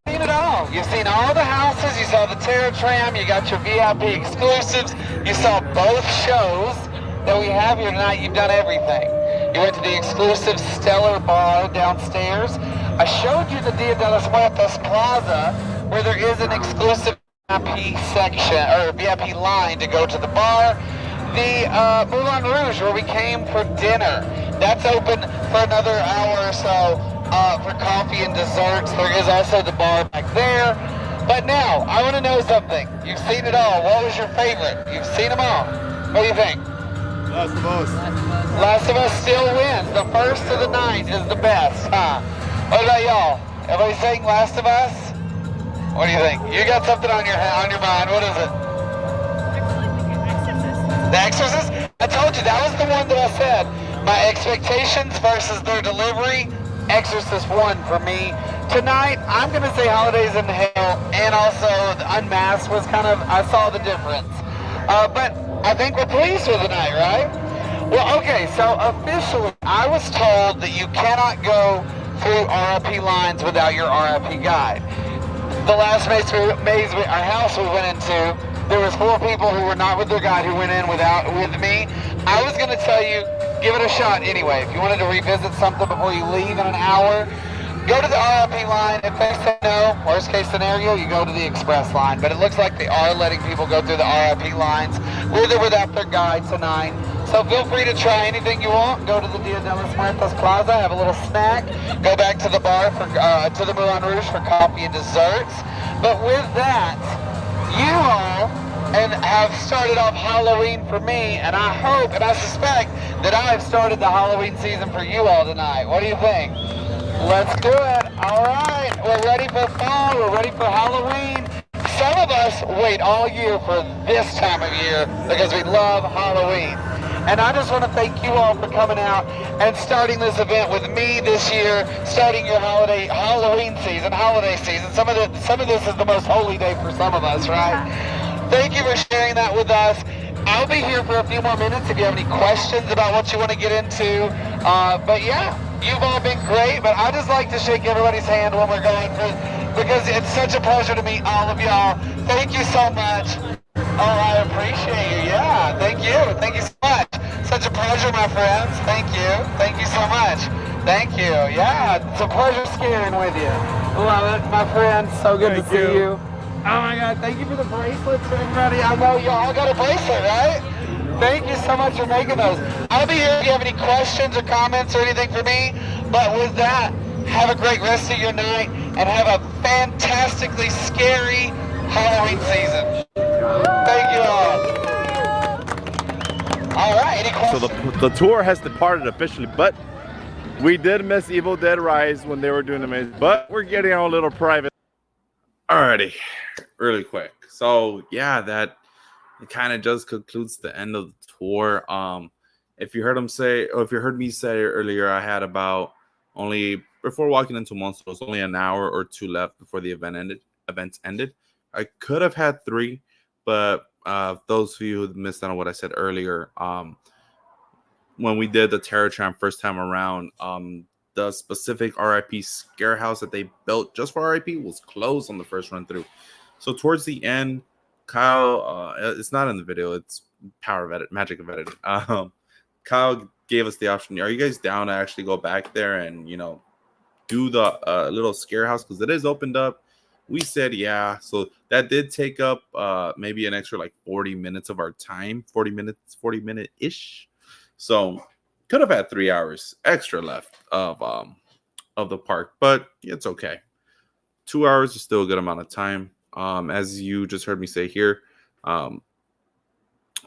Seen it all. You've seen all the houses. You saw the tram. You got your VIP exclusives. You saw both shows that we have here tonight. You've done everything. You went to the exclusive Stellar Bar downstairs. I showed you the Dia de los Muertos Plaza, where there is an exclusive VIP section, or VIP line to go to the bar. The Moulin Rouge, where we came for dinner, that's open for another hour or so for coffee and desserts. There is also the bar back there. But now, I want to know something. You've seen it all. What was your favorite? You've seen them all. What do you think? Last of Us. Last of Us still wins. The first of the night is the best, huh? What about y'all? Everybody saying Last of Us? What do you think? You got something on your mind. What is it? The Exorcist? I told you, that was the one that I said. My expectations versus their delivery, Exorcist won for me. Tonight, I'm going to say Holidays in Hell, and also Unmasked was kind of, I saw the difference. But I think we're pleased with the night, right? Well, okay, so officially, I was told that you cannot go through R.I.P. lines without your R.I.P. guide. The last maze our house we went into, there was 4 people who were not with their guide who went in with me. I was going to tell you, give it a shot anyway. If you wanted to revisit something before you leave in an hour, go to the R.I.P. line. If they say no, worst case scenario, you go to the express line. But it looks like they are letting people go through the R.I.P. lines with or without their guide tonight. So feel free to try anything you want. Go to the Dia de los Muertos Plaza, have a little snack. Go back to the bar, to the Moulin Rouge for coffee and desserts. But with that, you all have started off Halloween for me, and I hope and I suspect that I have started the Halloween season for you all tonight. What do you think? Let's do it. All right, we're ready for fall. We're ready for Halloween. Some of us wait all year for this time of year because we love Halloween. And I just want to thank you all for coming out and starting this event with me this year, starting your Halloween season, holiday season. Some of this is the most holy day for some of us, right? Thank you for sharing that with us. I'll be here for a few more minutes if you have any questions about what you want to get into. But yeah, you've all been great, but I just like to shake everybody's hand when we're going because it's such a pleasure to meet all of y'all. Thank you so much. Oh, I appreciate you. Yeah, thank you. Thank you so much. Such a pleasure, my friends. Thank you. Thank you so much. Thank you. Yeah, it's a pleasure skiing with you. Love it, my friends. So good to see you. Oh my God, thank you for the bracelets, everybody. I know you all got a bracelet, right? Thank you so much for making those. I'll be here if you have any questions or comments or anything for me. But with that, have a great rest of your night and have a fantastically scary Halloween season. Thank you all. All right, any questions? So the tour has departed officially, but we did miss Evil Dead Rise when they were doing the maze, but we're getting our little private. Alrighty, really quick. So yeah, that kind of just concludes the end of the tour. If you heard me say earlier, I had about only before walking into Monster, it was only an hour or two left before the events ended. I could have had 3, but those of you who missed out on what I said earlier, when we did the Terror Tram first time around, the specific R.I.P. scare house that they built just for R.I.P. was closed on the first run through. So towards the end, Kyle, it's not in the video, it's power of edit, magic of editing. Kyle gave us the option. Are you guys down to actually go back there and, you know, do the little scare house? Because it is opened up. We said, yeah. So that did take up maybe an extra like 40 minutes of our time, 40 minute-ish. So could have had 3 hours extra left of the park, but it's okay. 2 hours is still a good amount of time. As you just heard me say here,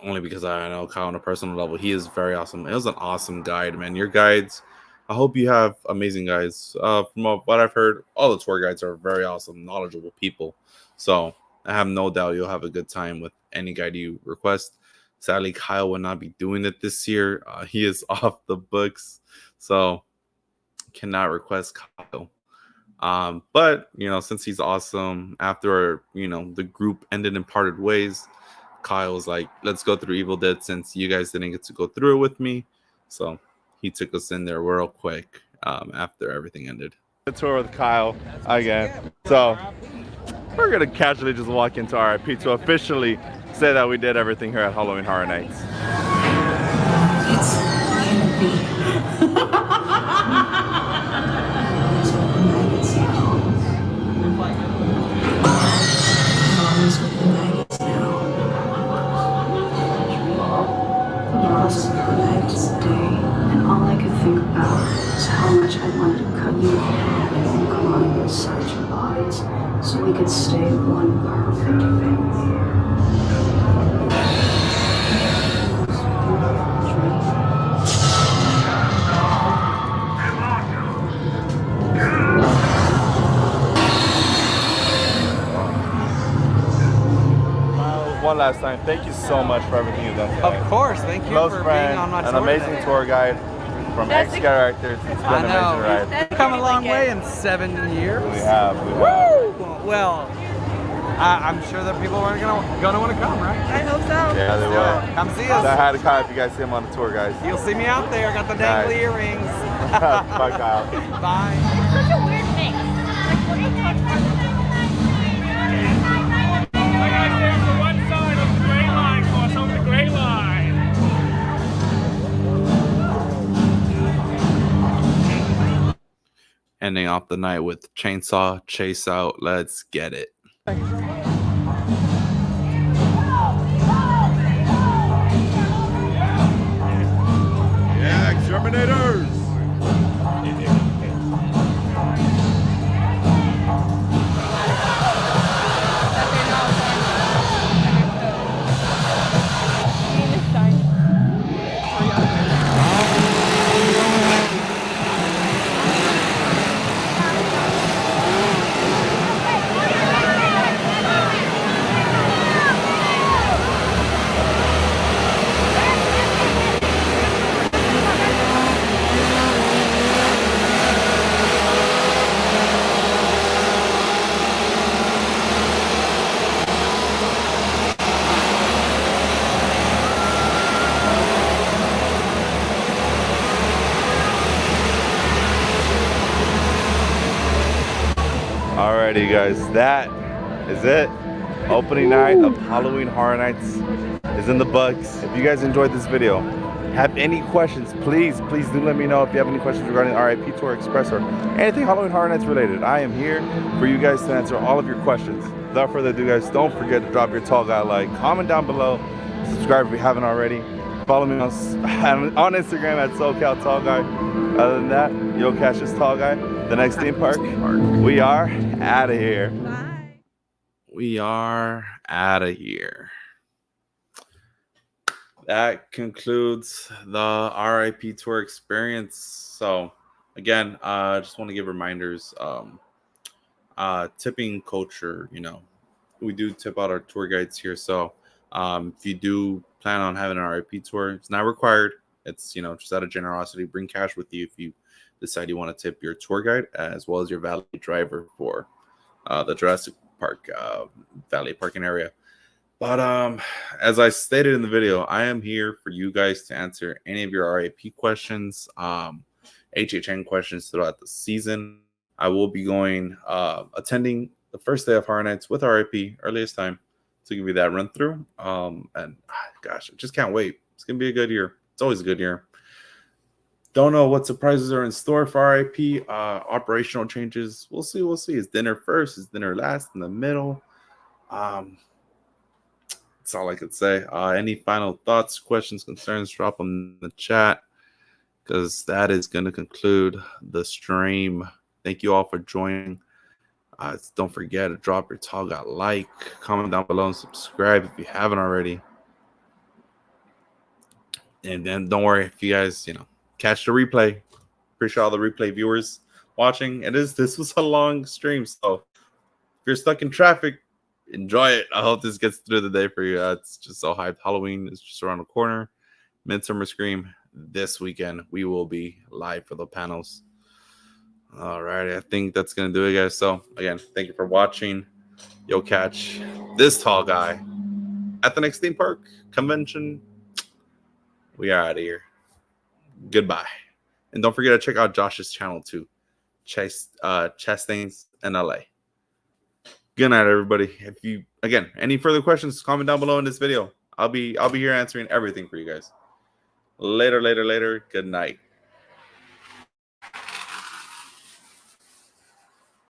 only because I know Kyle on a personal level, he is very awesome. It was an awesome guide, man. Your guides, I hope you have amazing guides. From what I've heard, all the tour guides are very awesome, knowledgeable people. So I have no doubt you'll have a good time with any guide you request. Sadly, Kyle will not be doing it this year. He is off the books, so cannot request Kyle. But, you know, since he's awesome, after, you know, the group ended and parted ways, Kyle was like, let's go through Evil Dead since you guys didn't get to go through it with me. So he took us in there real quick after everything ended. The tour with Kyle again. So we're going to casually just walk into R.I.P. to officially say that we did everything here at Halloween Horror Nights. And all I could think about was how much I wanted to cut you open and climb inside your bodies so we could stay one perfect family. One last time, thank you so much for everything you've done today. Of course, thank you Close for friend, being on my an tour amazing today. tour guide from ex-characters. It's been an amazing ride. We've come a long way in 7 years. We have. Woo! Well, I'm sure that people are gonna want to come, right? I hope so. Yeah, they will. Come see Say us. hi to Kyle if you guys see him on the tour, guys. You'll see me out there. Got the dangly Nice. earrings. Bye, Kyle. Bye. It's such a weird mix. Like, what are you talking about? Ending off the night with Chainsaw Chase Out. Let's get it. Yeah, exterminators! Alrighty, guys, that is it. Opening night of Halloween Horror Nights is in the books. If you guys enjoyed this video, have any questions, please do let me know. If you have any questions regarding the R.I.P. Tour Express or anything Halloween Horror Nights related, I am here for you guys to answer all of your questions. Without further ado, guys, don't forget to drop your tall guy like, comment down below, subscribe if you haven't already. Follow me on Instagram at SoCal Tall Guy. Other than that, you'll catch this tall guy the next theme park. We are out of here. Bye. We are out of here. That concludes the R.I.P. tour experience. So again, I just want to give reminders. Tipping culture, you know, we do tip out our tour guides here. So if you do plan on having an R.I.P. tour, it's not required. It's, you know, just out of generosity, bring cash with you if you decide you want to tip your tour guide as well as your valet driver for the Jurassic Park valet parking area. But as I stated in the video, I am here for you guys to answer any of your R.I.P questions, HHN questions throughout the season. I will be going attending the first day of Horror Nights with R.I.P. earliest time to give you that run through. And gosh, I just can't wait. It's gonna be a good year. It's always a good year. Don't know what surprises are in store for R.I.P. Operational changes. We'll see. We'll see. Is dinner first? Is dinner last? In the middle? That's all I could say. Any final thoughts, questions, concerns? Drop them in the chat, because that is going to conclude the stream. Thank you all for joining. Don't forget to drop your tall guy like, comment down below, and subscribe if you haven't already. And then don't worry if you guys, catch the replay. Appreciate all the replay viewers watching. This was a long stream, so if you're stuck in traffic, enjoy it. I hope this gets through the day for you. It's just so hyped. Halloween is just around the corner. Midsummer Scream this weekend. We will be live for the panels. All right, I think that's gonna do it, guys. So again, thank you for watching. You'll catch this tall guy at the next theme park convention. We are out of here. Goodbye. And don't forget to check out Josh's channel too. Chastains in LA. Good night, everybody. If you any further questions, comment down below in this video. I'll be here answering everything for you guys. Later. Good night.